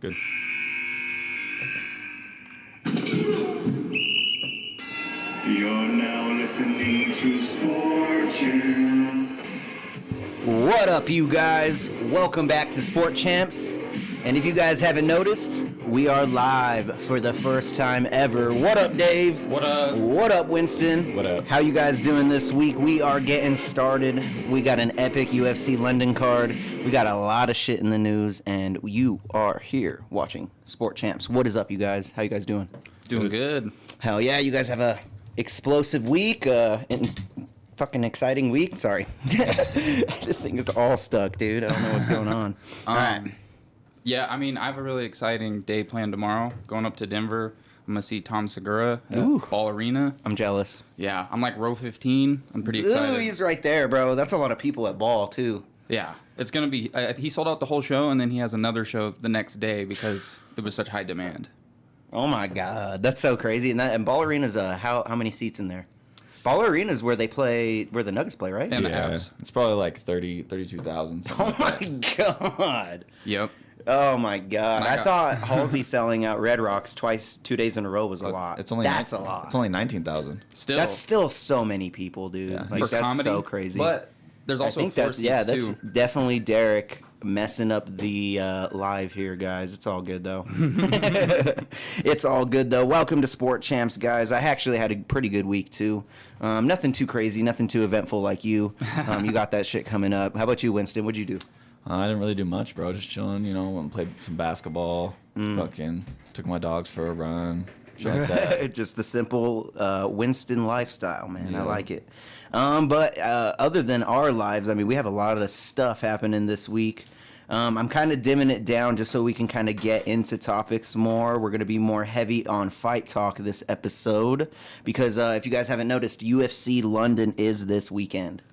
Good. You're now listening to Sport Champs. What up, you guys? Welcome back to Sport Champs. And if you guys haven't noticed, we are live for the first time ever. What up, Dave? What up? What up, Winston? What up? How you guys doing this week? We are getting started. We got an epic UFC London card. We got a lot of shit in the news, and you are here watching Sport Champs. What is up, you guys? How you guys doing? Doing good. Hell yeah, you guys have a explosive week, fucking exciting week. Sorry. This thing is all stuck, dude. I don't know what's going on. All right. Yeah, I mean, I have a really exciting day planned tomorrow. Going up to Denver. I'm going to see Tom Segura at Ball Arena. I'm jealous. Yeah, I'm like row 15. I'm pretty excited. Ooh, he's right there, bro. That's a lot of people at Ball, too. Yeah, it's going to be... he sold out the whole show, and then he has another show the next day because it was such high demand. Oh, my God. That's so crazy. And Ball Arena's, how many seats in there? Ball Arena's where they play, where the Nuggets play, right? And the Yeah, Avs. it's probably like 32,000. Oh, my God. Yep. Oh, my God. And I thought Halsey selling out Red Rocks 2 days in a row was a lot. It's only That's a lot. It's only 19,000. Still. That's still so many people, dude. Yeah. Like, for that's comedy, so crazy. But there's also I think four that's, seats, that's too. definitely Derek messing up the live here, guys. It's all good, though. It's all good, though. Welcome to Sport Champs, guys. I actually had a pretty good week, too. Nothing too crazy, nothing too eventful like you. You got that shit coming up. How about you, Winston? What'd you do? I didn't really do much, bro. Just chilling, went and played some basketball. Fucking took my dogs for a run. Shit like that. Just the simple Winston lifestyle, man. I Yeah. like it. But other than our lives, I mean, we have a lot of stuff happening this week. I'm kind of dimming it down just so we can kind of get into topics more. We're going to be more heavy on fight talk this episode because if you guys haven't noticed, UFC London is this weekend.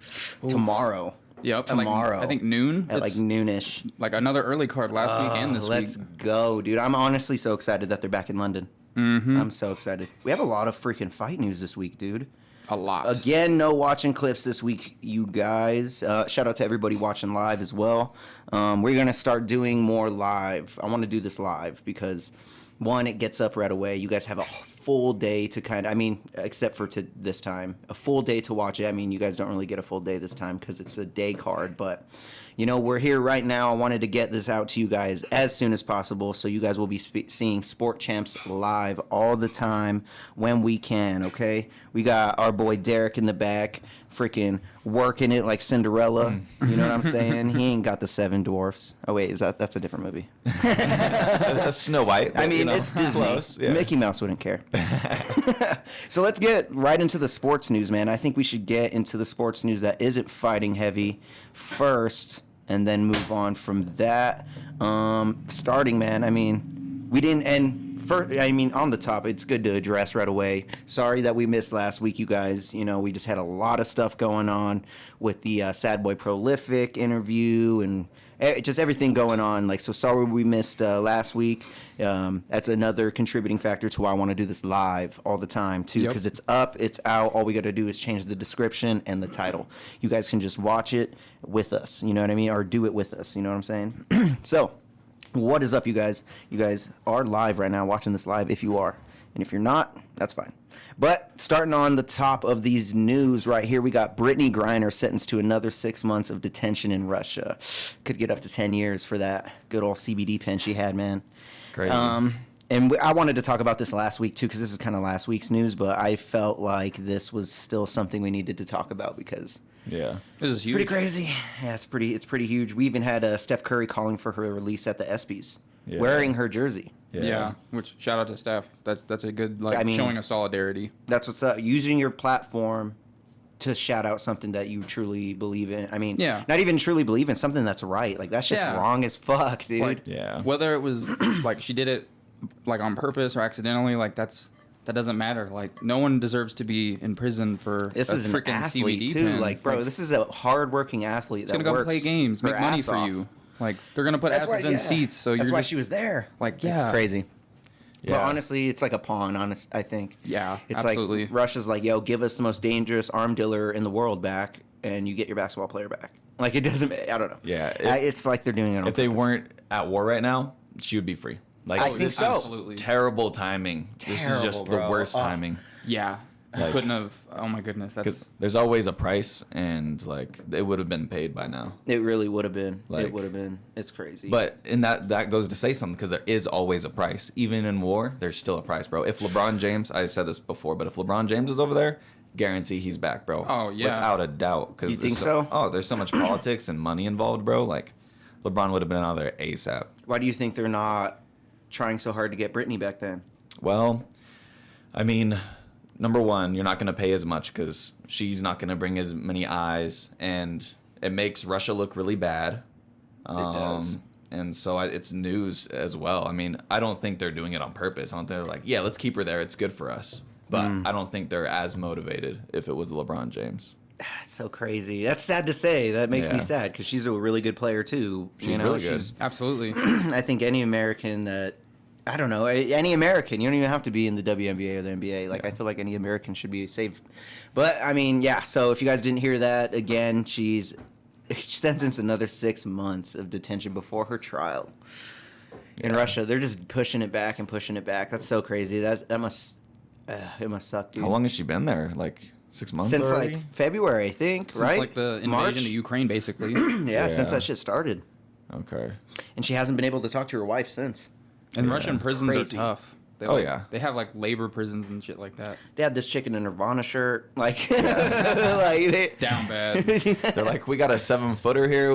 Tomorrow. Yep. Tomorrow. I think noon. At like It's noonish. like another early card last week and this Let's week. go, dude. I'm honestly so excited that they're back in London. Mm-hmm. I'm so excited. We have a lot of freaking fight news this week, dude. A lot. Again, no watching clips this week, you guys. Shout out to everybody watching live as well. We're going to start doing more live. I want to do this live because, one, it gets up right away. You guys have a full day to except for this time, a full day to watch it. I mean, you guys don't really get a full day this time because it's a day card, but... we're here right now. I wanted to get this out to you guys as soon as possible, so you guys will be seeing Sport Champs live all the time when we can, okay? We got our boy Derek in the back, freaking working it like Cinderella. You know what I'm saying? He ain't got the 7 dwarfs. Oh, wait, that's a different movie. That's Snow White. I but, mean, it's Disney. Close. Yeah. Mickey Mouse wouldn't care. So let's get right into the sports news, man. I think we should get into the sports news that isn't fighting heavy first, and then move on from that. Starting, man, I mean, we didn't end... on the top, it's good to address right away. Sorry that we missed last week, you guys. We just had a lot of stuff going on with the Sad Boy Prolific interview and just everything going on. So sorry we missed last week. That's another contributing factor to why I want to do this live all the time, too, because it's up, it's out. All we got to do is change the description and the title. You guys can just watch it with us, you know what I mean? Or do it with us, you know what I'm saying? So... what is up, you guys? You guys are live right now, watching this live if you are. And if you're not, that's fine. But starting on the top of these news right here, we got Brittany Griner sentenced to another 6 months of detention in Russia. Could get up to 10 years for that good old CBD pen she had, man. Crazy. And I wanted to talk about this last week, too, because this is kind of last week's news, but I felt like this was still something we needed to talk about because... yeah. This is It's huge. pretty crazy. Yeah, it's pretty huge. We even had Steph Curry calling for her release at the ESPYs, wearing her jersey. Yeah. Which shout out to Steph. That's a good showing of solidarity. That's what's up. Using your platform to shout out something that you truly believe in. I mean, not even truly believe in, something that's right. Like that shit's wrong as fuck, dude. Yeah. Whether it was like she did it like on purpose or accidentally, that doesn't matter. Like, no one deserves to be in prison for This is an freaking athlete CBD too. pen. Like, bro, this is a hard-working athlete. It's gonna go play games, make money for you. Like, they're gonna put asses in seats. So that's you're why just, she was there. Like, It's crazy. Yeah. But honestly, it's like a pawn. I think. Yeah, it's absolutely. like Russia's like, yo, give us the most dangerous arm dealer in the world back, and you get your basketball player back. Like, it doesn't. I don't know. Yeah. It's like they're doing it on If they purpose. weren't at war right now, she would be free. Like, I think this so. is Absolutely. terrible timing. This is just the bro. worst timing. Yeah. I Like- couldn't have. Oh my goodness. That's. Because there's always a price, and like it would have been paid by now. It really would have been. Like- it would have been. It's crazy. But in that goes to say something, because there is always a price. Even in war, there's still a price, bro. If LeBron James, I said this before, but if LeBron James is over there, guarantee he's back, bro. Oh, yeah. Without a doubt. Cause You there's think so? Oh, there's so much politics and money involved, bro. Like, LeBron would have been out of there ASAP. Why do you think they're not trying so hard to get Britney back then? Well, I mean, number one, you're not going to pay as much because she's not going to bring as many eyes, and it makes Russia look really bad. It does. And so it's news as well. I mean, I don't think they're doing it on purpose. I don't think they're like, yeah, let's keep her there. It's good for us. But I don't think they're as motivated if it was LeBron James. It's so crazy. That's sad to say. That makes me Yeah. sad because she's a really good player too. She's really good. Absolutely. I think any American that, I don't know, any American, you don't even have to be in the WNBA or the NBA. Like, I feel like any American should be safe. But, I mean, yeah, so if you guys didn't hear that, again, she's sentenced another 6 months of detention before her trial. In Russia, they're just pushing it back and pushing it back. That's so crazy. That must, it must suck, dude. How long has she been there? Like 6 months Since, already? like, February, I think, Since right? like the March? invasion of Ukraine, basically. Yeah, since Yeah. that shit started. Okay. And she hasn't been able to talk to her wife since. And Yeah. Russian prisons Crazy. are tough. They Oh, like, yeah. They have like labor prisons and shit like that. They had this chick in a Nirvana shirt. Like, like Down bad. They're like, we got a 7-footer here.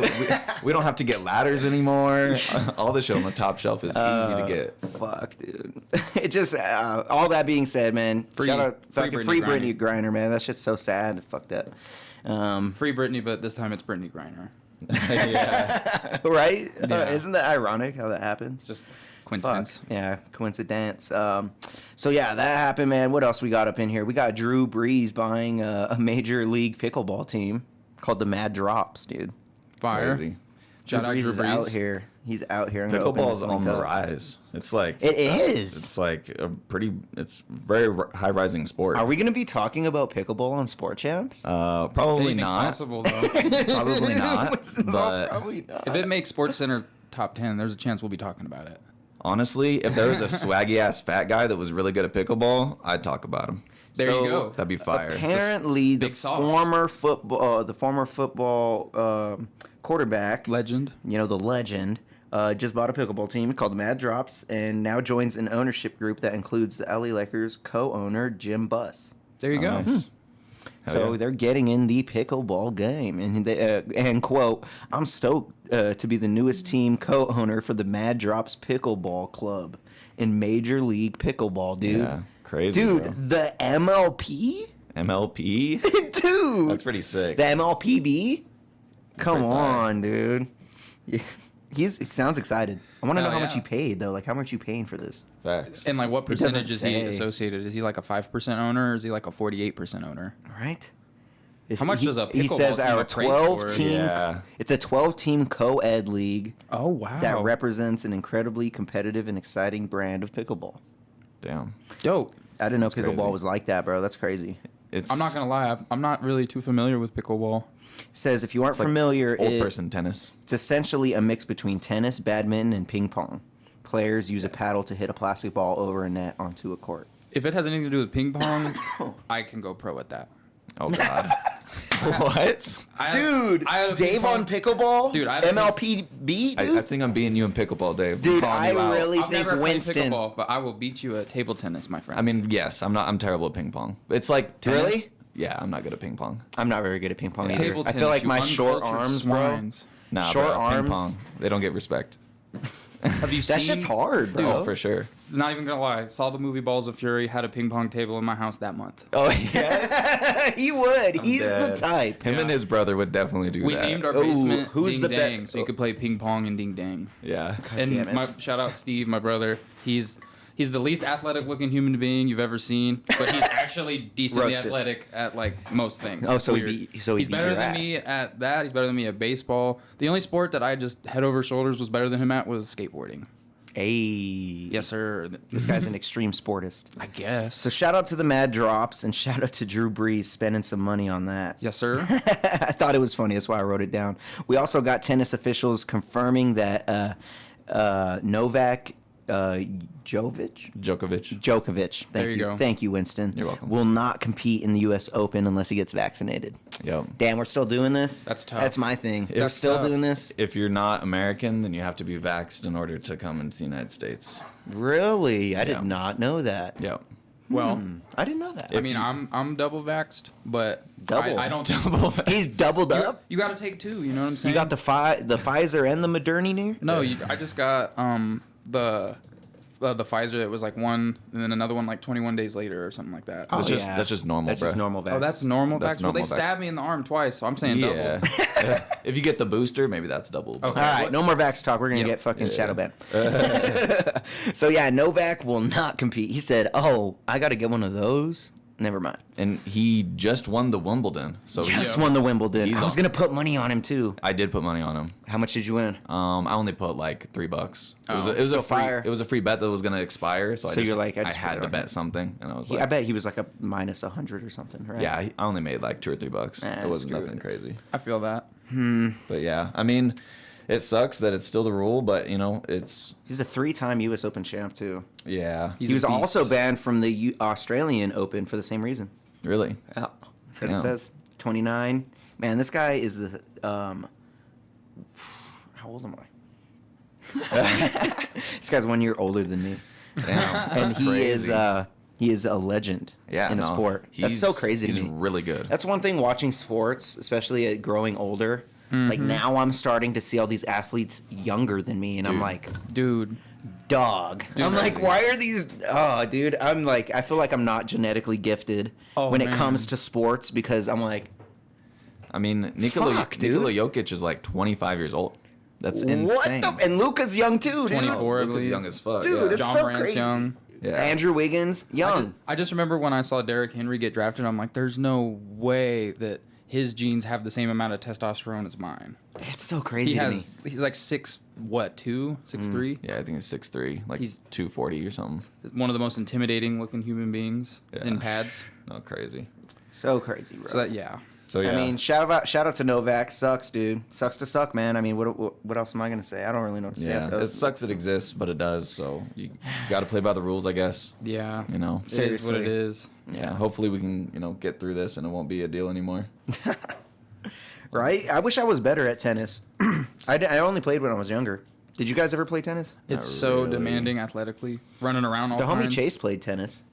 We don't have to get ladders anymore. All the shit on the top shelf is easy to get. fuck, dude. It just, all that being said, man, Free- shout out, free fucking Brittany free Brittany Griner. Griner, man. That shit's so sad. Fuck that. Free Britney, but this time it's Brittany Griner. Yeah. Right? Yeah. Isn't that ironic how that happens? It's just Fuck. coincidence. Yeah, coincidence. So yeah, that happened, man. What else we got up in here? We got Drew Brees buying a major league pickleball team called the Mad Drops, dude. Fire. Crazy. Shout out Brees Drew is Brees. out here. He's out here. I'm gonna open Pickleball's this on link the up. rise. It's like It is. It's like a pretty. It's very high rising sport. Are we gonna be talking about pickleball on Sport Champs? Probably Anything's not. possible though. Probably not. This is all But probably not. If it makes Sports Center top 10, there's a chance we'll be talking about it. honestly, if there was a swaggy ass fat guy that was really good at pickleball, I'd talk about him. There So, you go. That'd be fire. Apparently, Big sauce. former football quarterback, Legend. you know, the legend, just bought a pickleball team called the Mad Drops, and now joins an ownership group that includes the LA Lakers co-owner Jim Buss. There you Oh, go. nice. Hell So yeah. they're getting in the pickleball game, and they, and quote, "I'm stoked to be the newest team co-owner for the Mad Drops Pickleball Club in Major League Pickleball, dude." Yeah, crazy, dude. bro. The MLP, MLP. dude. That's pretty sick. The MLPB. Come pretty fire. on, dude. Yeah. He sounds excited. I want to know Hell how much yeah. he paid though. Like, how much you paying for this? Facts. And like what It doesn't percentage is he say. associated? Is he like a 5% owner or is he like a 48% owner? All right. How much does a He pickleball says team our appraise 12 for? team. Yeah. It's a 12-team co-ed league Oh wow. that represents an incredibly competitive and exciting brand of pickleball. Damn. Dope. I didn't know pickleball crazy. was like that, bro. That's crazy. It's I'm not gonna lie. I'm not really too familiar with pickleball. Says if you aren't like familiar, old person tennis. it's essentially a mix between tennis, badminton, and ping pong. Players use a paddle to hit a plastic ball over a net onto a court. If it has anything to do with ping pong, I can go pro at that. Oh God. What? Dude, I had a Dave ping pong- on pickleball? Dude, I had a MLPB, dude? I think I'm beating you in pickleball, Dave. Dude, I'm calling I you out. really I've think never Winston. played pickleball, but I will beat you at table tennis, my friend. I mean, yes, I'm terrible at ping pong. It's like tennis. Really? Yeah, I'm not good at ping pong. I'm not very good at ping pong Yeah. either. table I tennis, feel like you my short uncultured arms, swines. Nah, Short bro, arms. ping pong. They don't get respect. Have you seen? That shit's hard, bro. Oh, for sure. Not even gonna lie. Saw the movie Balls of Fury. Had a ping pong table in my house that month. Oh yeah. He would. He's the dead. type. Him and Yeah. his brother would definitely do We that. named our Ooh, basement who's Ding the Dang, be- so you could play ping pong and Ding Dang. Yeah. And damn it. my shout out Steve, my brother. He's the least athletic looking human being you've ever seen, but he's actually decently Roasted. athletic at like most things. Oh, It's so he weird. beat- so he he's beat better your than ass. me at that. He's better than me at baseball. The only sport that I just head over shoulders was better than him at was skateboarding. Hey. Yes, sir. This guy's an extreme sportist. I guess. So shout out to the Mad Drops and shout out to Drew Brees spending some money on that. Yes, sir. I thought it was funny. That's why I wrote it down. We also got tennis officials confirming that Novak Djokovic. There you go. Thank you, Winston. You're welcome. Will not compete in the U.S. Open unless he gets vaccinated. Yep. Damn, we're still doing this? That's tough. That's my thing. We're That's still tough. doing this? If you're not American, then you have to be vaxxed in order to come into the United States. Really? I Yeah. did not know that. Yep. Well, I didn't know that. I mean, I'm double vaxxed, but Double? I don't. He's doubled up? You got to take two. You know what I'm saying? You got the Pfizer and the Moderna near? No, I just got the Pfizer. It was like one, and then another one like 21 days later or something like that. Oh, That's just normal, That's bro. just normal vax. Oh, that's normal That's vax. Well, they normal vax. stabbed me in the arm twice, so I'm saying Yeah. double. If you get the booster, maybe that's double. Okay. All right, What- no more vax talk. We're going to Yep. get fucking shadow banned. So, yeah, Novak will not compete. He said, oh, I got to get one of those? Never mind. And he just won the Wimbledon. So Just won the Wimbledon. He's I was on- going to put money on him, too. I did put money on him. How much did you win? I only put like $3. It was, Oh, it was still a free. fire. It was a free bet that was gonna expire. So, So you're like, I I just put had it to on bet him. something, and I was I like, bet he was like a minus 100 or something, right? yeah, I only made like $2 or $3. Nah, It wasn't screw nothing it. crazy. I feel that. But yeah, I mean, it sucks that it's still the rule, but you know, it's He's a 3-time U.S. Open champ, too. yeah, He's He a was beast. also banned from the Australian Open for the same reason. really. Yeah. That's what it Damn. says. 29. Man, this guy is the how old am I? This guy's 1 year older than me. Damn, And that's crazy. he is a legend in a no, sport. That's so he's- crazy to He's me. really good. That's one thing watching sports, especially at growing older. Like now I'm starting to see all these athletes younger than me and I'm Dude. like, Dude, dog. I'm like, crazy. why are these? Oh, dude. I'm like, I feel like I'm not genetically gifted Oh, when it man. comes to sports because I'm like, I mean, Nikola Fuck, dude. Jokic is like 25 years old. That's insane. what the? And Luca's young too, dude. 24, I Luka's believe. young as fuck. Dude, yeah. it's John so Morant's crazy. young. Yeah. Andrew Wiggins, young. I just remember when I saw Derrick Henry get drafted, I'm like, there's no way that his genes have the same amount of testosterone as mine. It's so crazy He to has, me. he's like 6'3", Yeah, I think he's 6'3", like He's- 240 or something. one of the most intimidating looking human beings Yeah. in pads. No, crazy. So crazy, bro. So that, yeah. So yeah, I mean, shout out to Novak. Sucks, dude. Sucks to suck, man. I mean, what else am I gonna say? I don't really know what to say. yeah, after it that. sucks it exists, but it does. So you got to play by the rules, I guess. Yeah. You know. It is what it Seriously. is. Yeah. Hopefully we can, get through this and it won't be a deal anymore. Right? I wish I was better at tennis. I only played when I was younger. Did you guys ever play tennis? It's so really. demanding athletically. Running around all The homie times. Chase played tennis,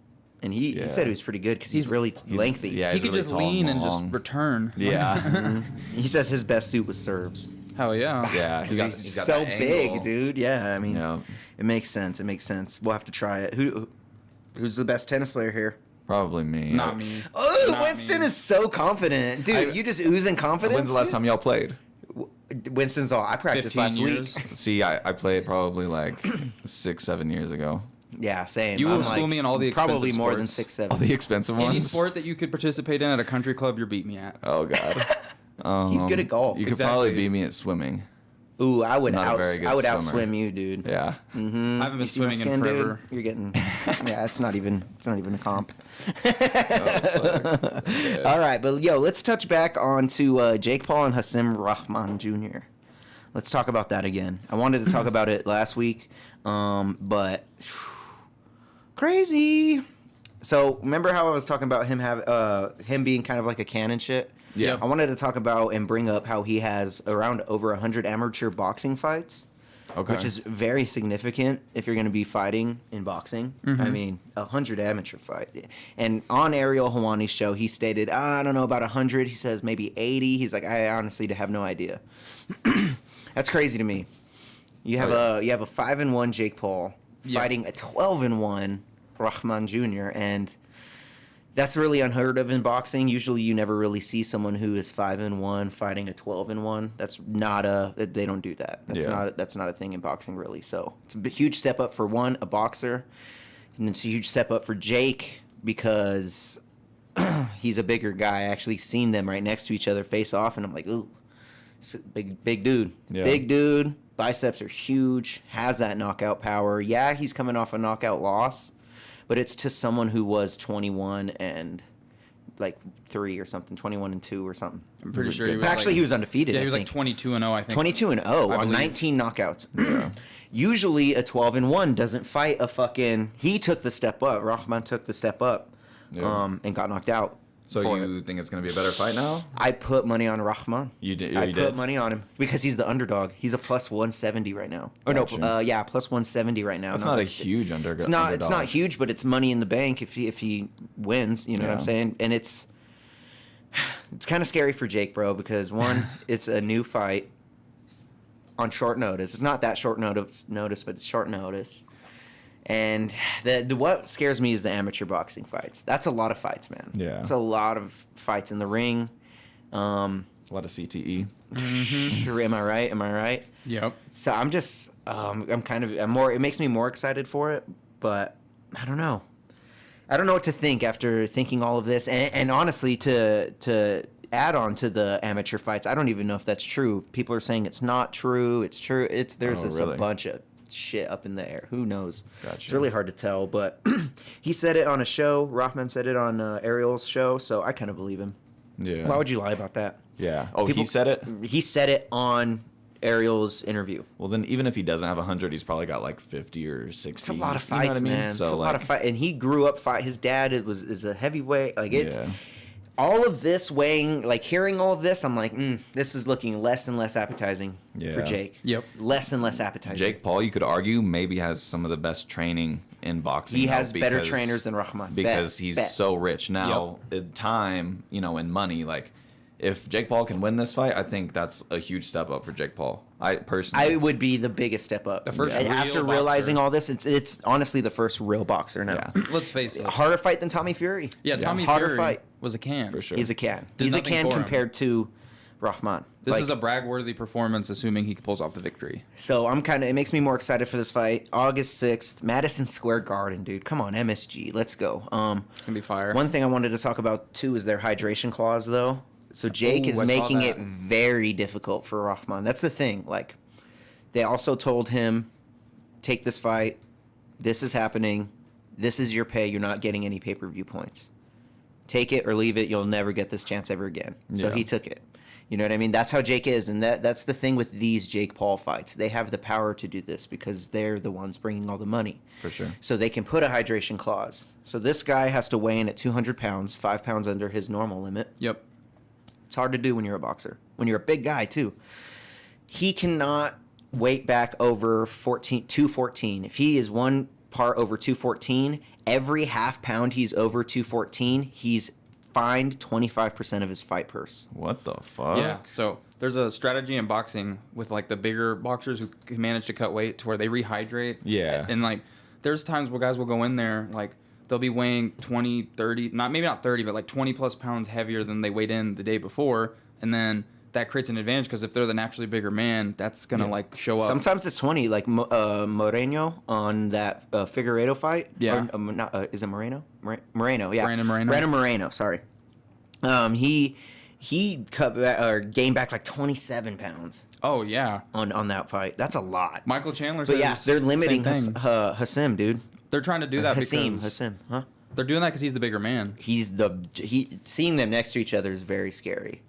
and he Yeah. said he was pretty good because he's really lengthy. yeah. He he's could really just tall lean and long. just return. Yeah. He says his best suit was serves. Hell yeah. Yeah. He's got so that big, angle. dude. Yeah, I mean, Yeah. it makes sense. It makes sense. We'll have to try it. Who's the best tennis player here? Probably me. Not me. Oh, Not Winston me. is so confident, dude. You just oozing confidence. When's the last time y'all played? Winston's all. I practiced 15 last years. week. See, I played probably like 6-7 years ago. Yeah, same. You I'm will school me in all the probably expensive more than sports. 6-7. All the expensive Any ones. sport that you could participate in at a country club, you're beat me at. Oh God. He's good at golf. You could Exactly. probably beat me at swimming. Ooh, I would Not a very good outswim swimmer. you, dude. Yeah. I haven't been You see my swimming in skin, dude? forever. You're getting. Yeah, it's not even a comp. Oh, All right, but yo, let's touch back on to Jake Paul and Hassim Rahman Jr. Let's talk about that again. I wanted to talk about it last week, but crazy. So remember how I was talking about him being kind of like a cannon shit? Yeah. I wanted to talk about and bring up how he has around over 100 amateur boxing fights. Okay. Which is very significant if you're going to be fighting in boxing. I mean, 100 amateur fight. And on Ariel Helwani's show, he stated, I don't know, about 100. He says maybe 80. He's like, I honestly have no idea. That's crazy to me. You have Oh, a 5-1 Jake Paul Yeah. fighting a 12-1 Rahman Jr. and that's really unheard of in boxing. Usually, you never really see someone who is 5-1 fighting a 12-1. That's not they don't do that. That's not a thing in boxing, really. So it's a huge step up for a boxer, and it's a huge step up for Jake because he's a bigger guy. I actually seen them right next to each other face off, and I'm like, ooh, big dude, Yeah. big dude. Biceps are huge. Has that knockout power. Yeah, he's coming off a knockout loss. But it's to someone who was 21 and like 3 or something, 21 and 2 or something. I'm pretty sure he was Actually, like, he was undefeated. Yeah, I he was like think. 22 and 0, I think. 22 and 0 on believe. 19 knockouts. Usually a 12-1 doesn't fight a fucking. He took the step up. Rahman took the step up, and got knocked out. So you think it's going to be a better fight now? I put money on Rahman. You did. I put money on him because he's the underdog. He's a plus 170 right now. Or Gotcha. no, plus 170 right now. That's not a huge underdog. It's not huge, but it's money in the bank if he wins. You know what I'm saying? And it's kind of scary for Jake, bro, because one, it's a new fight on short notice. It's not that short notice, but it's short notice. And the what scares me is the amateur boxing fights. That's a lot of fights, man. Yeah. It's a lot of fights in the ring. A lot of CTE. Am I right? Yep. So I'm just, I'm more. It makes me more excited for it, but I don't know. I don't know what to think after thinking all of this. And honestly, to add on to the amateur fights, I don't even know if that's true. People are saying it's not true. It's true. There's really? a bunch of shit up in the air. Who knows? Gotcha. It's really hard to tell, but he said it on a show. Rahman said it on Ariel's show, so I kind of believe him. Yeah. Why would you lie about that? Yeah. Oh, he said it? He said it on Ariel's interview. Well, then even if he doesn't have 100, he's probably got like 50 or 60. It's a lot of You know what fights, I mean? man. So, it's a lot of fight, and he grew up fight. His dad is a heavyweight. Like it's all of this weighing, like hearing all of this. I'm like, this is looking less and less appetizing for Jake. Yep. Less and less appetizing. Jake Paul, you could argue, maybe has some of the best training in boxing. He has better trainers than Rahman because he's so rich now. In time, and money, like. If Jake Paul can win this fight, I think that's a huge step up for Jake Paul. I would be the biggest step up. The first and real after realizing all this, it's honestly the first real boxer now. Yeah. Let's face it. Harder fight than Tommy Fury. Yeah, Tommy harder Fury fight. was a can. For sure. He's a can. Did He's a nothing can for him. compared to Rahman. This is a brag-worthy performance, assuming he pulls off the victory. So it makes me more excited for this fight. August 6th, Madison Square Garden, dude. Come on, MSG. Let's go. It's going to be fire. One thing I wanted to talk about, too, is their hydration clause, though. So Jake is I saw making that. it very difficult for Rahman. That's the thing. Like, they also told him, take this fight. This is happening. This is your pay. You're not getting any pay-per-view points. Take it or leave it. You'll never get this chance ever again. So he took it. You know what I mean? That's how Jake is. And that's the thing with these Jake Paul fights. They have the power to do this because they're the ones bringing all the money. For sure. So they can put a hydration clause. So this guy has to weigh in at 200 pounds, 5 pounds under his normal limit. Yep. It's hard to do when you're a boxer. When you're a big guy, too. He cannot weight back over 214. If he is one part over 214, every half pound he's over 214, he's fined 25% of his fight purse. What the fuck? Yeah. So there's a strategy in boxing with like the bigger boxers who can manage to cut weight to where they rehydrate. Yeah. And like there's times where guys will go in there like they'll be weighing 20, 30, maybe not 30, but like 20 plus pounds heavier than they weighed in the day before. And then that creates an advantage because if they're the naturally bigger man, that's going to like show up. Sometimes it's 20, like Moreno on that Figueiredo fight. Yeah. Or, is it Moreno? Moreno, yeah. Brandon Moreno, sorry. He cut back, or gained back like 27 pounds. Oh, yeah. On that fight. That's a lot. Michael Chandler But says yeah, they're limiting same thing. Hassim, dude. They're trying to do that Hassim, huh? They're doing that because he's the bigger man. Seeing them next to each other is very scary.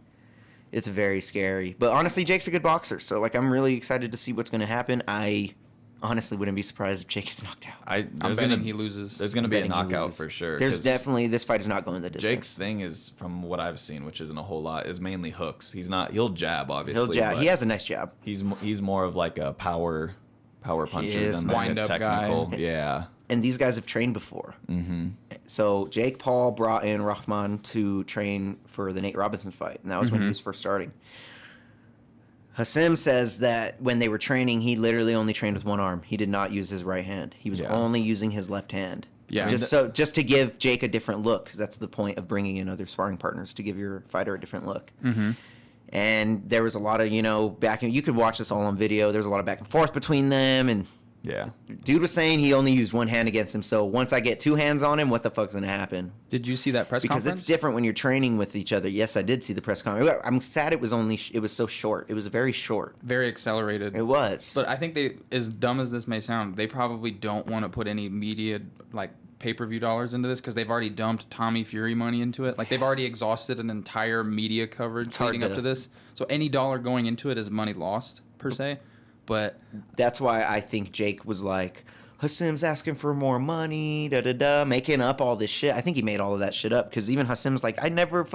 It's very scary. But honestly, Jake's a good boxer, so like I'm really excited to see what's going to happen. I honestly wouldn't be surprised if Jake gets knocked out. I'm betting he loses. There's going to be a betting he knockout loses. for sure. There's 'cause definitely this fight is not going the distance. Jake's thing is, from what I've seen, which isn't a whole lot, is mainly hooks. He'll jab, obviously. He'll jab. but He has a nice jab. He's more of like a power puncher is. than like a Wind-up guy. technical. Yeah. And these guys have trained before. Mm-hmm. So Jake Paul brought in Rahman to train for the Nate Robinson fight, and that was when he was first starting. Hassim says that when they were training, he literally only trained with one arm. He did not use his right hand. He was only using his left hand. Yeah. Just to give Jake a different look, because that's the point of bringing in other sparring partners, to give your fighter a different look. Mm-hmm. And there was a lot of, you could watch this all on video. There's a lot of back and forth between them, and Yeah. dude was saying he only used one hand against him. So once I get two hands on him, what the fuck's gonna happen? Did you see that press Because conference? it's different when you're training with each other. Yes, I did see the press conference. I'm sad it was so short. It was very short. Very accelerated. It was. But I think they, as dumb as this may sound, they probably don't want to put any media, like, pay-per-view dollars into this because they've already dumped Tommy Fury money into it. Like, they've already exhausted an entire media coverage leading up to this. So any dollar going into it is money lost, per se. But that's why I think Jake was like, Hassim's asking for more money, making up all this shit. I think he made all of that shit up because even Hassim's like, I never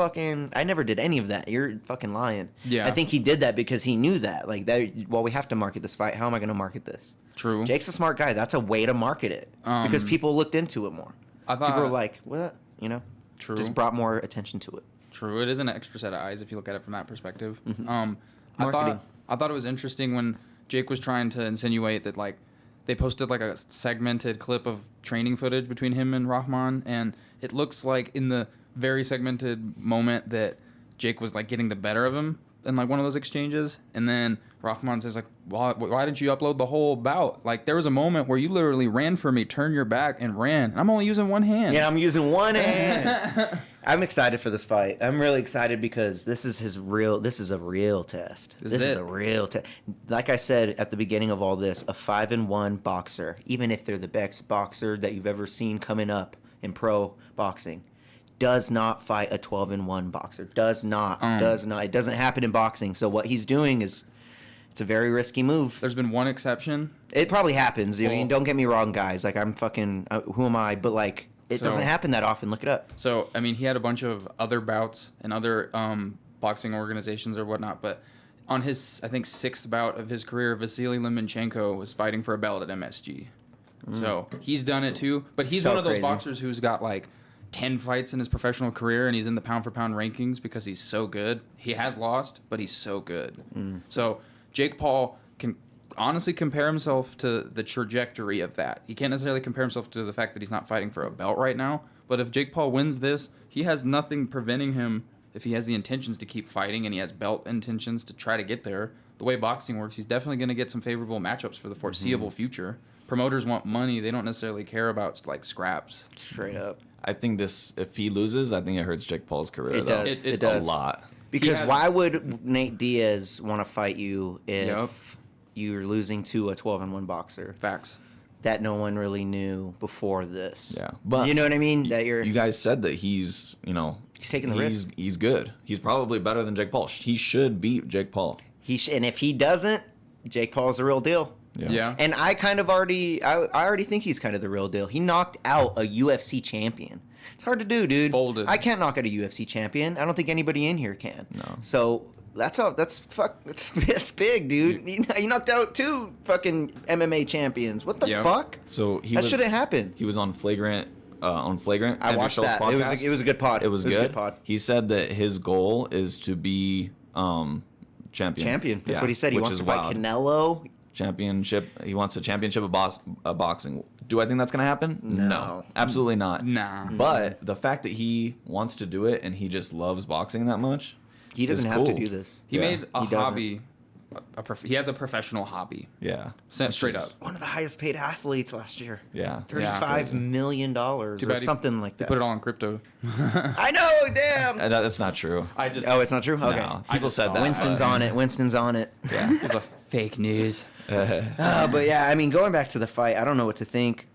did any of that. You're fucking lying. Yeah. I think he did that because he knew that. Like, we have to market this fight. How am I going to market this? True. Jake's a smart guy. That's a way to market it because people looked into it more. People were like, what? True. Just brought more attention to it. True. It is an extra set of eyes if you look at it from that perspective. Mm-hmm. I thought it was interesting when Jake was trying to insinuate that, like, they posted like a segmented clip of training footage between him and Rahman, and it looks like in the very segmented moment that Jake was like getting the better of him in like one of those exchanges, and then Rahman says like, why didn't you upload the whole bout? Like, there was a moment where you literally ran for me, turned your back, and ran. And I'm only using one hand. Yeah, I'm using one hand. I'm excited for this fight. I'm really excited because this is a real test. This is a real test. Like I said at the beginning of all this, a 5-1 boxer, even if they're the best boxer that you've ever seen coming up in pro boxing, does not fight a 12-1 boxer. Does not. It doesn't happen in boxing. So what he's doing is, it's a very risky move. There's been one exception. It probably happens. I mean, don't get me wrong, guys. Like, I'm fucking, who am I? But like, it doesn't happen that often. Look it up. So, I mean, he had a bunch of other bouts and other boxing organizations or whatnot, but on his, I think, 6th bout of his career, Vasily Lomachenko was fighting for a belt at MSG. So, he's done it too, but he's one of those boxers who's got like 10 fights in his professional career, and he's in the pound-for-pound rankings because he's so good. He has lost, but he's so good. So, Jake Paul can honestly compare himself to the trajectory of that. He can't necessarily compare himself to the fact that he's not fighting for a belt right now, but if Jake Paul wins this, he has nothing preventing him, if he has the intentions to keep fighting and he has belt intentions to try to get there. The way boxing works, he's definitely going to get some favorable matchups for the foreseeable future. Promoters want money. They don't necessarily care about, like, scraps. Straight up. I think if he loses, I think it hurts Jake Paul's career. It does. It does a lot. Because why would Nate Diaz want to fight you if you're losing to a 12-1 boxer? Facts. That no one really knew before this. Yeah, but you know what I mean. That you guys said that he's taking the risk. He's good. He's probably better than Jake Paul. He should beat Jake Paul. And if he doesn't, Jake Paul's the real deal. Yeah. And I already think he's kind of the real deal. He knocked out a UFC champion. It's hard to do, dude. Folded. I can't knock out a UFC champion. I don't think anybody in here can. No. So that's big, dude. He knocked out 2 fucking MMA champions. What the fuck? So that shouldn't happen. He was on Flagrant. I watched that. It was a good pod. It was a good pod. He said that his goal is to be champion. That's what he said. He wants to fight Canelo. Championship. He wants a championship of boxing. Do I think that's gonna happen? No, absolutely not. Nah. But the fact that he wants to do it and he just loves boxing that much, he doesn't have to do this. He made a hobby. He has a professional hobby. Yeah. Straight up. One of the highest paid athletes last year. Yeah. $35 million or something like that. Put it all in crypto. I know, damn. That's not true. Oh, it's not true? Okay. No, people said that. Winston's on it. Yeah. It's a fake news. But yeah, I mean, going back to the fight, I don't know what to think.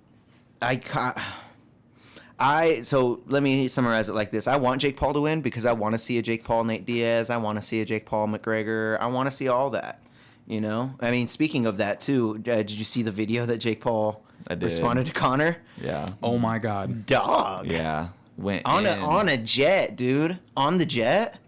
So let me summarize it like this. I want Jake Paul to win because I want to see a Jake Paul Nate Diaz. I want to see a Jake Paul McGregor. I want to see all that. You know? I mean, speaking of that too, did you see the video that Jake Paul responded to Connor? Yeah. Oh my God. Dog. Yeah. Went on a jet, dude. On the jet.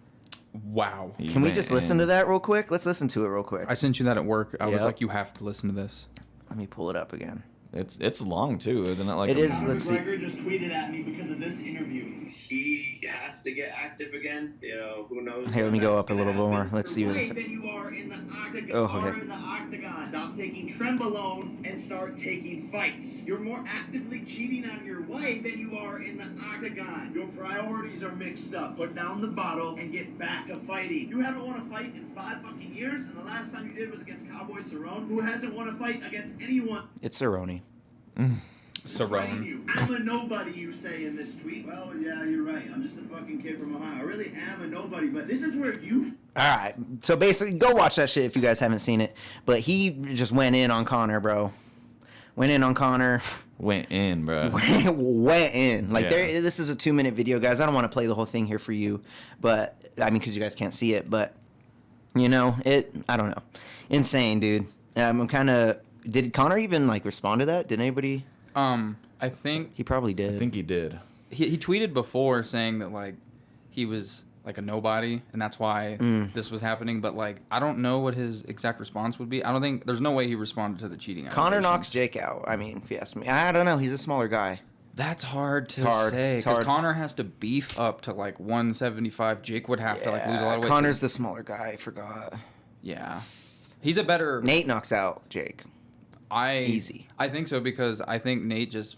Wow. Can we just listen to that real quick? Let's listen to it real quick. I sent you that at work. I was like, you have to listen to this. Let me pull it up again. It's long too, isn't it? Like it is. Let's see. McGregor just tweeted at me because of this interview. He has to get active again. You know, who knows? Hey, let me go up a little bit more. Let's see what it's. Then you are in the octagon. Oh, okay. Are in the octagon. Stop taking Trenbolone and start taking fights. You're more actively cheating on your wife than you are in the octagon. Your priorities are mixed up. Put down the bottle and get back to fighting. You haven't won a fight in 5 fucking years, and the last time you did was against Cowboy Cerrone, who hasn't won a fight against anyone. It's Cerrone. Cerrone. I'm a nobody, you say in this tweet. Well, yeah, you're right. I'm just a fucking kid from Ohio. I really am a nobody, but this is where you... All right. So basically, go watch that shit if you guys haven't seen it. But he just went in on Connor, bro. Went in on Connor. Went in, bro. Went in. Like, Yeah. this is a 2-minute video, guys. I don't want to play the whole thing here for you. But, I mean, because you guys can't see it. But, you know, I don't know. Insane, dude. I'm kind of. Did Connor even like respond to that? Did anybody? I think He probably did. I think he did. he tweeted before saying that like he was like a nobody and that's why this was happening. But like I don't know what his exact response would be. I don't think there's no way he responded to the cheating. Connor knocks Jake out. I mean, if you ask me, I don't know. He's a smaller guy. That's hard to say because Connor has to beef up to like 175. Jake would have to like lose a lot of weight. Connor's the smaller guy. I forgot. Yeah, he's a better. Nate knocks out Jake. Easy. I think so because I think Nate just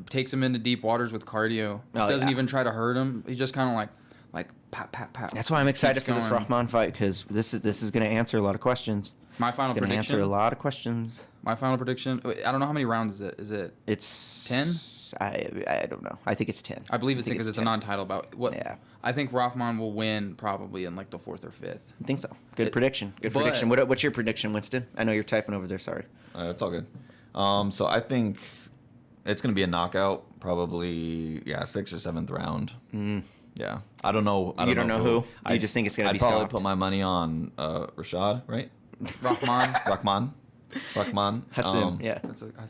takes him into deep waters with cardio. Doesn't even try to hurt him. He just kind of like pat pat pat. That's why I'm excited for this Rahman fight because this is going to answer a lot of questions. My final prediction. It's going to answer a lot of questions. My final prediction. I don't know how many rounds is it. It's 10? I don't know. I think it's 10. I believe it's because it's a non-title bout. Yeah. I think Rahman will win probably in like the 4th or 5th. I think so. Good prediction. Good prediction. What's your prediction, Winston? I know you're typing over there. Sorry. It's all good. So I think it's going to be a knockout, probably 6th or 7th round. Yeah. I don't know. You don't know who? You just think it's going to be I'd probably stopped. put my money on Rashad, right? Rahman. Hassan, yeah.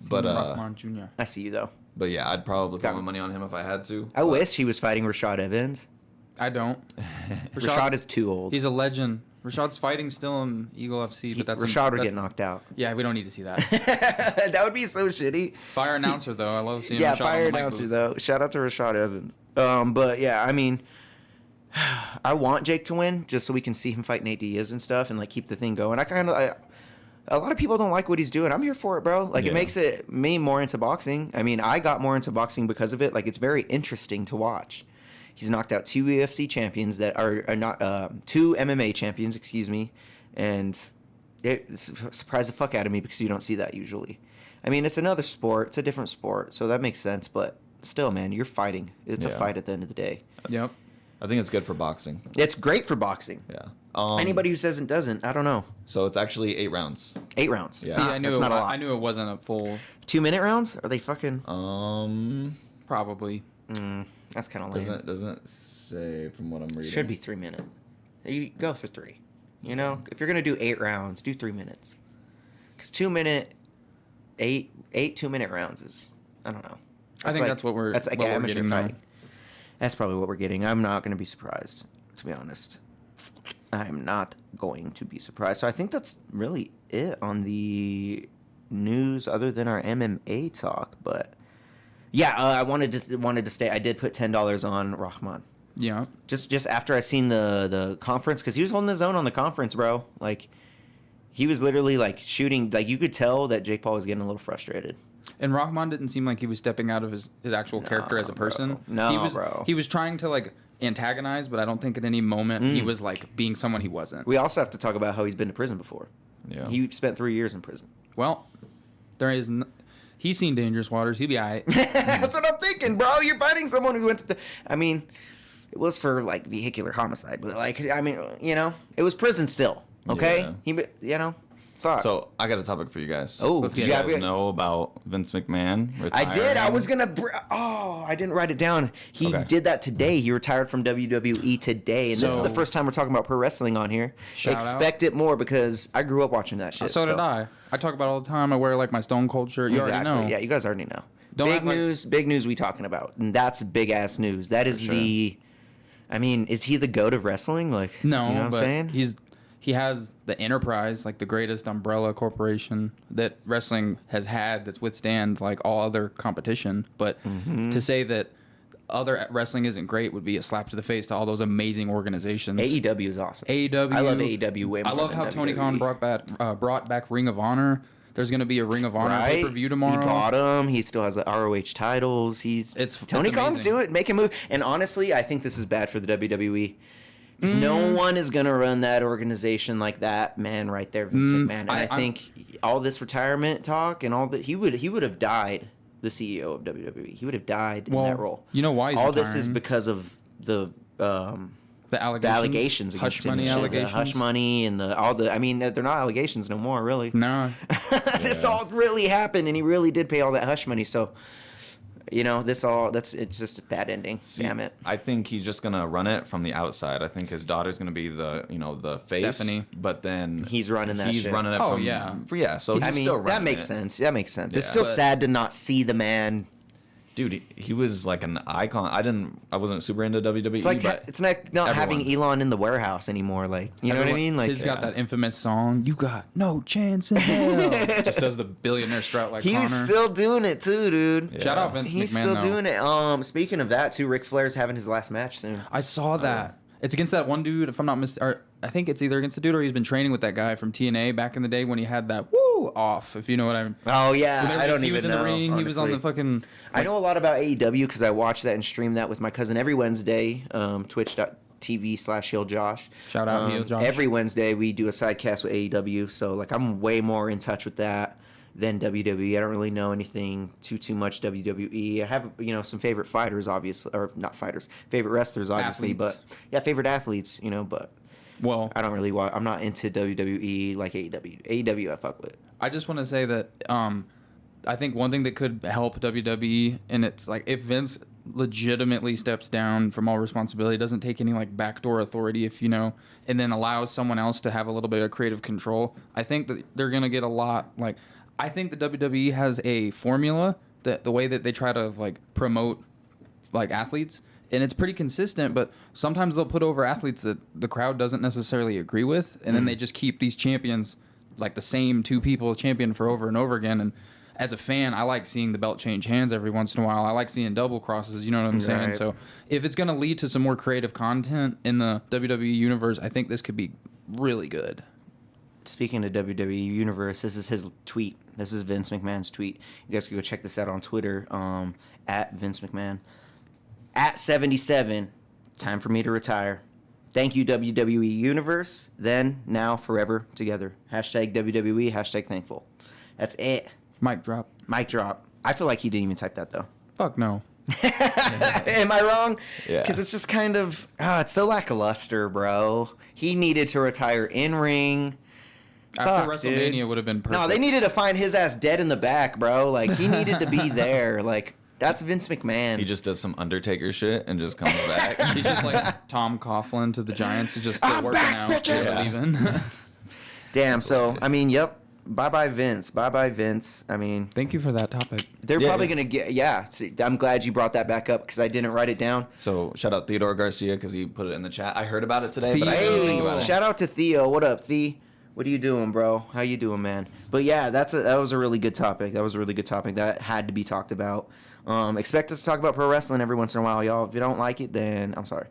But Rahman Jr. I see you, though. But yeah, I'd probably put my money on him if I had to. I wish he was fighting Rashad Evans. I don't. Rashad is too old. He's a legend. Rashad's fighting still in Eagle FC, but Rashad would get knocked out. Yeah, we don't need to see that. That would be so shitty. Fire announcer, though. I love seeing Yeah, Rashad fire on the announcer, mic though. Shout out to Rashad Evans. But yeah, I mean, I want Jake to win just so we can see him fight Nate Diaz and stuff and like keep the thing going. A lot of people don't like what he's doing. I'm here for it, bro. Like, it makes me more into boxing. I mean, I got more into boxing because of it. Like, it's very interesting to watch. He's knocked out 2 UFC champions that are not 2 MMA champions, excuse me, and it surprised the fuck out of me because you don't see that usually. I mean, it's another sport. It's a different sport, so that makes sense. But still, man, you're fighting. It's a fight at the end of the day. Yep. I think it's good for boxing. It's great for boxing. Yeah. Anybody who says it doesn't, I don't know. So it's actually 8 rounds. 8 rounds. Yeah. See, I knew not a lot. I knew it wasn't a full. 2-minute rounds? Are they fucking? Probably. That's kind of lame. Doesn't say from what I'm reading. Should be 3 minutes. You go for 3. You know, if you're gonna do 8 rounds, do 3 minutes. Because 8 2-minute rounds is, I don't know. I think that's what we're. That's like what we're amateur getting fighting. That's probably what we're getting. I'm not gonna be surprised, to be honest. I'm not going to be surprised. So I think that's really it on the news, other than our MMA talk. But yeah, I wanted to stay. I did put $10 on Rahman. Yeah. Just after I seen the conference, because he was holding his own on the conference, bro. Like, he was literally like shooting. Like, you could tell that Jake Paul was getting a little frustrated. And Rahman didn't seem like he was stepping out of his actual character as a person. Bro. He was trying to like antagonize, but I don't think at any moment he was like being someone he wasn't. We also have to talk about how he's been to prison before. Yeah. He spent 3 years in prison. Well, he's seen dangerous waters. He'll be all right. That's what I'm thinking, bro. You're fighting someone who went to I mean, it was for like vehicular homicide, but like, I mean, you know, it was prison still. Okay. Yeah. Fuck. So I got a topic for you guys. Oh, do you guys know about Vince McMahon retiring? I did. I was gonna. I didn't write it down. He did that today. He retired from WWE today, and this is the first time we're talking about pro wrestling on here. Expect it more because I grew up watching that shit. So did I. I talk about it all the time. I wear like my Stone Cold shirt. You already know. Yeah, you guys already know. Big news we talking about, and that's big ass news. That is I mean, is he the GOAT of wrestling? Like, no, you know what I'm saying? He has the Enterprise, like the greatest umbrella corporation that wrestling has had that's withstand like all other competition. But to say that other wrestling isn't great would be a slap to the face to all those amazing organizations. AEW is awesome. AEW. I love AEW way more. I love how Tony Khan brought back Ring of Honor. There's going to be a Ring of Honor pay-per-view tomorrow. He bought him. He still has the ROH titles. Tony Khan's making moves. And honestly, I think this is bad for the WWE. Because no one is going to run that organization like that man right there, Vince McMahon. And I think all this retirement talk and all that, he would have died the CEO of WWE. He would have died in that role. You know why he's all retiring? This is because of the allegations against hush money him. allegations. The hush money and I mean, they're not allegations no more, really. No. This all really happened, and he really did pay all that hush money. So it's just a bad ending. See, Damn it. I think he's just gonna run it from the outside. I think his daughter's gonna be the face. Stephanie. But then He's running that He's shit. running it Oh, from yeah. So he's still running that makes it. sense. That makes sense. It's Yeah. still But- sad to not see the man. Dude, he was like an icon. I wasn't super into WWE. It's like but it's not having everyone- Elon in the warehouse anymore. Like, you know what I mean? Like, He's got that infamous song, "You Got No Chance in Hell." Just does the billionaire strut like he's Connor. still doing it too, dude. Yeah. Shout out Vince He's McMahon, still though. doing it. Speaking of that, too, Ric Flair's having his last match soon. I saw that. It's against that one dude, if I'm not mistaken. I think it's either against the dude or he's been training with that guy from TNA back in the day when he had that woo off, if you know what I mean. Oh yeah, When I don't he even was in know. the ring, he was on the honestly. fucking. I know a lot about AEW because I watch that and stream that with my cousin every Wednesday. Twitch.tv/Heel Josh. Shout out Heel Josh. Every Wednesday we do a sidecast with AEW, so like I'm way more in touch with that than WWE. I don't really know anything too much WWE. I have some favorite fighters, obviously, or not fighters, favorite wrestlers, obviously, Athletes. but yeah, favorite athletes, but Well, I don't really watch. I'm not into WWE like AEW. AEW I fuck with. I just want to say that I think one thing that could help WWE, and it's like if Vince legitimately steps down from all responsibility, doesn't take any like backdoor authority, and then allows someone else to have a little bit of creative control, I think that they're gonna get a lot. Like, I think the WWE has a formula that the way that they try to like promote like athletes. And it's pretty consistent, but sometimes they'll put over athletes that the crowd doesn't necessarily agree with, and then they just keep these champions, like the same two people champion for over and over again. And as a fan, I like seeing the belt change hands every once in a while. I like seeing double crosses, you know what I'm saying? Right. So if it's going to lead to some more creative content in the WWE universe, I think this could be really good. Speaking of WWE Universe, this is his tweet. This is Vince McMahon's tweet. You guys can go check this out on Twitter, at Vince McMahon. At 77, time for me to retire. Thank you, WWE Universe. Then, now, forever, together. Hashtag WWE, hashtag thankful. That's it. Mic drop. Mic drop. I feel like he didn't even type that, though. Fuck no. Am I wrong? Yeah. Because it's just kind of, it's so lackluster, bro. He needed to retire in ring. After Fuck, WrestleMania dude. would have been perfect. No, they needed to find his ass dead in the back, bro. Like, he needed to be there. Like, that's Vince McMahon. He just does some Undertaker shit and just comes back. He's just like Tom Coughlin to the Giants. He's just still working out. bitches. Just leaving. Damn, so, I mean, yep. Bye-bye, Vince. Bye-bye, Vince. I mean, Thank you for that topic. they're Yeah, probably yeah. going to get, see, I'm glad you brought that back up because I didn't write it down. So shout out Theodore Garcia because he put it in the chat. I heard about it today, but I didn't Hey, think about it. shout out to Theo. What up, Thea? What are you doing, bro? How you doing, man? But yeah, that was a really good topic. That had to be talked about. Expect us to talk about pro wrestling every once in a while, y'all. If you don't like it, then I'm sorry.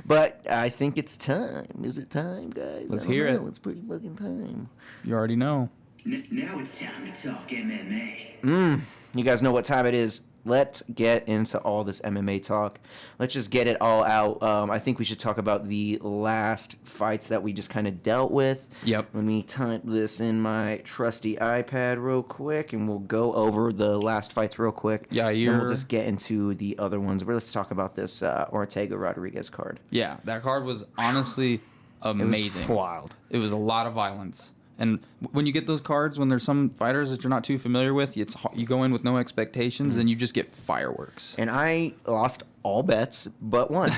But I think it's time. Is it time, guys? Let's I don't hear it. know. It's pretty fucking time. You already know. Now it's time to talk MMA. You guys know what time it is. Let's get into all this MMA talk. Let's just get it all out. I think we should talk about the last fights that we just kind of dealt with. Yep. Let me type this in my trusty iPad real quick, and we'll go over the last fights real quick. Yeah, Then you're- we'll just get into the other ones. But let's talk about this Ortega Rodriguez card. Yeah, that card was honestly It was amazing. wild. It was a lot of violence. And when you get those cards, when there's some fighters that you're not too familiar with, you go in with no expectations and you just get fireworks. And I lost all bets but one.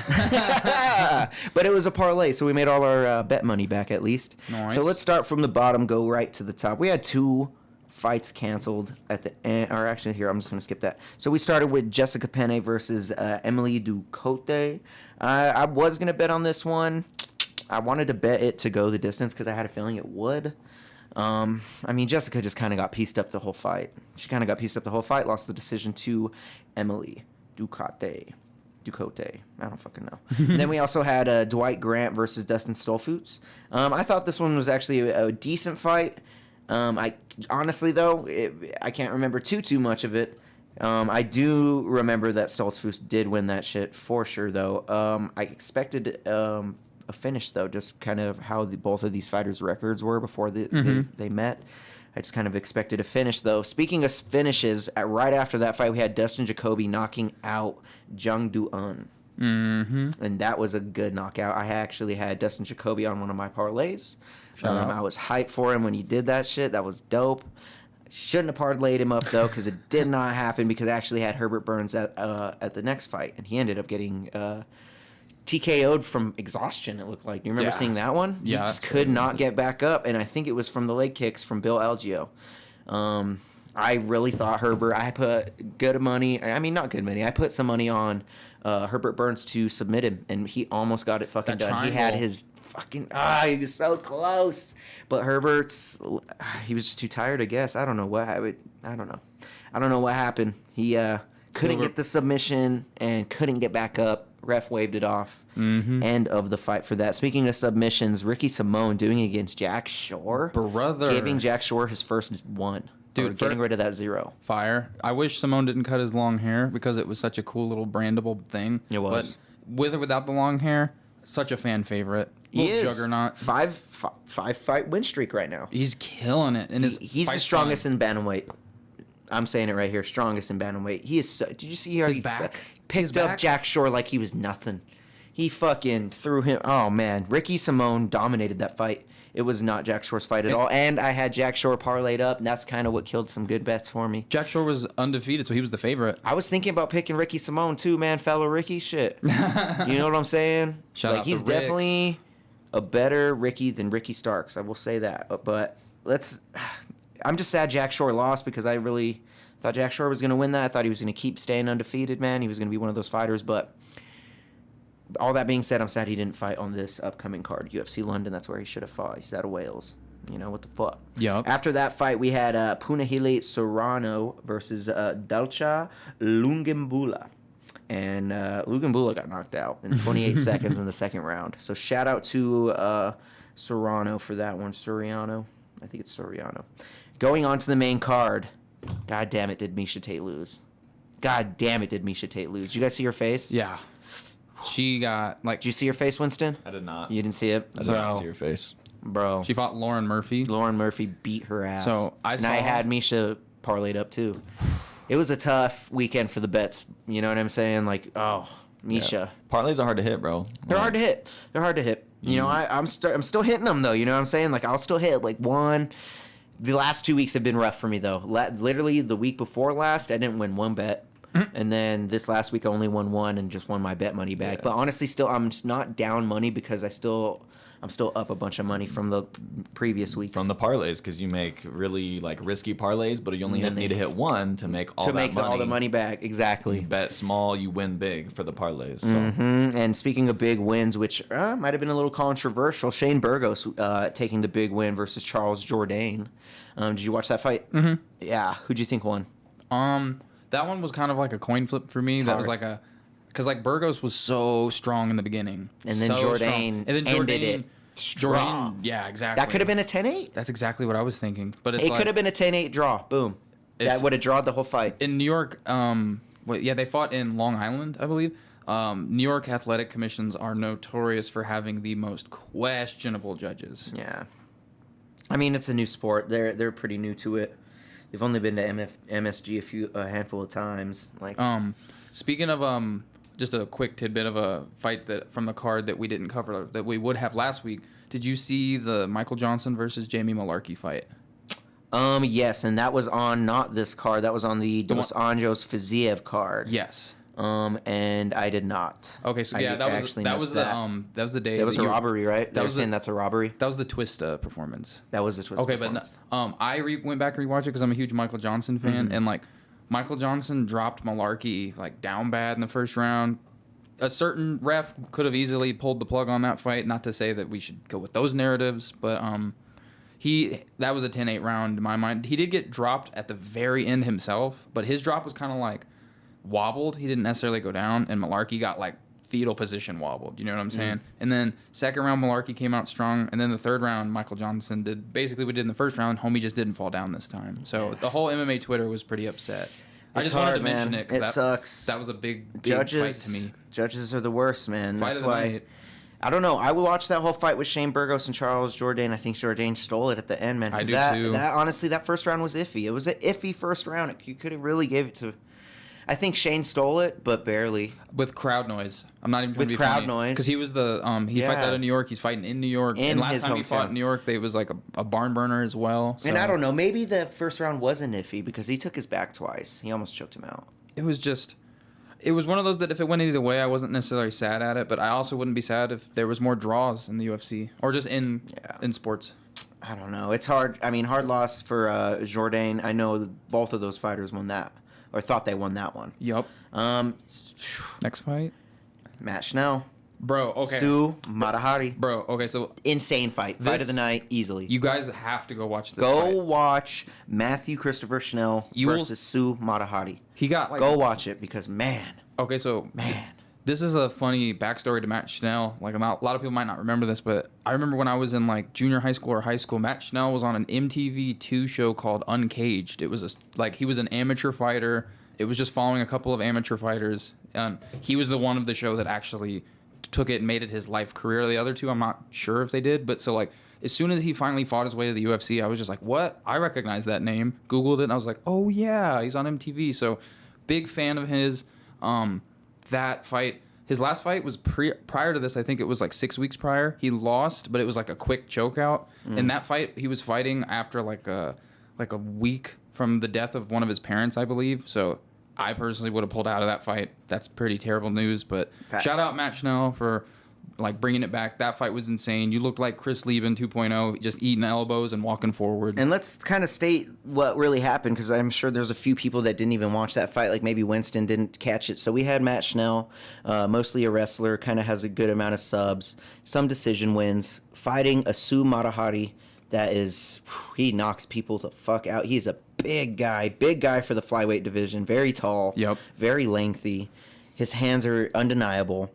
But it was a parlay, so we made all our bet money back at least. Nice. So let's start from the bottom, go right to the top. We had 2 fights canceled at the end. Or actually, here, I'm just going to skip that. So we started with Jessica Penne versus Emily Ducote. I was going to bet on this one. I wanted to bet it to go the distance because I had a feeling it would. I mean, Jessica just kind of got pieced up the whole fight. Lost the decision to Emily Ducote. I don't fucking know. Then we also had Dwight Grant versus Dustin Stolfutz. I thought this one was actually a decent fight. I honestly, though, I can't remember too much of it. I do remember that Stolfutz did win that shit for sure, though. I expected a finish, though, just kind of how both of these fighters' records were before they met. I just kind of expected a finish, though. Speaking of finishes, right after that fight, we had Dustin Jacoby knocking out Jung Do-un. Mm-hmm. And that was a good knockout. I actually had Dustin Jacoby on one of my parlays. Shout out. I was hyped for him when he did that shit. That was dope. Shouldn't have parlayed him up though, because it did not happen. Because I actually had Herbert Burns at the next fight, and he ended up getting TKO'd from exhaustion. It looked like. Do you remember seeing that one? Yeah, he just could not get back up, and I think it was from the leg kicks from Bill Algeo. I really thought Herbert. I put good money. I mean, not good money. I put some money on Herbert Burns to submit him, and he almost got it fucking done. triangle. He had his fucking he was so close, but Herbert's he was just too tired, I guess. I don't know what happened. He couldn't get the submission and couldn't get back up. Ref waved it off. End of the fight for that. Speaking of submissions, Ricky Simone doing it against Jack Shore, Brother. giving Jack Shore his first one. Dude, Getting rid of that 0. Fire. I wish Simone didn't cut his long hair because it was such a cool little brandable thing. It was. But with or without the long hair, such a fan favorite. He is Juggernaut. five fight win streak right now. He's killing it. And He's the strongest in bantamweight. I'm saying it right here, strongest in bantamweight. He is. Did you see how His he back? picked His up back? Jack Shore like he was nothing? He fucking threw him. Oh man, Ricky Simone dominated that fight. It was not Jack Shore's fight at all, and I had Jack Shore parlayed up, and that's kind of what killed some good bets for me. Jack Shore was undefeated, so he was the favorite. I was thinking about picking Ricky Simone too, man. Fellow Ricky, shit. You know what I'm saying? Shout out to he's Ricks. definitely a better Ricky than Ricky Starks. I will say that. But I'm just sad Jack Shore lost because I really thought Jack Shore was going to win that. I thought he was going to keep staying undefeated, man. He was going to be one of those fighters. But all that being said, I'm sad he didn't fight on this upcoming card, UFC London. That's where he should have fought. He's out of Wales. You know, what the fuck? Yup. After that fight, we had Punahele Serrano versus Dalcha Lungimbula. And Lungimbula got knocked out in 28 seconds in the second round. So shout out to Serrano for that one. Soriano. I think it's Soriano. Going on to the main card. God damn it, did Miesha Tate lose. God damn it, did Miesha Tate lose. Did you guys see her face? Yeah. She got, Did you see her face, Winston? I did not. You didn't see it? I did not see your face. Bro. She fought Lauren Murphy. Lauren Murphy beat her ass. So, I had Miesha parlayed up too. It was a tough weekend for the bets. You know what I'm saying? Like, Miesha. Yeah. Parlays are hard to hit, bro. They're hard to hit. You know, I'm still hitting them though. You know what I'm saying? Like, I'll still hit like one. The last 2 weeks have been rough for me though. Literally the week before last, I didn't win one bet. And then this last week I only won one and just won my bet money back. Yeah. But honestly, still I'm just not down money because I'm still up a bunch of money from the previous weeks. From the parlays, because you make really like risky parlays, but you only need to hit one to make all all the money back. Exactly. You bet small, you win big for the parlays. So. And speaking of big wins, which might have been a little controversial, Shane Burgos taking the big win versus Charles Jourdain. Did you watch that fight? Mm-hmm. Yeah. Who'd you think won? That one was kind of like a coin flip for me. That was like because like Burgos was so strong in the beginning, and then Jourdain ended it strong. Yeah, exactly. That could have been a 10-8. That's exactly what I was thinking. But it could have been a 10-8 draw. Boom. That would have drawed the whole fight. In New York, they fought in Long Island, I believe. New York athletic commissions are notorious for having the most questionable judges. Yeah. I mean, it's a new sport. They're pretty new to it. They've only been to MSG a handful of times. Like, speaking of just a quick tidbit of a fight that from the card that we didn't cover that we would have last week. Did you see the Michael Johnson versus Jamie Malarkey fight? Yes, and that was on not this card. That was on the Dos Anjos Fiziev card. Yes. And I did not. Okay, so yeah, that was the day. That was a robbery, right? They were saying that's a robbery. That was the Twist performance. That was the Twist. Okay, but I went back and rewatched it because I'm a huge Michael Johnson fan, and like Michael Johnson dropped Malarkey like down bad in the first round. A certain ref could have easily pulled the plug on that fight. Not to say that we should go with those narratives, but that was a 10-8 round in my mind. He did get dropped at the very end himself, but his drop was kind of like wobbled. He didn't necessarily go down, and Malarkey got like fetal position wobbled. You know what I'm saying? And then second round, Malarkey came out strong, and then the third round, Michael Johnson did basically what we did in the first round. Homie just didn't fall down this time. So the whole MMA Twitter was pretty upset. I just wanted to mention it. It sucks. That was a big fight to me. Judges are the worst, man. That's why. I don't know. I would watch that whole fight with Shane Burgos and Charles Jourdain. I think Jourdain stole it at the end, man. I do too. Honestly, that first round was iffy. It was an iffy first round. You could have really gave it to. I think Shane stole it, but barely. With crowd noise. I'm not even trying With to be crowd funny. noise. Because he was the he fights Yeah. out of New York. He's fighting in New York. In and last his time he fought hometown. in New York, they was like a barn burner as well. So And I don't know, maybe the first round wasn't iffy because he took his back twice. He almost choked him out. It was one of those that if it went either way, I wasn't necessarily sad at it, but I also wouldn't be sad if there was more draws in the UFC or just in sports. I don't know. It's hard. I mean, hard loss for Jourdain. I know both of those fighters won that, or thought they won that one. Yup. Next fight, Matt Schnell. bro. Okay, Sue Matahari. bro. Okay, so Insane fight. Fight of the night, easily. you guys have to go watch this. Go fight. watch Matthew Christopher Schnell versus Sue Matahari. He got like Go watch it because, man. Okay, so this is a funny backstory to Matt Schnell. Like a lot of people might not remember this, but I remember when I was in like junior high school or high school, Matt Schnell was on an MTV2 show called Uncaged. It was he was an amateur fighter. It was just following a couple of amateur fighters. He was the one of the show that actually took it and made it his life career. The other two, I'm not sure if they did, but so like as soon as he finally fought his way to the UFC, I was just like, what? I recognize that name. Googled it and I was like, oh yeah, he's on MTV. So big fan of his. That fight, his last fight was prior to this. I think it was like 6 weeks prior. He lost, but it was like a quick choke out. And that fight, he was fighting after like a week from the death of one of his parents, I believe. So I personally would have pulled out of that fight. That's pretty terrible news. But shout out Matt Schnell for like bringing it back. That fight was insane. You looked like Chris Lieben 2.0, just eating elbows and walking forward. And let's kind of state what really happened because I'm sure there's a few people that didn't even watch that fight. Like maybe Winston didn't catch it. So we had Matt Schnell, mostly a wrestler, kind of has a good amount of subs, some decision wins, fighting a Sue Matahari that is, he knocks people the fuck out. He's a big guy for the flyweight division, very tall, very lengthy. His hands are undeniable.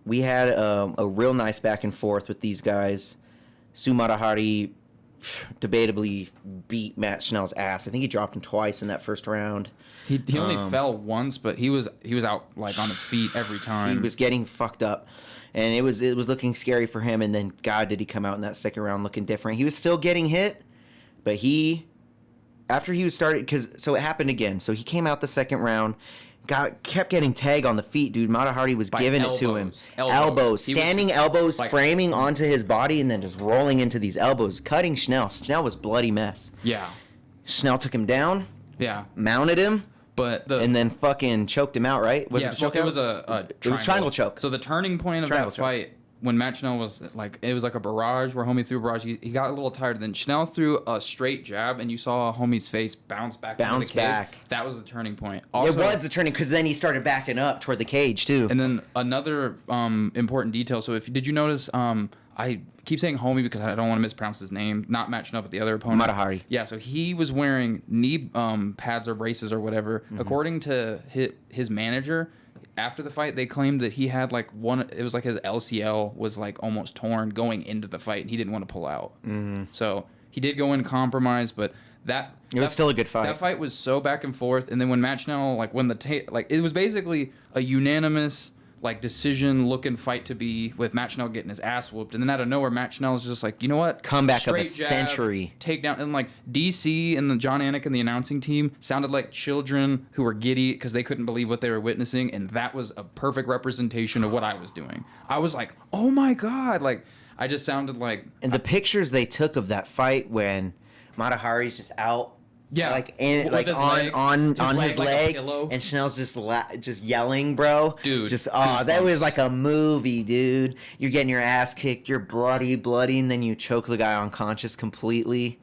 We had a real nice back and forth with these guys. Sue Matahari debatably beat Matt Schnell's ass. I think he dropped him twice in that first round. He only fell once, but he was out like on his feet every time. He was getting fucked up, and it was looking scary for him. And then God, did he come out in that second round looking different? He was still getting hit, but after he was started, so it happened again. So he came out the second round. Kept getting tagged on the feet, dude. Matahari was giving it to him. Elbows. Standing elbows, framing onto his body, and then just rolling into these elbows, cutting Schnell. Schnell was bloody mess. Yeah. Schnell took him down. Yeah. Mounted him. And then fucking choked him out, right? It was a triangle. It was triangle choke. So the turning point of that fight, when Matt Schnell was like, it was like a barrage where homie threw a barrage. He got a little tired. Then Schnell threw a straight jab, and you saw homie's face bounce back. Into the cage. That was the turning point. Also, it was the turning because then he started backing up toward the cage too. And then another important detail. So did you notice? I keep saying homie because I don't want to mispronounce his name. Not Matt Schnell, but the other opponent. Matahari. Yeah. So he was wearing knee pads or braces or whatever. Mm-hmm. According to his manager. After the fight, they claimed that he had like it was like his LCL was like almost torn going into the fight, and he didn't want to pull out. Mm-hmm. So he did go in compromised, but it was still a good fight. That fight was so back and forth, and then when Matt Schnell, like when it was basically a unanimous like decision looking fight to be with Matt Schnell getting his ass whooped, and then out of nowhere Matt Schnell is just like, you know what, comeback of a century, takedown, and like DC and the John Anik and the announcing team sounded like children who were giddy because they couldn't believe what they were witnessing, and that was a perfect representation of what I was doing. I was like, oh my god, like I just sounded like. And the pictures they took of that fight when Matahari's just out. Yeah, like on his leg, and Schnell's just yelling, bro. Dude, just that was like a movie, dude. You're getting your ass kicked, you're bloody, and then you choke the guy unconscious completely.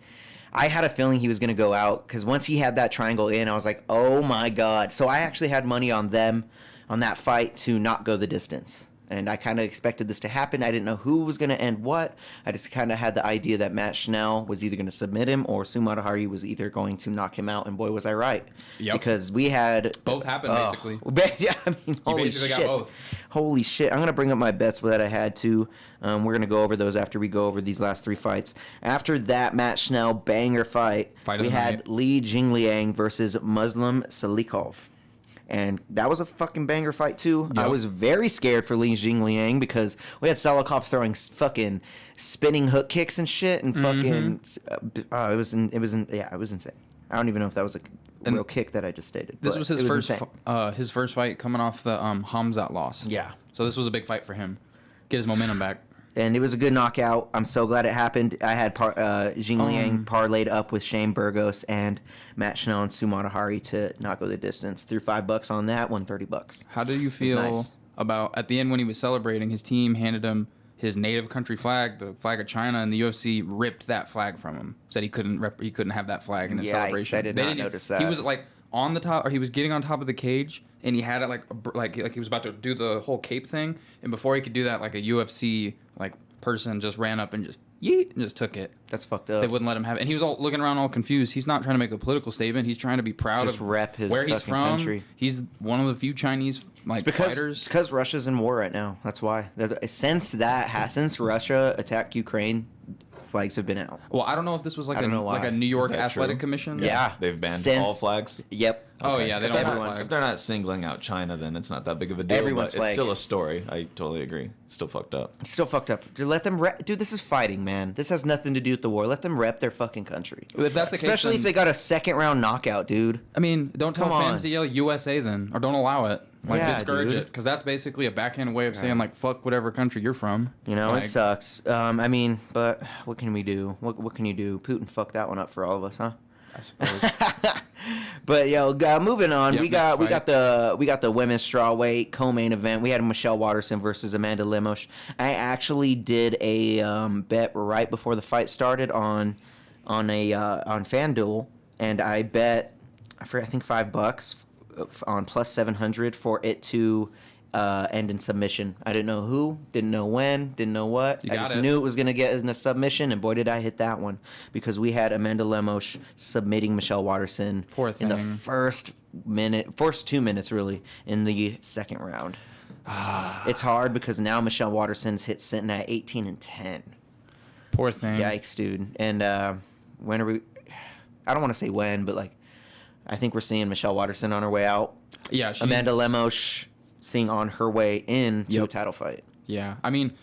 I had a feeling he was gonna go out because once he had that triangle in, I was like, oh my god. So I actually had money on them on that fight to not go the distance. And I kind of expected this to happen. I didn't know who was going to end what. I just kind of had the idea that Matt Schnell was either going to submit him or Sue Matahari was either going to knock him out. And boy, was I right. Yep. Because we had... Both happened, basically. Yeah, I mean, holy shit. Got both. Holy shit. I'm going to bring up my bets that I had to. We're going to go over those after we go over these last three fights. After that Matt Schnell banger fight we had Li Jingliang versus Muslim Salikov. And that was a fucking banger fight too. Yep. I was very scared for Li Jingliang because we had Salikov throwing fucking spinning hook kicks and shit, and fucking it was insane. I don't even know if that was real kick that I just stated. This but was his first fight coming off the Hamzat loss. Yeah. So this was a big fight for him. Get his momentum back. And it was a good knockout. I'm so glad it happened. I had Jing Liang parlayed up with Shane Burgos and Matt Schnell and Sumata Hari to not go the distance. Threw $5 on that, won $30. How do you feel about at the end when he was celebrating? His team handed him his native country flag, the flag of China, and the UFC ripped that flag from him. Said he couldn't have that flag in his celebration. I did not notice that. He was like on the top, or he was getting on top of the cage, and he had it like he was about to do the whole cape thing, and before he could do that, like a UFC person just ran up and just yeet and just took it. That's fucked up. They wouldn't let him have it, and he was all looking around all confused. He's not trying to make a political statement. He's trying to be proud Just of rep his where he's fucking from. country. He's one of the few Chinese fighters. It's because Russia's in war right now. That's why. Since Russia attacked Ukraine, flags have been out. Well, I don't know if this was like a why. New York that Athletic true? Commission. Yeah. They've banned Since- all flags. Yep. Oh yeah, they If don't they're have not- flags. If they're not singling out China, then it's not that big of a deal. Everyone's but flag. it's still a story. I totally agree. It's still fucked up. It's still fucked up. Dude, let them Dude, this is fighting, man. This has nothing to do with the war. Let them rep their fucking country. If that's the case, Especially if then- they got a second round knockout, dude. I mean, don't tell Come fans on. to yell USA then, or don't allow it. Yeah, Discourage dude. it, because that's basically a backhanded way of saying fuck whatever country you're from. You know, Like, it sucks. I mean, but what can we do? What can you do? Putin fucked that one up for all of us, huh? I suppose. But moving on, Yep, we next got the women's strawweight co-main event. We had Michelle Waterson versus Amanda Lemos. I actually did a bet right before the fight started on FanDuel, and I bet I think $5 on plus 700 for it to end in submission. I didn't know who, didn't know when, didn't know what. I just knew it was going to get in a submission, and boy, did I hit that one. Because we had Amanda Lemos submitting Michelle Waterson Poor in the thing. first 2 minutes, really, in the second round. It's hard because now Michelle Waterson's sitting at 18-10. Poor thing. Yikes, dude. And when are we... I don't want to say when, but I think we're seeing Michelle Waterson on her way out. Yeah, Amanda Lemos seeing on her way in to a Yep. title fight. Yeah, I mean,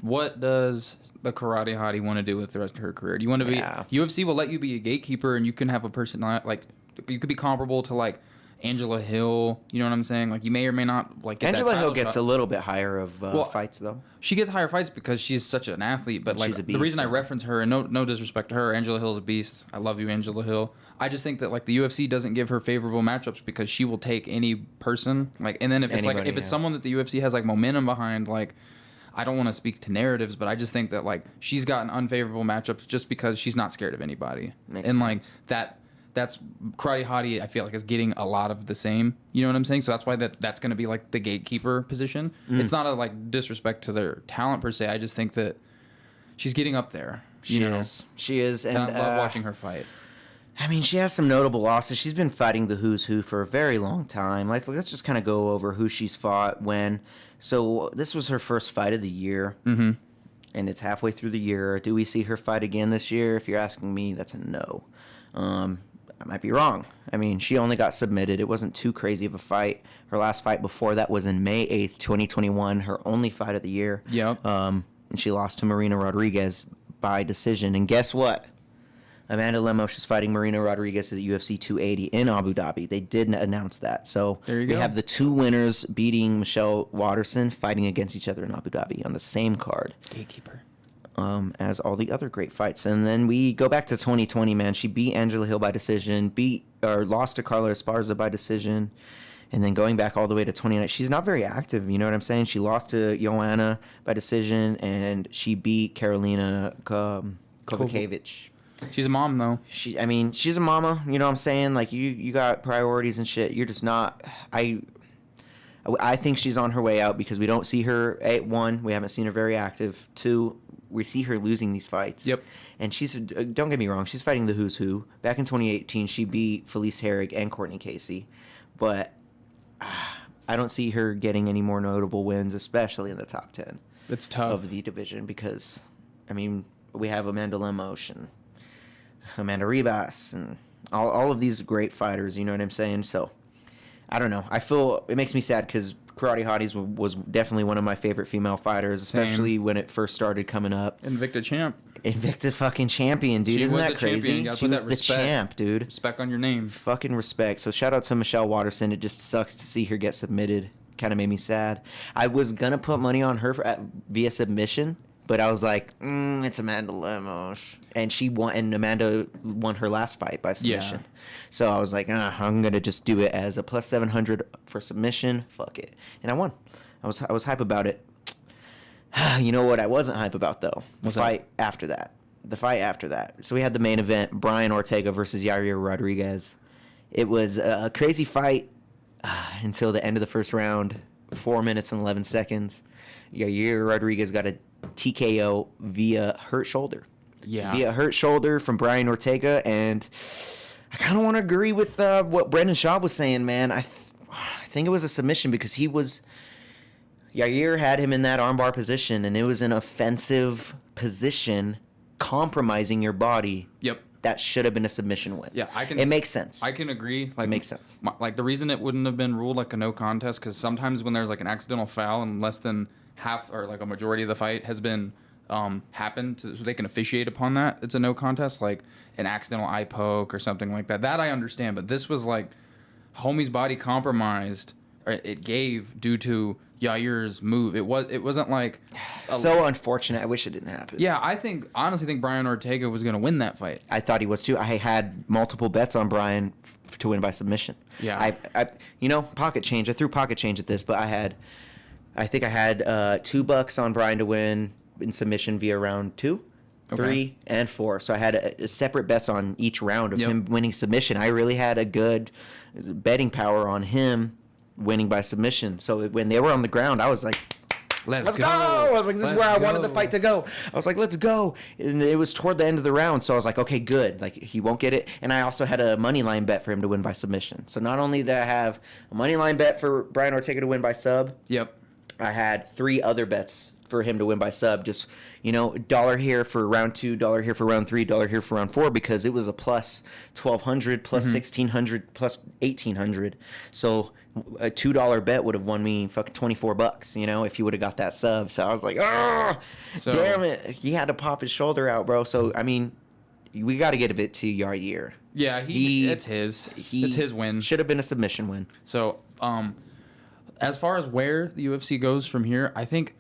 what does the karate hottie want to do with the rest of her career? Do you want to be... Yeah. UFC will let you be a gatekeeper, and you can have a person you could be comparable to Angela Hill. You know what I'm saying? You may or may not get Angela that Hill title gets shot. a little bit higher of Well, fights, though. She gets higher fights because she's such an athlete, but She's a the beast, reason I though. reference her, and no disrespect to her, Angela Hill's a beast. I love you, Angela Hill. I just think that the UFC doesn't give her favorable matchups because she will take any person. And then if it's Anybody, if it's yeah. someone that the UFC has momentum behind, I don't want to speak to narratives, but I just think that she's gotten unfavorable matchups just because she's not scared of anybody. Makes and sense. that's karate hottie. I feel is getting a lot of the same. You know what I'm saying? So that's why that's going to be the gatekeeper position. It's not a disrespect to their talent per se. I just think that she's getting up there. She is. And I love watching her fight. I mean, she has some notable losses. She's been fighting the who's who for a very long time. Let's just kind of go over who she's fought when. So this was her first fight of the year. Mm-hmm. And it's halfway through the year. Do we see her fight again this year? If you're asking me, that's a no. I might be wrong. I mean, she only got submitted. It wasn't too crazy of a fight. Her last fight before that was in May 8th, 2021, her only fight of the year. Yep. And she lost to Marina Rodriguez by decision. And guess what? Amanda Lemos is fighting Marina Rodriguez at UFC 280 in Abu Dhabi. They didn't announce that. So there you we go. have the two winners beating Michelle Waterson fighting against each other in Abu Dhabi on the same card. Gatekeeper. As all the other great fights. And then we go back to 2020, man. She beat Angela Hill by decision, lost to Carla Esparza by decision, and then going back all the way to 2019. She's not very active, you know what I'm saying? She lost to Joanna by decision, and she beat Karolina Kovacevic. She's a mom though. She's a mama, you know what I'm saying? You got priorities and shit. You're just not... I think she's on her way out because we don't see her, one, we haven't seen her very active. Two, we see her losing these fights. Yep. And she's, don't get me wrong, she's fighting the who's who. Back in 2018, she beat Felice Herrig and Courtney Casey. But I don't see her getting any more notable wins, especially in the top 10 It's tough. of the division because, we have Amanda Lemos and Amanda Ribas and all of these great fighters, you know what I'm saying? So, I don't know. I feel it makes me sad because Karate Hotties was definitely one of my favorite female fighters, especially when it first started coming up. Invicta champ. Invicta fucking champion, dude. She Isn't was that the champion. crazy? You gotta She put was that the respect. champ, dude. Respect on your name. Fucking respect. So shout out to Michelle Watterson. It just sucks to see her get submitted. Kind of made me sad. I was gonna put money on her via submission, but I was like, it's Amanda Lemos, and she won. And Amanda won her last fight by submission. Yeah. So I was like, I'm gonna just do it as a plus 700 for submission. Fuck it, and I won. I was hype about it. You know what I wasn't hype about though? The fight after that. So we had the main event, Brian Ortega versus Yair Rodriguez. It was a crazy fight until the end of the first round, 4 minutes and 11 seconds. Yair Rodriguez got a TKO via hurt shoulder. Yeah. Via hurt shoulder from Brian Ortega, and I kind of want to agree with what Brendan Schaub was saying, man. I think it was a submission because Yair had him in that armbar position, and it was an offensive position, compromising your body. Yep. That should have been a submission win. Yeah, It makes sense. I can agree. Like, it makes sense. Like the reason it wouldn't have been ruled like a no contest, because sometimes when there's like an accidental foul and less than half or like a majority of the fight has been happened, so they can officiate upon that, it's a no contest. Like an accidental eye poke or something like that. That I understand, but this was like homie's body compromised. Or it gave due to Yair's move. It wasn't like so unfortunate. I wish it didn't happen. Yeah, I honestly think Brian Ortega was going to win that fight. I thought he was too. I had multiple bets on Brian to win by submission. Yeah. I pocket change. I threw pocket change at this, but I think I had $2 on Brian to win in submission via round 2, 3, and 4. So I had a separate bets on each round of him winning submission. I really had a good betting power on him winning by submission. So when they were on the ground, I was like, let's go. I was like, this is where I wanted the fight to go. I was like, let's go. And it was toward the end of the round, so I was like, okay, good. Like, he won't get it. And I also had a money line bet for him to win by submission. So not only did I have a money line bet for Brian Ortega to win by sub, I had 3 other bets for him to win by sub. Just, $1 here for round 2, $1 here for round 3, $1 here for round 4, because it was a plus 1,200, plus 1,600, plus 1,800. So a $2 bet would have won me fucking $24, if he would have got that sub. So I was like, damn it. He had to pop his shoulder out, bro. So, I mean, we got to get a bit to Yair. Yeah, it's his win. Should have been a submission win. So, as far as where the UFC goes from here, I think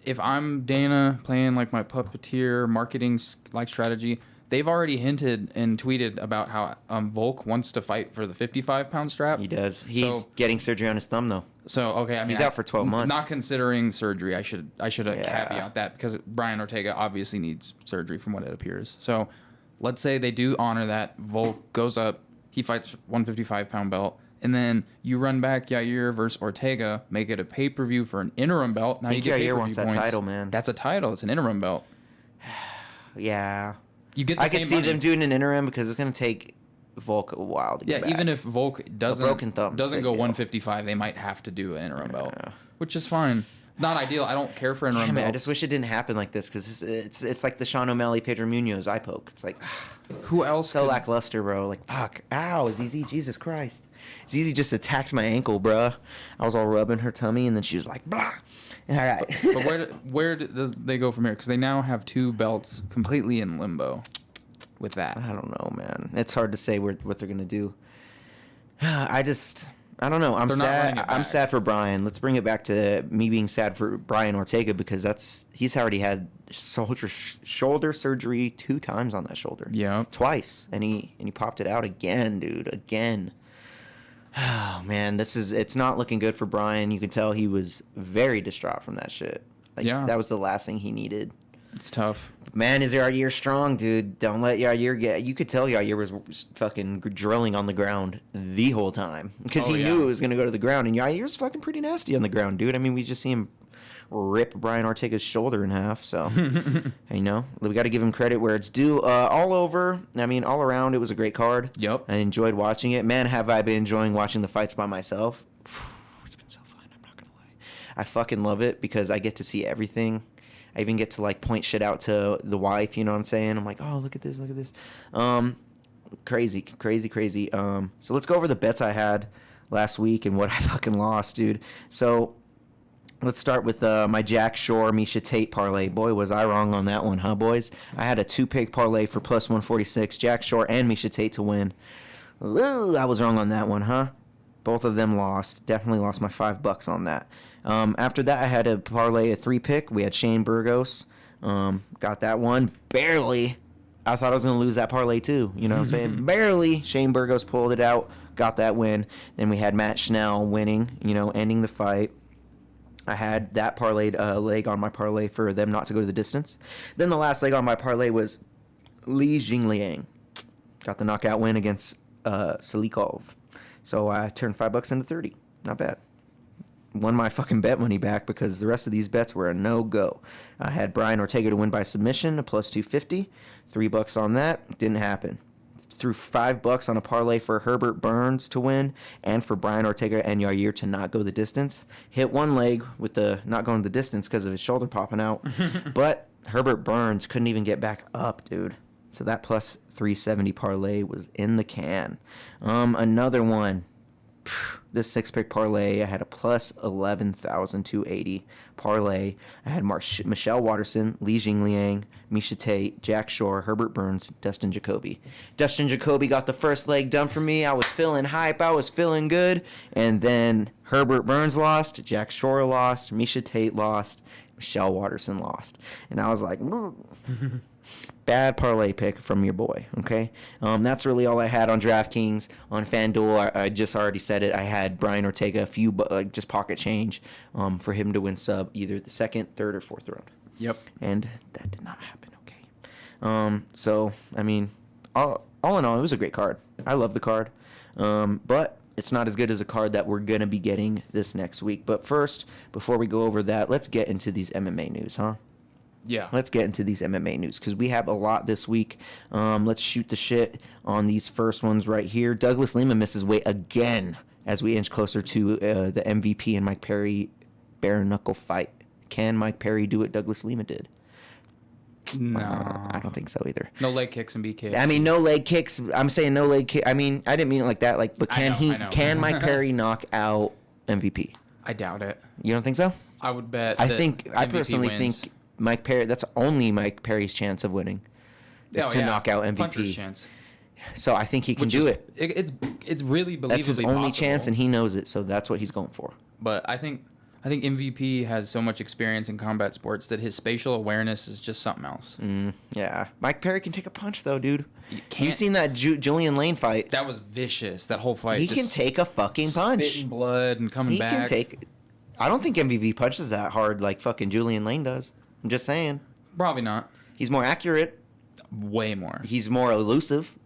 if I'm Dana playing like my puppeteer marketing like strategy, they've already hinted and tweeted about how Volk wants to fight for the 55-pound strap. He does. He's getting surgery on his thumb though. So okay, I mean he's out for 12 months. Not considering surgery, I should caveat that, because Brian Ortega obviously needs surgery from what it appears. So let's say they do honor that. Volk goes up, he fights 155-pound belt. And then you run back Yair versus Ortega, make it a pay-per-view for an interim belt. Now you get pay-per-view wants that points. title, man. That's a title. It's an interim belt. Yeah. You get the I same could see money. them doing an interim because it's going to take Volk a while to get back. Even if Volk doesn't go 155, they might have to do an interim belt, which is fine. Not ideal. I don't care for interim belts. I just wish it didn't happen like this, because it's like the Sean O'Malley, Pedro Munoz eye poke. It's like, who else? So lackluster, bro. Like, fuck. Ow, Zizi, Jesus Christ. Zizi just attacked my ankle, bro. I was all rubbing her tummy, and then she was like, blah. All right. But where do they go from here? Because they now have 2 belts completely in limbo with that. I don't know, man. It's hard to say what they're going to do. I don't know. I'm sad. I'm sad for Brian. Let's bring it back to me being sad for Brian Ortega, because he's already had shoulder surgery 2 times on that shoulder. Yeah. Twice. And he popped it out again, dude. Again. Oh man, it's not looking good for Brian. You can tell he was very distraught from that shit. That was the last thing he needed. It's tough. Man, is Yair strong, dude? Don't let Yair get... You could tell Yair was fucking drilling on the ground the whole time, because he knew it was going to go to the ground, and Yair's fucking pretty nasty on the ground, dude. I mean, we just see him rip Brian Ortega's shoulder in half, so... we got to give him credit where it's due. All over, I mean, all around, it was a great card. Yep. I enjoyed watching it. Man, have I been enjoying watching the fights by myself. It's been so fun, I'm not going to lie. I fucking love it, because I get to see everything. I even get to like point shit out to the wife, you know what I'm saying? I'm like, oh, look at this. Crazy. So let's go over the bets I had last week and what I fucking lost, dude. So Let's start with my Jack Shore, Misha Tate parlay. Boy, was I wrong on that one, huh, boys? I had a 2-pick parlay for plus 146, Jack Shore and Misha Tate to win. Ooh, I was wrong on that one, huh? Both of them lost. Definitely lost my $5 on that. After that, I had a parlay, a 3-pick. We had Shane Burgos. Got that one. Barely. I thought I was going to lose that parlay too. You know what I'm saying? Barely. Shane Burgos pulled it out. Got that win. Then we had Matt Schnell winning, ending the fight. I had that parlayed leg on my parlay for them not to go to the distance. Then the last leg on my parlay was Li Jingliang. Got the knockout win against Salikov. So I turned $5 into 30. Not bad. Won my fucking bet money back because the rest of these bets were a no-go. I had Brian Ortega to win by submission, a plus 250. $3 on that. Didn't happen. Threw $5 on a parlay for Herbert Burns to win and for Brian Ortega and Yair to not go the distance. Hit one leg with the not going the distance because of his shoulder popping out. But Herbert Burns couldn't even get back up, dude. So that plus 370 parlay was in the can. Another one. This 6-pick parlay, I had a plus 11,280 parlay. I had Michelle Watterson, Li Jingliang, Misha Tate, Jack Shore, Herbert Burns, Dustin Jacoby. Dustin Jacoby got the first leg done for me. I was feeling hype. I was feeling good. And then Herbert Burns lost, Jack Shore lost, Misha Tate lost, Michelle Watterson lost. And I was like, bad parlay pick from your boy, okay? That's really all I had on DraftKings. On FanDuel, I just already said it. I had Brian Ortega, a few just pocket change for him to win sub either the second, third, or fourth round. Yep. And that did not happen, okay? So, I mean, all in all, it was a great card. I love the card. But it's not as good as a card that we're going to be getting this next week. But first, before we go over that, let's get into these MMA news, huh? Yeah. Let's get into these MMA news because we have a lot this week. Let's shoot the shit on these first ones right here. Douglas Lima misses weight again as we inch closer to the MVP and Mike Perry bare knuckle fight. Can Mike Perry do what Douglas Lima did? No. I don't think so either. No leg kicks and BKs. I mean, no leg kicks. I'm saying no leg kick. I mean, I didn't mean it like that. But I know. Can Mike Perry knock out MVP? I doubt it. You don't think so? I would bet. I personally think Mike Perry. That's only Mike Perry's chance of winning is to knock out MVP. Puncher's chance. So I think he can do it. It's really believably That's his only possible. chance, and he knows it. So that's what he's going for. But I think MVP has so much experience in combat sports that his spatial awareness is just something else. Yeah, Mike Perry can take a punch though, dude. You've seen that Julian Lane fight? That was vicious. That whole fight. He can take a fucking punch. Spitting blood and coming back. He can take. I don't think MVP punches that hard like fucking Julian Lane does. I'm just saying. Probably not. He's more accurate. Way more. He's more elusive,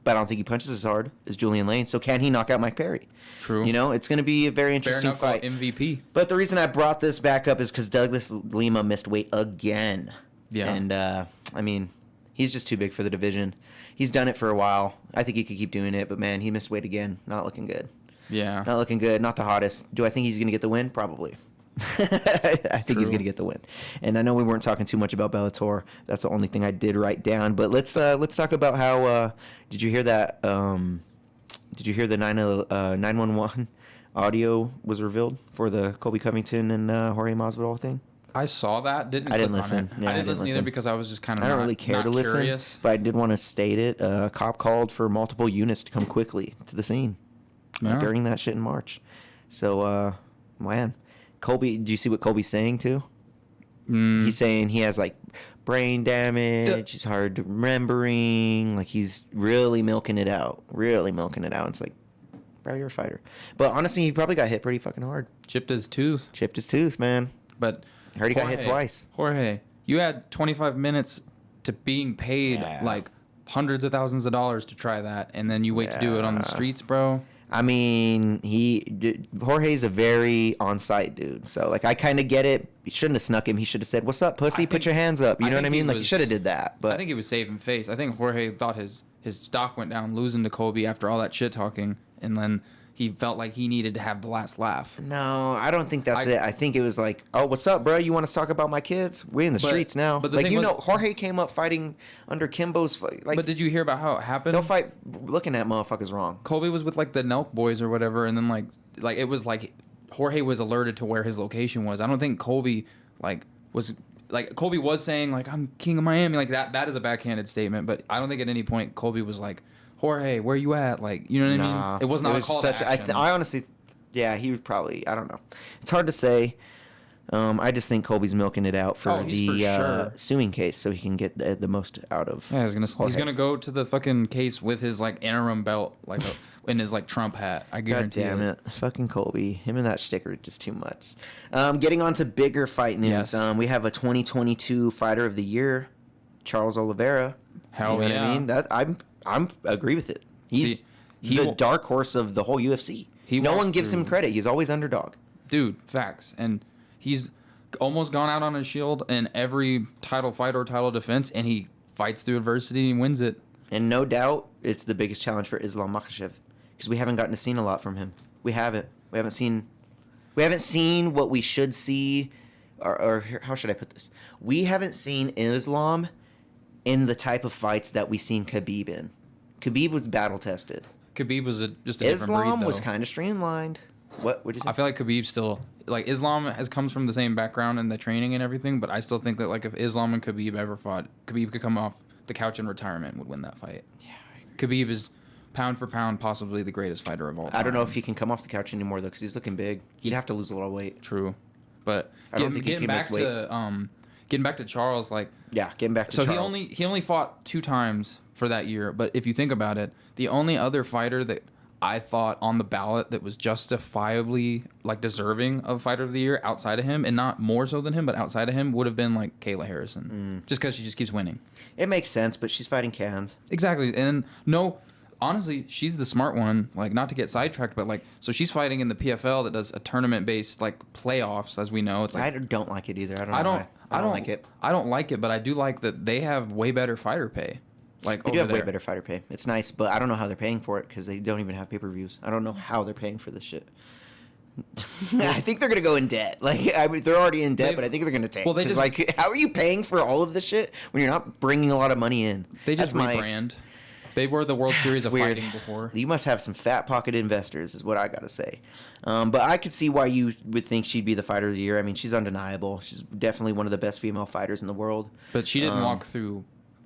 but I don't think he punches as hard as Julian Lane. So can he knock out Mike Perry? True. It's going to be a very interesting fight. MVP. But the reason I brought this back up is because Douglas Lima missed weight again. Yeah. And, I mean, he's just too big for the division. He's done it for a while. I think he could keep doing it, but, man, he missed weight again. Not looking good. Yeah. Not looking good. Not the hottest. Do I think he's going to get the win? Probably. I think he's going to get the win. And I know we weren't talking too much about Bellator. That's the only thing I did write down. But let's talk about how did you hear that? Did you hear the 911 audio was revealed for the Colby Covington and Jorge Masvidal thing? I saw that. I didn't listen. Yeah, I didn't listen either because I was just kind of. I don't really care to listen, but I did want to state it. A cop called for multiple units to come quickly to the scene during that shit in March. So, man. Colby, do you see what Colby's saying too? He's saying he has like brain damage. He's hard remembering. Like he's really milking it out. It's like, bro, you're a fighter. But honestly, he probably got hit pretty fucking hard. Chipped his tooth, man. But I heard he got hit twice. Jorge, you had 25 minutes to being paid like hundreds of thousands of dollars to try that, and then you wait to do it on the streets, bro. I mean, Jorge's a very on-site dude. So, like, I kind of get it. He shouldn't have snuck him. He should have said, "What's up, pussy? Put your hands up." You know what I mean? Like, he should have did that. But I think he was saving face. I think Jorge thought his stock went down losing to Colby after all that shit talking, and then he felt like he needed to have the last laugh. No, I don't think that's it. I think it was like, "Oh, what's up, bro? You want to talk about my kids? We're in the streets now." But like, Jorge came up fighting under Kimbo's fight. Like, but did you hear about how it happened? They'll fight looking at motherfuckers wrong. Colby was with like the Nelk boys or whatever, and then like it was like Jorge was alerted to where his location was. I don't think Colby Colby was saying like I'm king of Miami, like that is a backhanded statement, but I don't think at any point Colby was like, Jorge, where you at? Like, you know what I mean? It was not a call to action. I honestly, yeah, he was probably, I don't know. It's hard to say. I just think Colby's milking it out for suing case so he can get the most out of. Yeah, he's gonna go to the fucking case with his like interim belt, like in his like Trump hat. I guarantee. God damn it, fucking Colby! Him and that sticker is just too much. Getting on to bigger fight news. Yes. We have a 2022 Fighter of the Year, Charles Oliveira. Hell you know what I mean? That I'm agree with it. He's the dark horse of the whole UFC. No one gives him credit. He's always underdog. Dude, facts. And he's almost gone out on his shield in every title fight or title defense, and he fights through adversity and wins it. And no doubt, it's the biggest challenge for Islam Makhachev because we haven't gotten to see a lot from him. We haven't seen what we should see, or how should I put this? We haven't seen Islam in the type of fights that we seen Khabib in. Khabib was battle tested. Khabib was just a different breed, Islam though. was kind of streamlined. What would you say? I feel like Khabib still, like, Islam comes from the same background and the training and everything, but I still think that, like, if Islam and Khabib ever fought, Khabib could come off the couch in retirement and would win that fight. Yeah, I agree. Khabib is, pound for pound, possibly the greatest fighter of all time. I don't know if he can come off the couch anymore, though, because he's looking big. He'd have to lose a little weight. True. But getting back to Charles, like... Yeah, getting back to Charles. So he only fought 2 times for that year, but if you think about it, the only other fighter that I thought on the ballot that was justifiably like deserving of Fighter of the Year outside of him, and not more so than him, but outside of him, would have been like Kayla Harrison, just because she just keeps winning. It makes sense, but she's fighting cans. Exactly, and no, honestly, she's the smart one. Like, not to get sidetracked, but like, so she's fighting in the PFL that does a tournament-based like playoffs, as we know. It's like, I don't like it either. I don't like it. I don't like it, but I do like that they have way better fighter pay. Like, they do have way better fighter pay. It's nice, but I don't know how they're paying for it because they don't even have pay-per-views. I don't know how they're paying for this shit. I think they're gonna go in debt. Like, I mean, they're already in debt, but I think they're gonna tank. Well, like, how are you paying for all of this shit when you're not bringing a lot of money in? They just rebrand. They were the World Series of fighting before. You must have some fat-pocketed investors, is what I gotta say. But I could see why you would think she'd be the Fighter of the Year. I mean, she's undeniable. She's definitely one of the best female fighters in the world. But she didn't walk through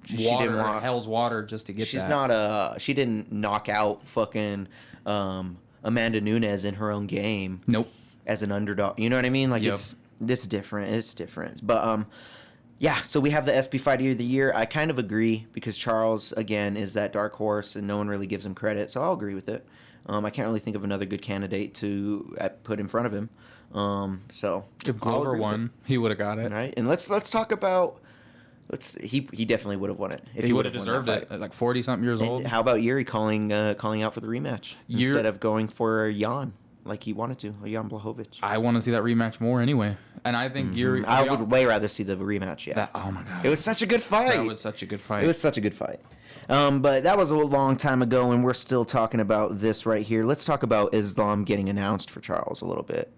hell's water just to get she's that. She didn't knock out fucking Amanda Nunes in her own game. Nope. As an underdog. You know what I mean? Like, it's different. It's different. But yeah, so we have the SB Fighter of the Year. I kind of agree because Charles, again, is that dark horse and no one really gives him credit. So I'll agree with it. I can't really think of another good candidate to put in front of him. So if Glover won, he would have got it. Right. And let's talk about he definitely would have won it. If he would have deserved it at like 40-something years old. How about Yuri calling out for the rematch instead of going for Jan like he wanted to, Jan Blachowicz? I want to see that rematch more anyway. And I think Yuri... I would way rather see the rematch, yeah. Oh my God. It was such a good fight. That was such a good fight. It was such a good fight. But that was a long time ago, and we're still talking about this right here. Let's talk about Islam getting announced for Charles a little bit.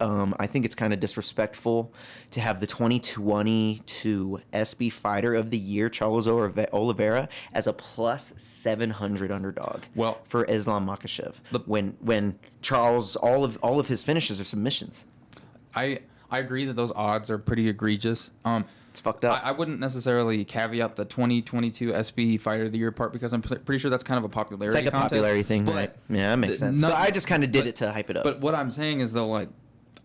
I think it's kind of disrespectful to have the 2022 SB Fighter of the Year, Charles Oliveira, as a plus 700 underdog. Well, for Islam Makhachev, when Charles all of his finishes are submissions. I agree that those odds are pretty egregious. It's fucked up. I wouldn't necessarily caveat the 2022 SB Fighter of the Year part because I'm pretty sure that's kind of a popularity contest. It's like a popularity thing, right? Yeah, that makes sense. But I just kind of did it to hype it up. But what I'm saying is, though, like,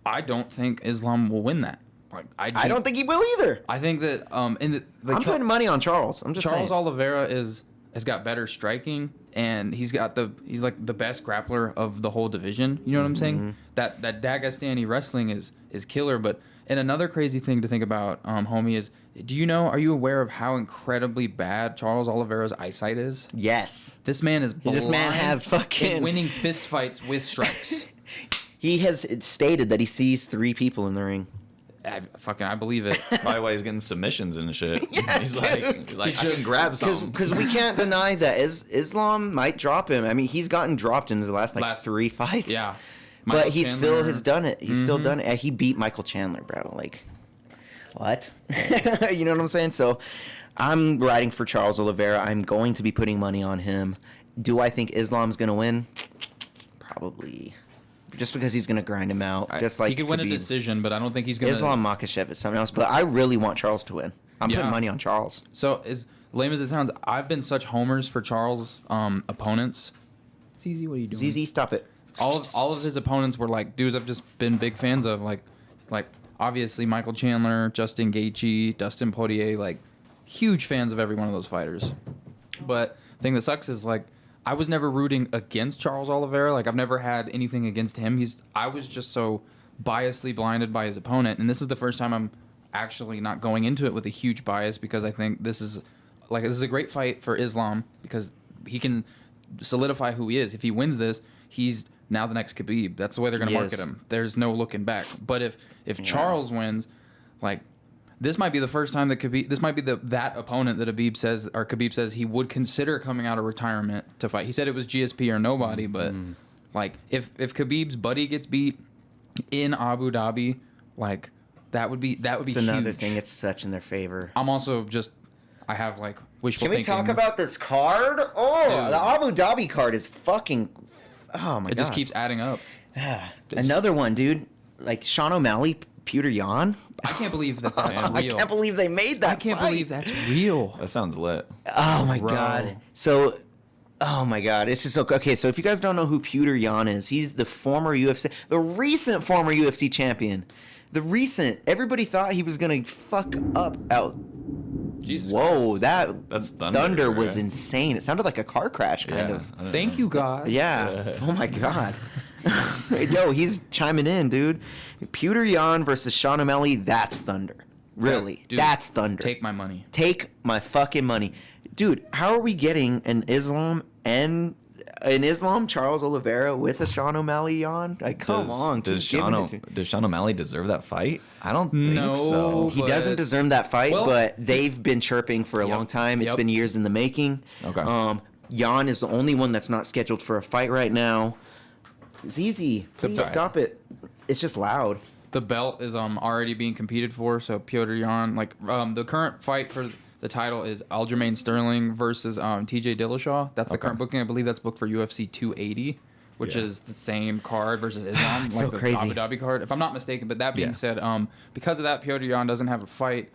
I don't think Islam will win that. Like, I don't think he will either. I think that I'm putting money on Charles. I'm just Charles saying. Oliveira has got better striking, and he's like the best grappler of the whole division. You know what I'm saying? That Dagestani wrestling is killer. But and another crazy thing to think about, homie, is are you aware of how incredibly bad Charles Oliveira's eyesight is? Yes. This man is blind. This man has fucking winning fist fights with strikes. He has stated that he sees 3 people in the ring. I believe it. That's probably why he's getting submissions and shit. Yeah, he's like I can grab something. Because we can't deny that Islam might drop him. I mean, he's gotten dropped in his last 3 fights. Yeah. But he still has done it. He's still done it. He beat Michael Chandler, bro. Like, what? You know what I'm saying? So I'm riding for Charles Oliveira. I'm going to be putting money on him. Do I think Islam's going to win? Probably. just because he's going to grind him out. Just like he could win a decision, but I don't think he's going to. Islam Makhachev is something else, but I really want Charles to win. I'm putting money on Charles. So as lame as it sounds, I've been such homers for Charles' opponents. ZZ, what are you doing? ZZ, stop it. All of his opponents were like dudes I've just been big fans of, like obviously Michael Chandler, Justin Gaethje, Dustin Poirier, like huge fans of every one of those fighters. But the thing that sucks is like I was never rooting against Charles Oliveira. Like I've never had anything against him. I was just so biasly blinded by his opponent, and this is the first time I'm actually not going into it with a huge bias because I think this is a great fight for Islam because he can solidify who he is. If he wins this, he's now the next Khabib. That's the way they're going to market him. There's no looking back. But if Charles wins, like this might be the first time that Khabib, this might be that opponent that Khabib says he would consider coming out of retirement to fight. He said it was GSP or nobody, but like if Khabib's buddy gets beat in Abu Dhabi, like that would be it's huge. Another thing. It's such in their favor. I'm also I have like wishful thinking. Can we talk about this card? Oh, dude. The Abu Dhabi card is fucking. Oh my god! It just keeps adding up. Another one, dude. Like Sean O'Malley, Petr Yan. I can't believe that's real. I can't believe they made that. I can't fight. believe that's real. That sounds lit. Oh my god! So. Oh my god, it's just okay. So if you guys don't know who Petr Yan is, he's the recent former UFC champion. Everybody thought he was gonna fuck up out. Jesus Whoa, Christ. that's Thunder was insane. It sounded like a car crash, kind of. Thank you, God. Yeah. Oh my god. Yo, he's chiming in, dude. Petr Yan versus Sean O'Malley. That's Thunder. Really, dude, that's Thunder. Take my money. Take my fucking money. Dude, how are we getting an Islam Charles Oliveira with a Sean O'Malley Yan? Like, come on. Does Sean O'Malley deserve that fight? I don't think so. He doesn't deserve that fight, but they've been chirping for a long time. It's been years in the making. Okay. Yan is the only one that's not scheduled for a fight right now. ZZ, please stop it. It's just loud. The belt is already being competed for, so Petr Yan, like the current fight for the title is Aljamain Sterling versus TJ Dillashaw. That's the current booking. I believe that's booked for UFC 280, which is the same card versus Islam, like so the crazy. Abu Dhabi card, if I'm not mistaken. But that being said, because of that, Petr Yan doesn't have a fight.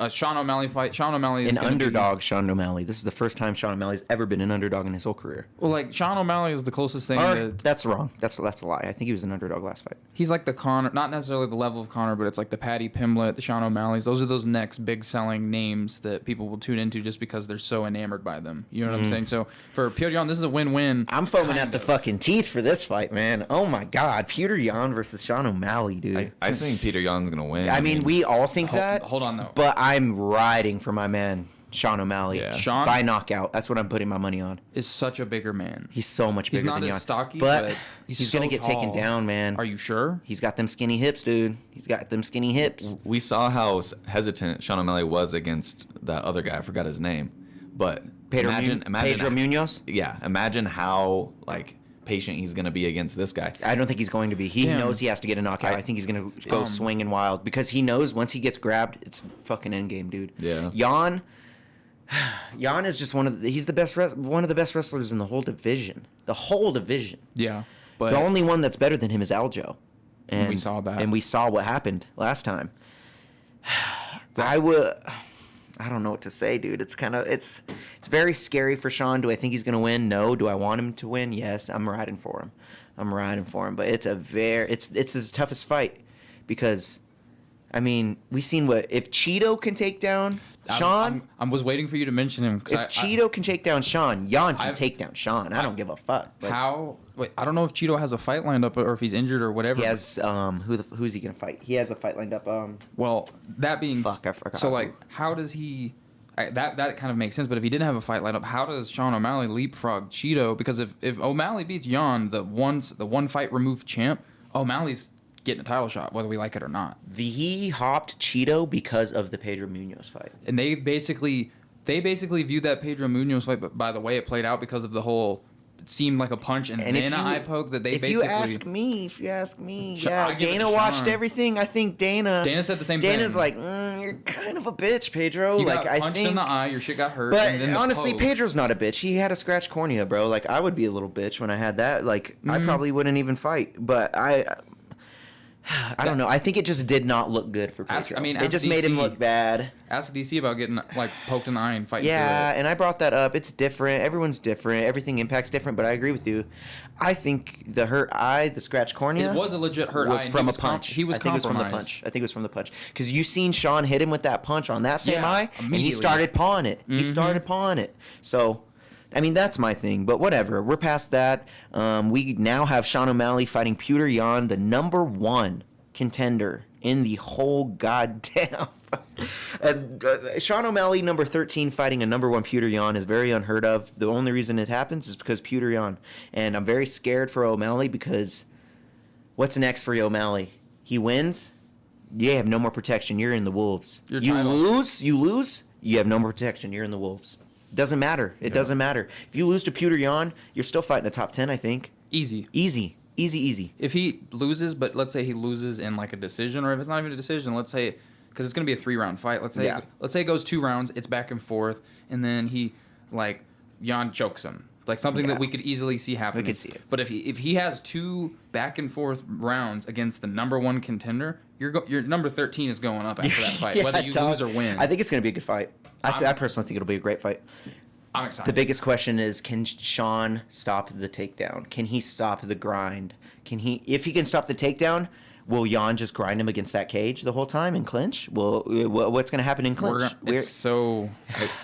Sean O'Malley fight. Sean O'Malley is an underdog. Sean O'Malley. This is the first time Sean O'Malley's ever been an underdog in his whole career. Well, like Sean O'Malley is the closest thing. That's wrong. That's a lie. I think he was an underdog last fight. He's like the Conor, not necessarily the level of Conor, but it's like the Paddy Pimblett, the Sean O'Malley's. Those are those next big selling names that people will tune into just because they're so enamored by them. You know what I'm saying? So for Petr Yan, this is a win-win. I'm foaming at the fucking teeth for this fight, man. Oh my god, Petr Yan versus Sean O'Malley, dude. I think Petr Yan's gonna win. I mean, we all think that. Hold on though. But I'm riding for my man Sean O'Malley. Yeah. Sean by knockout. That's what I'm putting my money on. is such a bigger man. He's so much bigger not than as Yan. stocky, but but he's so gonna get taken tall. down, man. Are you sure? He's got them skinny hips, dude. He's got them skinny hips. We saw how hesitant Sean O'Malley was against that other guy. I forgot his name, but imagine Pedro Munoz. Yeah, imagine how like patient he's gonna be against this guy. I don't think he's going to be. He knows he has to get a knockout. I think he's going to go swinging wild because he knows once he gets grabbed, it's fucking endgame, dude. Yeah. Yan is just one of the best wrestlers in the whole division. The whole division. Yeah. But The only one that's better than him is Aljo. And we saw that. And we saw what happened last time. I don't know what to say, dude. It's very scary for Sean. Do I think he's gonna win? No. Do I want him to win? Yes. I'm riding for him. But it's his toughest fight because, I mean, we've seen if Cheeto can take down Sean. I was waiting for you to mention him. If Cheeto can take down Sean, Yan can take down Sean. I don't give a fuck. I don't know if Cheeto has a fight lined up or if he's injured or whatever. He has who's he gonna fight? He has a fight lined up. Well, that being I forgot. So like, how does he? That kind of makes sense. But if he didn't have a fight lined up, how does Sean O'Malley leapfrog Cheeto? Because if O'Malley beats Yan, the one fight removed champ, O'Malley's getting a title shot, whether we like it or not. He hopped Cheeto because of the Pedro Munoz fight. And they basically viewed that Pedro Munoz fight, but by the way it played out because of the whole seemed like a punch and then an eye poke that they basically. If you ask me, I give it Dana to watched Sean. everything. I think Dana said the same thing. Dana's like, you're kind of a bitch, Pedro. You like got punched in the eye, your shit got hurt. But and then the honestly, poke. Pedro's not a bitch. He had a scratched cornea, bro. Like, I would be a little bitch when I had that. Like, I probably wouldn't even fight. But I don't know. I think it just did not look good for Pedro. It just made him look bad. Ask DC about getting like poked in the eye and fighting. Yeah, through it. and I brought that up. It's different. Everyone's different. Everything impacts different. But I agree with you. I think the hurt eye, the scratched cornea, It was a legit hurt eye. was from a punch. He was I think it was from the compromised. punch. I think it was from the punch. Because you seen Sean hit him with that punch on that same eye, and he immediately. started pawing it. He started pawing it. So, I mean, that's my thing. But whatever. We're past that. We now have Sean O'Malley fighting Petr Yan, the number 1 contender in the whole goddamn. Sean O'Malley, number 13, fighting a number 1 Petr Yan is very unheard of. The only reason it happens is because Petr Yan. And I'm very scared for O'Malley because what's next for O'Malley? He wins, you have no more protection. You're in the Wolves. You lose, you have no more protection. You're in the Wolves. Doesn't matter. It doesn't matter. If you lose to Petr Yan, you're still fighting the top 10, I think. Easy. If he loses, but let's say he loses in like a decision, or if it's not even a decision, let's say, because it's going to be a 3-round fight. Let's say it goes 2 rounds, it's back and forth, and then he, like, Yan chokes him. Like something that we could easily see happening. We could see it. But if he has 2 back and forth rounds against the number 1 contender, your number 13 is going up after that fight, whether you lose or win. I think it's going to be a good fight. I personally think it'll be a great fight. I'm excited. The biggest question is, can Sean stop the takedown? Can he stop the grind? If he can stop the takedown, will Yan just grind him against that cage the whole time and clinch? What's going to happen in clinch?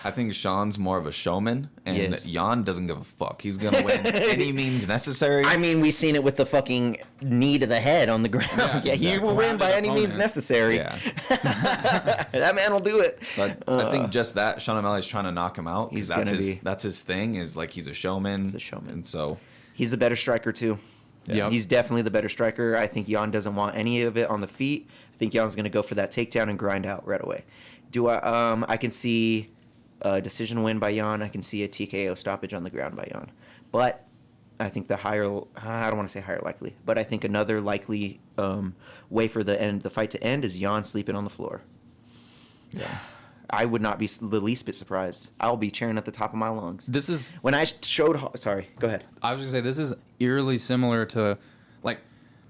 I think Sean's more of a showman, and Yan doesn't give a fuck. He's going to win any means necessary. I mean, we've seen it with the fucking knee to the head on the ground. Yeah, he will win by any means necessary. Yeah. That man will do it. So I think just that, Sean O'Malley's trying to knock him out. That's his thing, is like he's a showman. He's a showman. And so he's the better striker, too. Yeah, he's definitely the better striker. I think Yan doesn't want any of it on the feet. I think Yan's going to go for that takedown and grind out right away. I can see a decision win by Yan. I can see a TKO stoppage on the ground by Yan. But I think I don't want to say higher likely, but I think another likely way for the fight to end is Yan sleeping on the floor. Yeah. I would not be the least bit surprised. I'll be cheering at the top of my lungs. When I showed... Sorry, go ahead. I was going to say, this is eerily similar to... Like,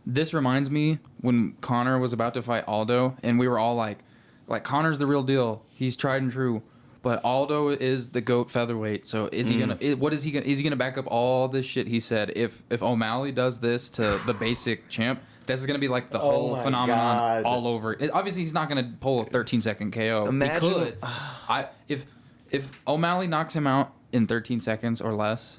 this reminds me when Conor was about to fight Aldo, and we were all like, Conor's the real deal. He's tried and true. But Aldo is the GOAT featherweight, so is he going to... What is he going to... Is he going to back up all this shit he said? If O'Malley does this to the basic champ... This is going to be like the whole phenomenon all over. Obviously, he's not going to pull a 13-second KO. Imagine. He could. If O'Malley knocks him out in 13 seconds or less,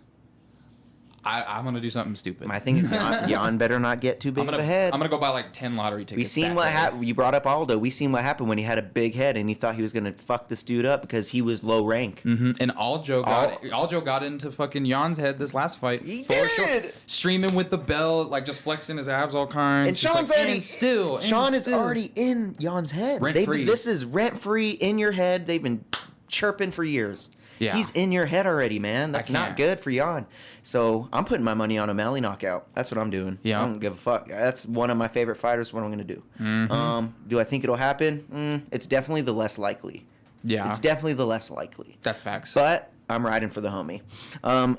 I'm going to do something stupid. My thing is, Yan better not get too big of a head. I'm going to go buy like 10 lottery tickets. We seen what happened. You brought up Aldo. We seen what happened when he had a big head and he thought he was going to fuck this dude up because he was low rank. Mm-hmm. And Aljo got into fucking Jan's head this last fight. He did! Sure. Streaming with the belt, like just flexing his abs all kinds. And Sean's already... Sean is still. already in Jan's head. Rent-free. This is rent-free in your head. They've been chirping for years. Yeah. He's in your head already, man. That's not good for Yan. So I'm putting my money on O'Malley knockout. That's what I'm doing. Yeah. I don't give a fuck. That's one of my favorite fighters. What I'm going to do. Mm-hmm. Do I think it'll happen? It's definitely the less likely. Yeah. It's definitely the less likely. That's facts. But I'm riding for the homie.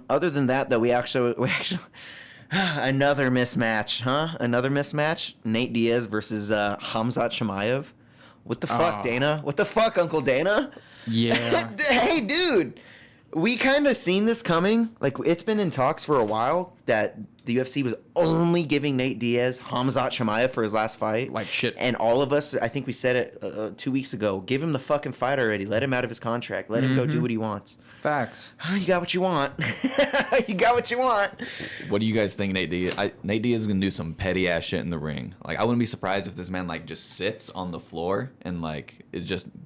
Other than that, though, we actually another mismatch, huh? Another mismatch. Nate Diaz versus Khamzat Chimaev. What the fuck, Dana? What the fuck, Uncle Dana? Yeah. Hey, dude. We kind of seen this coming. Like, it's been in talks for a while that the UFC was only giving Nate Diaz Khamzat Chimaev for his last fight. Like shit. And all of us, I think we said it 2 weeks ago, give him the fucking fight already. Let him out of his contract. Let him go do what he wants. Facts. You got what you want. You got what you want. What do you guys think, Nate Diaz? Nate Diaz is going to do some petty ass shit in the ring. Like, I wouldn't be surprised if this man, like, just sits on the floor and, like,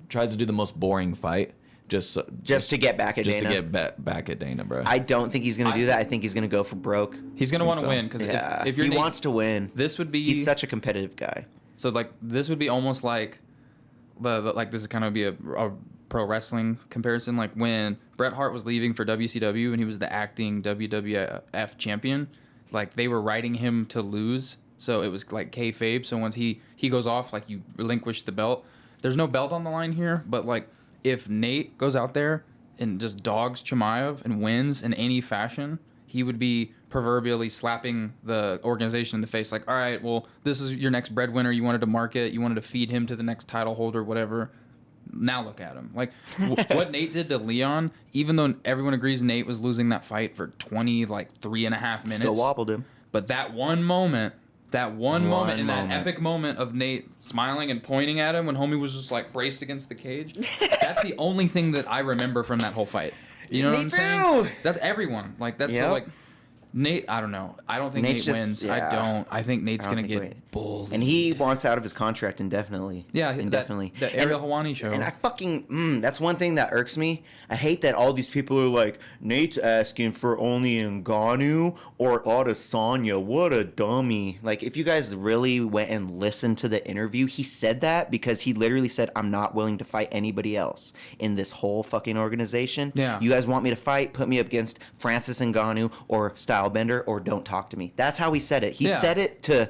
tries to do the most boring fight. Just to get back at Dana. Just to get back at Dana, bro. I don't think he's going to do that. I think he's going to go for broke. He's going to want to win because if he wants to win. This would be. He's such a competitive guy. So like this would be almost like, like this is kind of be a pro wrestling comparison. Like when Bret Hart was leaving for WCW and he was the acting WWF champion, like they were writing him to lose. So it was like kayfabe. So once he goes off, like you relinquish the belt. There's no belt on the line here, but like if Nate goes out there and just dogs Chimaev and wins in any fashion, he would be proverbially slapping the organization in the face like, all right, well, this is your next breadwinner. You wanted to market. You wanted to feed him to the next title holder, whatever. Now look at him. Like what Nate did to Leon, even though everyone agrees Nate was losing that fight for 3.5 minutes. Still wobbled him. But that one moment, that epic moment of Nate smiling and pointing at him when homie was just like braced against the cage, that's the only thing that I remember from that whole fight. You know what I'm saying? That's everyone. Like that's so, like Nate. I don't know. I don't think Nate wins. I don't. I think Nate's gonna get bullied. And he wants out of his contract indefinitely. Yeah, indefinitely. The Ariel Helwani show. And I fucking that's one thing that irks me. I hate that all these people are like, Nate's asking for only Ngannou or Adesanya. What a dummy. Like, if you guys really went and listened to the interview, he said that because he literally said, I'm not willing to fight anybody else in this whole fucking organization. Yeah. You guys want me to fight? Put me up against Francis Ngannou or Stylebender or don't talk to me. That's how he said it. He said it to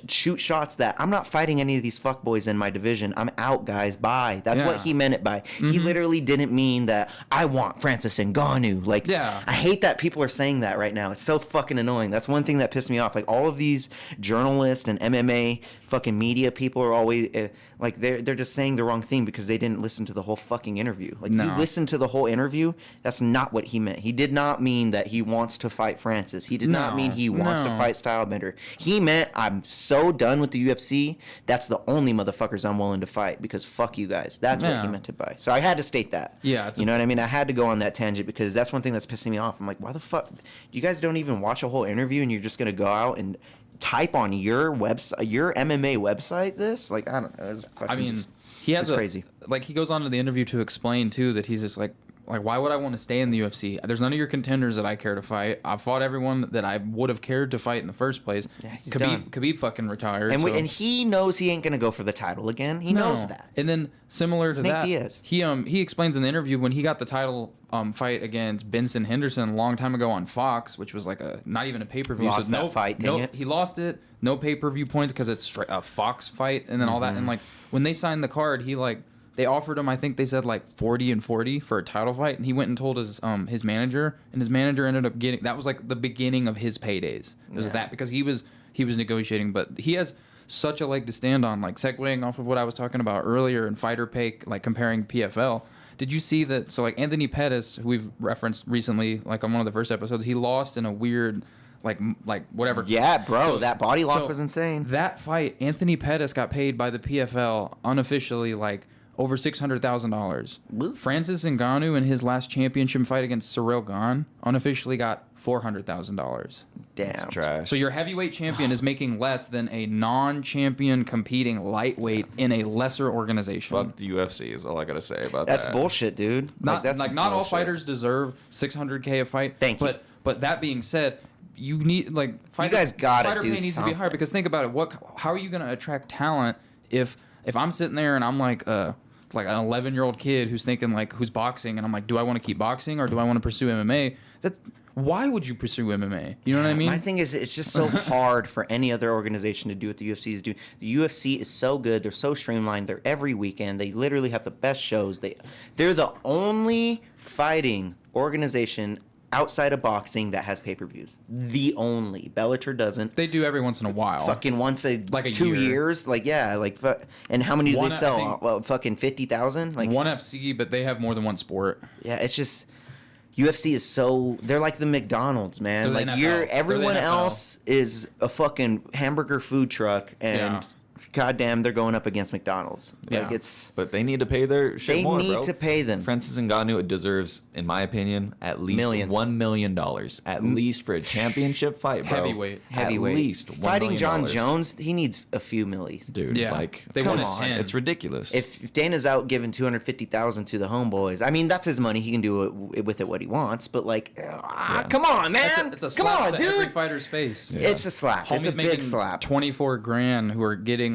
shoot shots that I'm not fighting any of these fuckboys in my division. I'm out, guys. Bye. That's what he meant it by. He literally didn't mean that I want Francis Ngannou. Like, I hate that people are saying that right now. It's so fucking annoying. That's one thing that pissed me off. Like, all of these journalists and MMA fucking media people are always like they're just saying the wrong thing because they didn't listen to the whole fucking interview. Like, if you listen to the whole interview, that's not what he meant. He did not mean that he wants to fight Francis. He did not mean he wants to fight Stylebender. He meant, I'm so done with the UFC. That's the only motherfuckers I'm willing to fight because fuck you guys. That's what he meant it by. So I had to state that. Yeah, you know what I mean? I had to go on that tangent because that's one thing that's pissing me off. I'm like, why the fuck? You guys don't even watch a whole interview and you're just gonna go out and type on your website, your MMA website, this? Like, I don't know. It's fucking he has crazy. Like, he goes on to the interview to explain too that he's just like, why would I want to stay in the UFC? There's none of your contenders that I care to fight. I've fought everyone that I would have cared to fight in the first place. Yeah, he's done. Khabib fucking retired. And, and he knows he ain't gonna go for the title again. He knows that. And then similar to that, Diaz. he explains in the interview when he got the title fight against Benson Henderson a long time ago on Fox, which was like not even a pay-per-view. Lost so that fight, dang it. He lost it. No pay-per-view points because it's a Fox fight and then all that. And like when they signed the card, they offered him, I think they said like 40 and 40 for a title fight, and he went and told his manager, and his manager ended up getting, that was like the beginning of his paydays. It was that because he was negotiating, but he has such a leg to stand on. Like, segueing off of what I was talking about earlier in fighter pay, like comparing PFL. Did you see that? So like Anthony Pettis, who we've referenced recently, like on one of the first episodes, he lost in a weird like whatever. Yeah, bro, so, that body lock was insane. That fight, Anthony Pettis got paid by the PFL unofficially like over $600,000. Francis Ngannou in his last championship fight against Ciryl Gane unofficially got $400,000. Damn. That's trash. So your heavyweight champion is making less than a non-champion competing lightweight in a lesser organization. Fuck the UFC is all I gotta say about that. That's bullshit, dude. Not all fighters deserve $600K a fight. Thank you. But that being said, you need you guys gotta fighter do pay needs to be higher because think about it. How are you gonna attract talent if I'm sitting there and I'm like an 11-year-old kid who's thinking who's boxing and I'm like, do I want to keep boxing or do I want to pursue MMA? Why would you pursue MMA? You know what I mean? My thing is, it's just so hard for any other organization to do what the UFC is doing. The UFC is so good. They're so streamlined. They're every weekend. They literally have the best shows. They're the only fighting organization outside of boxing that has pay-per-views. The only. Bellator doesn't. They do every once in a while. Fucking once a 2 year. years. And how many do they sell? Well, fucking 50,000? One FC, but they have more than one sport. Yeah, it's just UFC is so, they're like the McDonald's, man. They're the NFL. Everyone else is a fucking hamburger food truck and goddamn, they're going up against McDonald's. But they need to pay their shit more, bro. They need to pay them. Francis Ngannou deserves, in my opinion, at least $1 million. At least for a championship fight, bro. Heavyweight. At least $1 Fighting million. John Jones, he needs a few millies. Dude, they come want on. It's ridiculous. If Dana's out giving $250,000 to the homeboys, I mean, that's his money. He can do with it what he wants. But come on, man. It's a slap to every fighter's face. Yeah. It's a slap. It's a big slap. 24 grand who are getting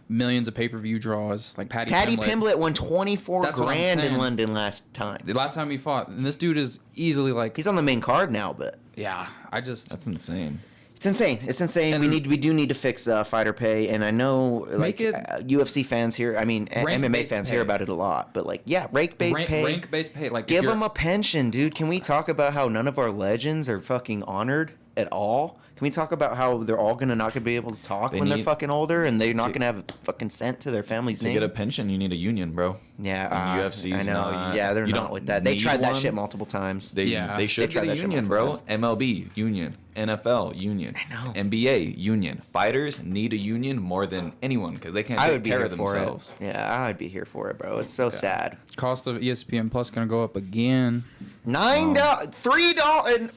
millions of pay-per-view draws. Like Paddy Pimblett won 24 That's what I'm grand in saying. London last time. The last time he fought, and this dude is easily like, He's on the main card now, but yeah, That's insane. it's insane. It's insane. And- We do need to fix fighter pay, and I know like it- UFC fans here. I mean, MMA Rank-based fans pay. hear about it a lot, but like, yeah, rank-based pay. rank-based pay. Like, Give them a pension, dude. Can we talk about how none of our legends are fucking honored at all? Can we talk about how they're all not gonna be able to talk They when they're need fucking older, and they're not gonna have a fucking cent to their family's To name? get a pension, you need a union, bro. Yeah, And UFC's I know. not. Yeah, they're you not don't with that. They need tried that one. shit multiple times. They Yeah. they should They tried get a that shit union, bro. multiple MLB union, NFL union, I know. NBA union. Fighters need a union more than anyone because they can't I take would be care here of for themselves. it. Yeah, I'd be here for it, bro. It's so sad. cost of ESPN Plus gonna go up again. $9, $3.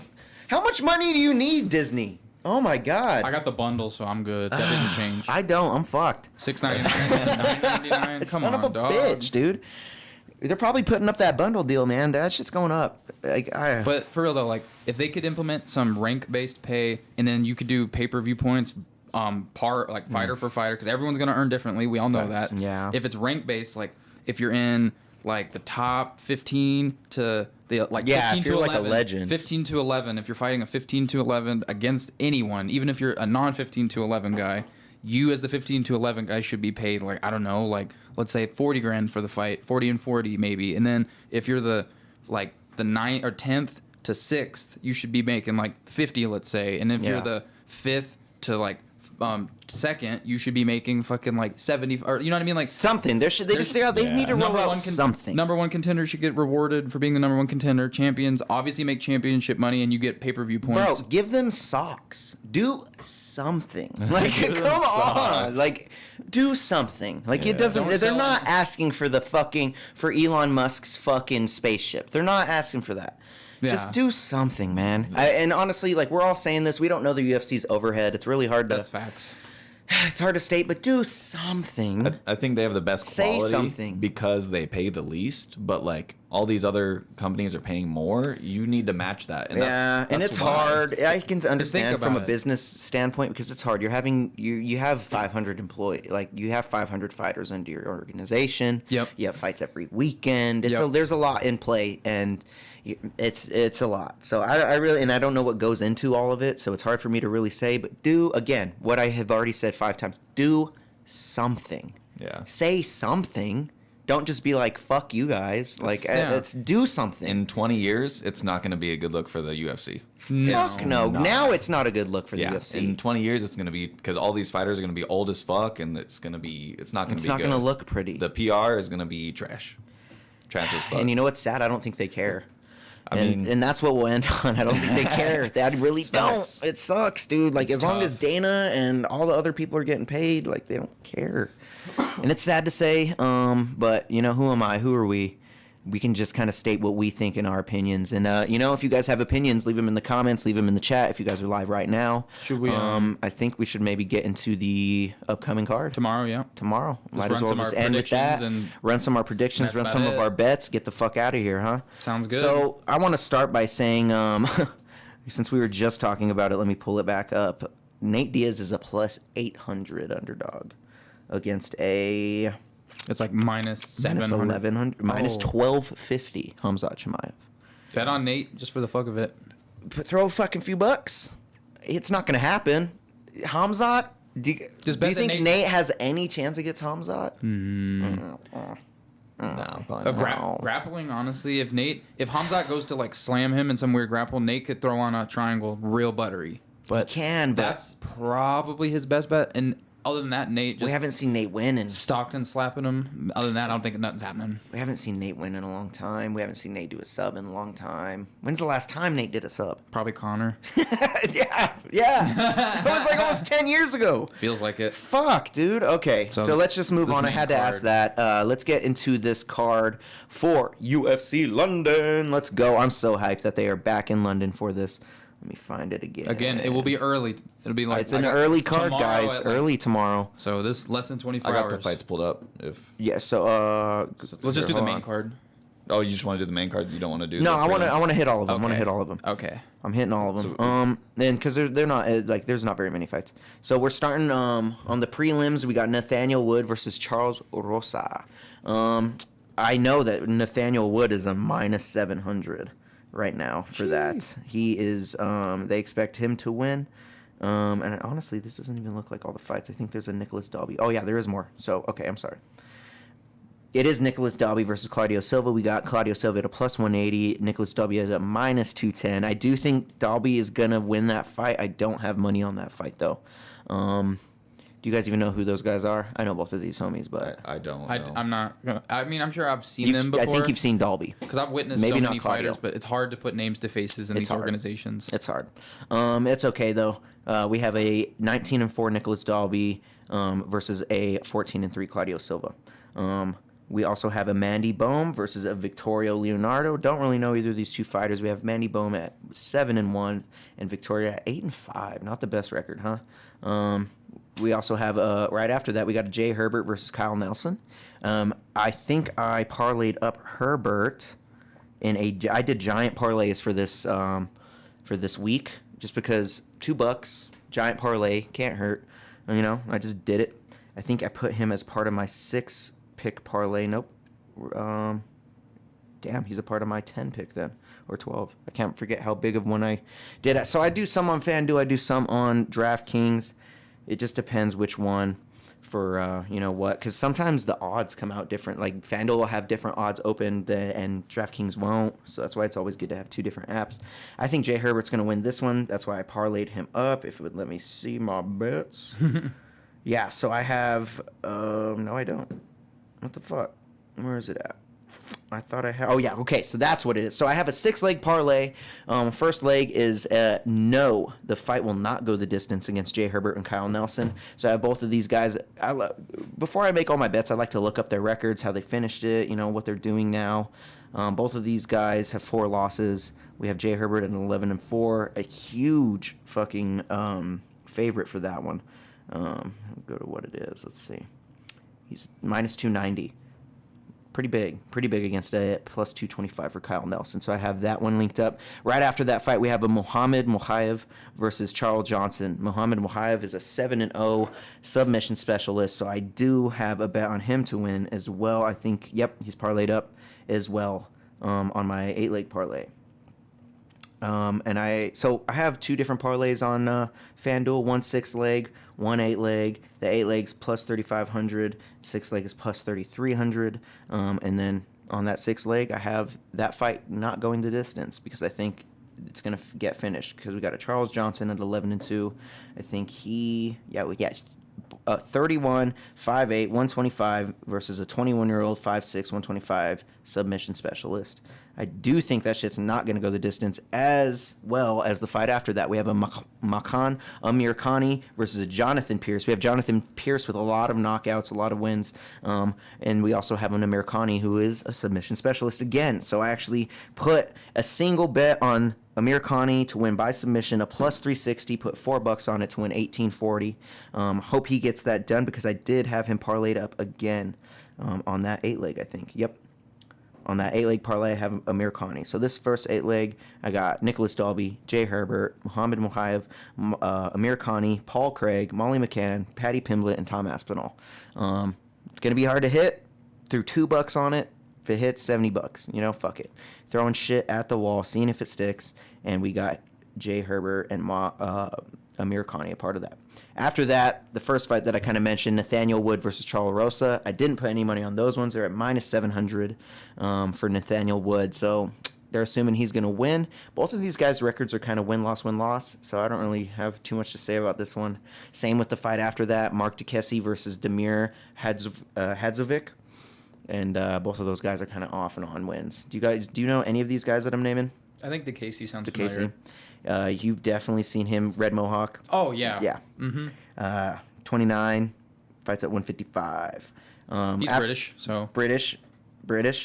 How much money do you need, Disney? Oh my God. I got the bundle, so I'm good. That didn't change. I don't. I'm fucked. $6.99, $9.99. Come Son on, of a dog. bitch, dude. They're probably putting up that bundle deal, man. That shit's going up. But for real though, like if they could implement some rank-based pay, and then you could do pay-per-view points, fighter for fighter, because everyone's gonna earn differently. We all know Facts. that. Yeah. If it's rank-based, like if you're in like the top 15 to the like Yeah, 15 if to you're like a 11, legend. 15 to 11. If you're fighting a 15 to 11 against anyone, even if you're a non-15 to 11 guy, you as the 15 to 11 guy should be paid like, I don't know, like let's say 40 grand for the fight, 40 and 40 maybe. And then if you're the 9th or 10th to 6th, you should be making like 50, let's say. And if Yeah. you're the 5th to like 2nd, you should be making fucking like 70, or you know what I mean, like something. They need to roll out something. Number one contender should get rewarded for being the number one contender. Champions obviously make championship money, and you get pay-per-view points. Bro, give them socks. Do something. Like, Give them come on. socks. Like, do something. Like, it Yeah. doesn't. Don't They're sell not it. asking for for Elon Musk's fucking spaceship. They're not asking for that. Yeah. Just do something, man. And honestly, like, we're all saying this. We don't know the UFC's overhead. It's really hard to. That's facts. It's hard to state, but do something. I think they have the best Say quality something. because they pay the least, but like all these other companies are paying more. You need to match that. And Yeah, and that's it's why. hard. I can understand from a about it. business standpoint because it's hard. You're having you have 500 you have 500 fighters under your organization. Yep. You have fights every weekend. Yep. There's a lot in play, and it's a lot. So I really, and I don't know what goes into all of it, so it's hard for me to really say. But do again what I have already said 5 times. Do something. Yeah. Say something. Don't just be like, fuck you guys. Like, yeah. let's do something. In 20 years, it's not going to be a good look for the UFC. Fuck no. not. Now it's not a good look for the Yeah, UFC. in 20 years, it's going to be because all these fighters are going to be old as fuck, and it's not going to be It's good. not going to look pretty. The PR is going to be trash. Trash as fuck. And you know what's sad? I don't think they care. I mean- and that's what we'll end on. I don't think they care. They really don't. facts. It sucks, dude. Like, It's as long as tough. Dana and all the other people are getting paid, like, they don't care. And it's sad to say, but, you know, who am I? Who are we? We can just kind of state what we think in our opinions. And, you know, if you guys have opinions, leave them in the comments, leave them in the chat if you guys are live right now. Should we, I think we should maybe get into the upcoming card. Tomorrow, yeah. Tomorrow. Might as run well some just our end with that. predictions and Run some of our predictions, that's run about some of it. our bets, get the fuck out of here, huh? Sounds good. So I want to start by saying, since we were just talking about it, let me pull it back up. Nate Diaz is a plus 800 underdog against a It's like minus minus 700. 1100, minus Oh. 1250 Hamzat Chimaev. Bet on Nate just for the fuck of it. Throw a fucking few bucks. It's not going to happen. Hamzat, do you Just bet that think Nate- Nate has any chance against Hamzat? No, probably not. Grappling, honestly, if Hamzat goes to like slam him in some weird grapple, Nate could throw on a triangle real buttery. But He can, but that's probably his best bet. And other than that, Nate we just haven't seen Nate win in Stockton slapping him. Other than that, I don't think nothing's happening. We haven't seen Nate win in a long time. We haven't seen Nate do a sub in a long time. When's the last time Nate did a sub? Probably Connor. yeah. That was like almost 10 years ago. Feels like it. Fuck, dude. Okay, so let's just move this on. I main had to ask card. that. Let's get into this card for UFC London. Let's go. I'm so hyped that they are back in London for this. Let me find it again. Again, it will be early. It'll be like It's an early card, tomorrow guys. at, like- Early tomorrow. So this less than 24 I got hours. the fights pulled up. If Yeah, so Let's just do the hold main on. card. Oh, you just want to do the main card? You don't want to do? No, the I want to hit all of them. Okay. I want to hit all of them. Okay. I'm hitting all of them. So- Then because they're not like there's not very many fights. So we're starting on the prelims. We got Nathaniel Wood versus Charles Rosa. I know that Nathaniel Wood is a -700 right now for that. He is. They expect him to win. And honestly, this doesn't even look like all the fights. I think there's a Nicholas Dalby. Oh yeah, there is more. So okay, I'm sorry. It is Nicholas Dalby versus Claudio Silva. We got Claudio Silva at a +180, Nicholas Dalby at a -210. I do think Dalby is going to win that fight. I don't have money on that fight, though. Do you guys even know who those guys are? I know both of these homies, but... I don't know. I'm not gonna. I mean, I'm sure I've seen them before. I think you've seen Dalby. Because I've witnessed Maybe so not many Claudio. fighters, but it's hard to put names to faces in It's these hard. organizations. It's hard. It's okay, though. We have a 19-4 Nicholas Dalby versus a 14-3 Claudio Silva. We also have a Mandy Bohm versus a Victoria Leonardo. Don't really know either of these two fighters. We have Mandy Bohm at 7-1 and Victoria at 8-5. Not the best record, huh? We also have right after that we got a Jay Herbert versus Kyle Nelson. I think I parlayed up Herbert in I did giant parlays for this week just because $2 giant parlay can't hurt. You know, I just did it. I think I put him as part of my 6-pick parlay. Nope. Damn, he's a part of my 10-pick then, or 12. I can't forget how big of one I did. So I do some on FanDuel. I do some on DraftKings. It just depends which one for, you know what, because sometimes the odds come out different. Like FanDuel will have different odds open and DraftKings won't. So that's why it's always good to have two different apps. I think Jay Herbert's going to win this one. That's why I parlayed him up. If it would let me see my bets. Yeah, so I have, no, I don't. What the fuck? Where is it at? I thought I had. Oh, yeah. Okay, so that's what it is. So I have a 6-leg parlay. First leg is no. The fight will not go the distance against Jay Herbert and Kyle Nelson. So I have both of these guys. Before I make all my bets, I like to look up their records, how they finished it, you know, what they're doing now. Both of these guys have 4 losses. We have Jay Herbert at 11-4. A huge fucking favorite for that one. Go to what it is. Let's see. He's -290. Pretty big against a +225 for Kyle Nelson. So I have that one linked up. Right after that fight, we have a Muhammad Mokaev versus Charles Johnson. Muhammad Mokaev is a 7-0 submission specialist, so I do have a bet on him to win as well. I think, yep, he's parlayed up as well on my 8-leg parlay. So I have 2 different parlays on FanDuel, one 6-leg, one 8-leg. The 8-leg's +3,500, 6-leg is +3,300. And then on that 6-leg, I have that fight not going the distance because I think it's going to get finished because we got a Charles Johnson at 11-2. I think 31, 5'8", 125 versus a 21-year-old 5'6", 125 submission specialist. I do think that shit's not going to go the distance as well as the fight after that. We have a Makan Amirkhani versus a Jonathan Pierce. We have Jonathan Pierce with a lot of knockouts, a lot of wins. And we also have an Amirkhani who is a submission specialist again. So I actually put a single bet on Amirkhani to win by submission, a +360, put $4 on it to win 1840. Hope he gets that done because I did have him parlayed up again on that 8-leg, I think. Yep. On that 8-leg parlay, I have Amirkhani. So this first 8-leg, I got Nicholas Dalby, Jay Herbert, Muhammad Mokaev, Amirkhani, Paul Craig, Molly McCann, Patty Pimblett, and Tom Aspinall. It's going to be hard to hit. Threw $2 on it. If it hits, $70. You know, fuck it. Throwing shit at the wall, seeing if it sticks. And we got Jay Herbert and Amirkhani a part of that. After that, the first fight that I kind of mentioned, Nathaniel Wood versus Charles Rosa. I didn't put any money on those ones. They're at -700 for Nathaniel Wood. So they're assuming he's going to win. Both of these guys' records are kind of win-loss. So I don't really have too much to say about this one. Same with the fight after that, Mark Duquessis versus Damir Hadzovic. And both of those guys are kind of off and on wins. Do you know any of these guys that I'm naming? I think DeCasey sounds DeCasey. familiar. You've definitely seen him, Red Mohawk. Oh, yeah. Yeah. Mm-hmm. 29, fights at 155. He's British, so. British,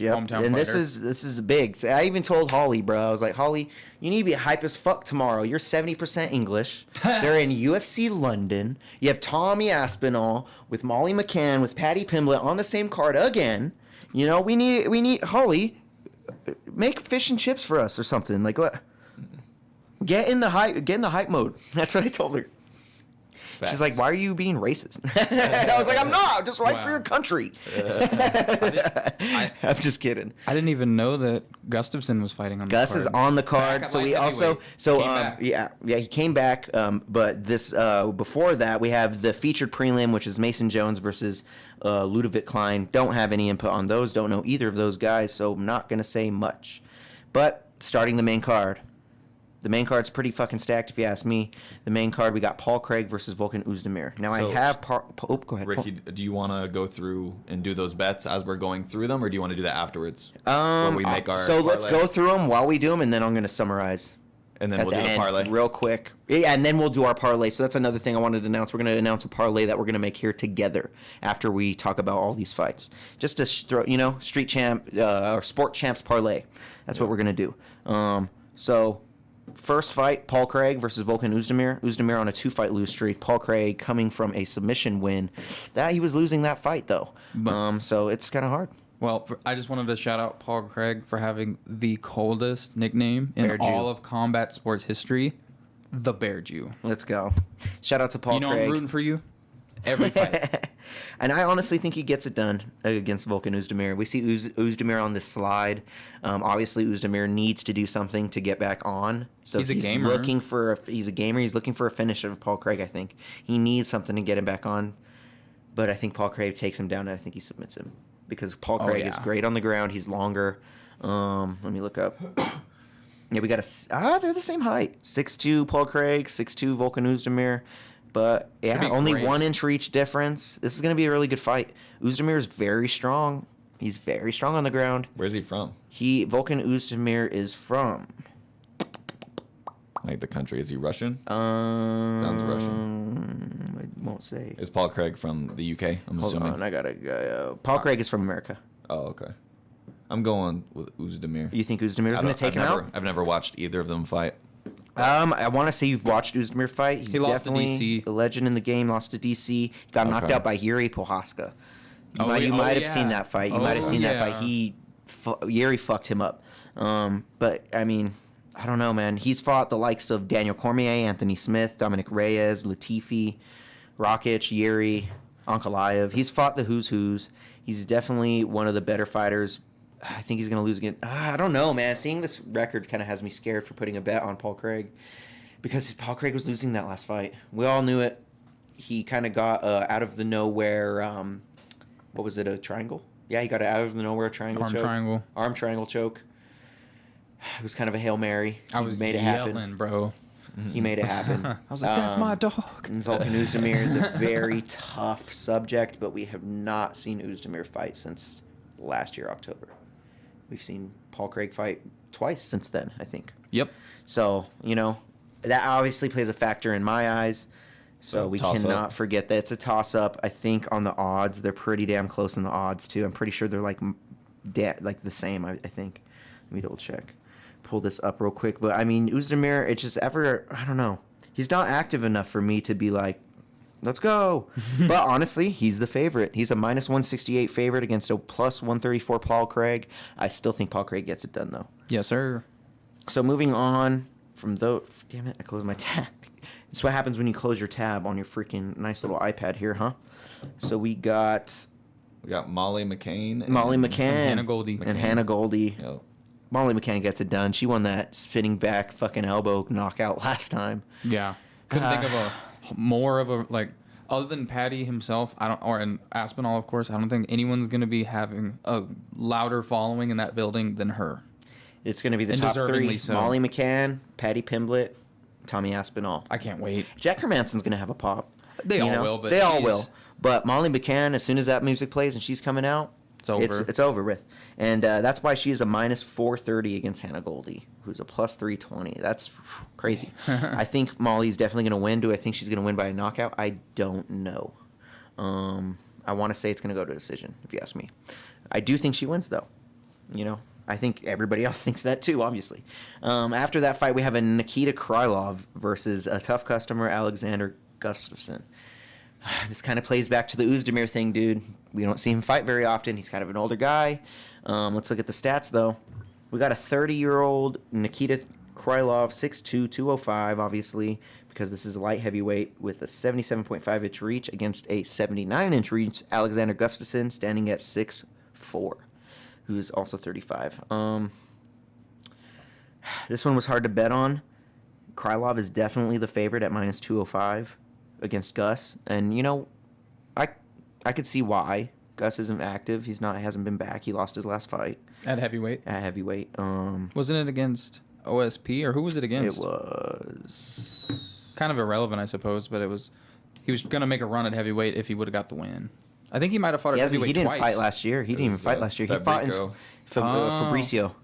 yep. Hometown and fighter. this is big. So I even told Holly, bro, I was like, Holly, you need to be hype as fuck tomorrow. You're 70% English. They're in UFC London. You have Tommy Aspinall with Molly McCann, with Patty Pimblett on the same card again. You know, we need Holly. make fish and chips for us or something. Like what? Get in the hype mode. That's what I told her. Facts. She's like, "Why are you being racist?" And I was like, "I'm not. Just right for your country." I'm just kidding. I didn't even know that Gustafsson was fighting on the card. Gus is on the card, Back at so we light also heavyweight. Came back. he came back. But this before that, we have the featured prelim, which is Mason Jones versus Ludovic Klein. Don't have any input on those. Don't know either of those guys, so I'm not gonna say much. But starting the main card. The main card's pretty fucking stacked, if you ask me. The main card, we got Paul Craig versus Volkan Oezdemir. Now, So- I have... go ahead. Ricky, do you want to go through and do those bets as we're going through them, or do you want to do that afterwards? Where we make our so let's parlay? go through them while we do them, and then I'm going to summarize. And then at we'll do the end, parlay. real quick. Yeah, and then we'll do our parlay. So that's another thing I wanted to announce. We're going to announce a parlay that we're going to make here together after we talk about all these fights. Just to throw, street champ or sport champs parlay. That's what we're going to do. So... First fight, Paul Craig versus Volkan Oezdemir. Oezdemir on a 2-fight lose streak. Paul Craig coming from a submission win. He was losing that fight, though. So it's kind of hard. Well, I just wanted to shout out Paul Craig for having the coldest nickname in Bear Jew. all of combat sports history, the Bear Jew. Let's go. Shout out to Paul You know Craig. I'm rooting for you every fight. And I honestly think he gets it done against Volkan Oezdemir. We see Oezdemir on this slide. Obviously, Oezdemir needs to do something to get back on. So He's a gamer. He's a gamer. He's looking for a finish of Paul Craig, I think. He needs something to get him back on. But I think Paul Craig takes him down, and I think he submits him. Because Paul Craig is great on the ground. He's longer. Let me look up. Yeah, we got they're the same height. 6'2", Paul Craig. 6'2", Volkan Oezdemir. But, yeah, be only great. 1 inch reach difference. This is going to be a really good fight. Oezdemir is very strong. He's very strong on the ground. Where's he from? Volkan Oezdemir is from... Like the country. Is he Russian? Sounds Russian. I won't say. Is Paul Craig from the UK? I'm Hold assuming. on, I got to... Paul Craig is from America. Oh, okay. I'm going with Oezdemir. You think Oezdemir is going to take him out? I've never watched either of them fight. I want to say you've watched Oezdemir fight. He's He lost to definitely DC. a legend in the game. Lost to DC. Got knocked Okay. out by Yuri Prohaska. You Oh, might have yeah. seen that fight. You might have Oh, seen that yeah. fight. Yuri fucked him up. But I mean, I don't know, man. He's fought the likes of Daniel Cormier, Anthony Smith, Dominic Reyes, Latifi, Rakic, Yuri, Ankalaev. He's fought the who's who's. He's definitely one of the better fighters. I think he's going to lose again. I don't know, man. Seeing this record kind of has me scared for putting a bet on Paul Craig because Paul Craig was losing that last fight. We all knew it. He kind of got out of the nowhere. What was it? A triangle? Yeah, he got out of the nowhere triangle Arm choke. triangle. Arm triangle choke. It was kind of a Hail Mary. I He was made it yelling, happen. bro. He made it happen. I was like, that's my dog. And Volkan Oezdemir is a very tough subject, but we have not seen Oezdemir fight since last year, October. We've seen Paul Craig fight twice since then, I think. Yep. So, that obviously plays a factor in my eyes. So we toss-up. cannot forget that it's a toss-up. I think on the odds, they're pretty damn close in the odds, too. I'm pretty sure they're like the same, I think. Let me double check. Pull this up real quick. But, I mean, Oezdemir, it's just I don't know. He's not active enough for me to be like, let's go. But honestly, he's the favorite. He's a minus 168 favorite against a plus 134 Paul Craig. I still think Paul Craig gets it done, though. Yes, sir. So moving on from those... Damn it, I closed my tab. That's what happens when you close your tab on your freaking nice little iPad here, huh? So we got Molly McCain. Molly McCann. Hannah Goldie. And Hannah Goldie. Yep. Molly McCann gets it done. She won that spinning back fucking elbow knockout last time. Yeah. Couldn't think of more of a, like, other than Patty himself, and Aspinall, of course, I don't think anyone's going to be having a louder following in that building than her. It's going to be the And top three. deservingly so. Molly McCann, Patty Pimblett, Tommy Aspinall. I can't wait. Jack Hermansson's going to have a pop. They all will, but they all she's- will. But Molly McCann, as soon as that music plays and she's coming out, It's over. It's over with. And that's why she is a minus 430 against Hannah Goldie, who's a plus 320. That's crazy. I think Molly's definitely going to win. Do I think she's going to win by a knockout? I don't know. I want to say it's going to go to a decision, if you ask me. I do think she wins, though. I think everybody else thinks that too, obviously. After that fight, we have a Nikita Krylov versus a tough customer, Alexander Gustafsson. This kind of plays back to the Oezdemir thing, dude. We don't see him fight very often. He's kind of an older guy. Let's look at the stats, though. We got a 30-year-old Nikita Krylov, 6'2", 205, obviously, because this is a light heavyweight with a 77.5-inch reach against a 79-inch reach. Alexander Gustafsson standing at 6'4", who's also 35. This one was hard to bet on. Krylov is definitely the favorite at minus 205 against Gus, and I could see why. Gus isn't active. Hasn't been back. He lost his last fight At heavyweight. Wasn't it against OSP or who was it against? It was kind of irrelevant, I suppose, but he was gonna make a run at heavyweight if he would have got the win. I think he might have fought at heavyweight He didn't twice. fight last year. He didn't even fight last year. He fought in Fabricio.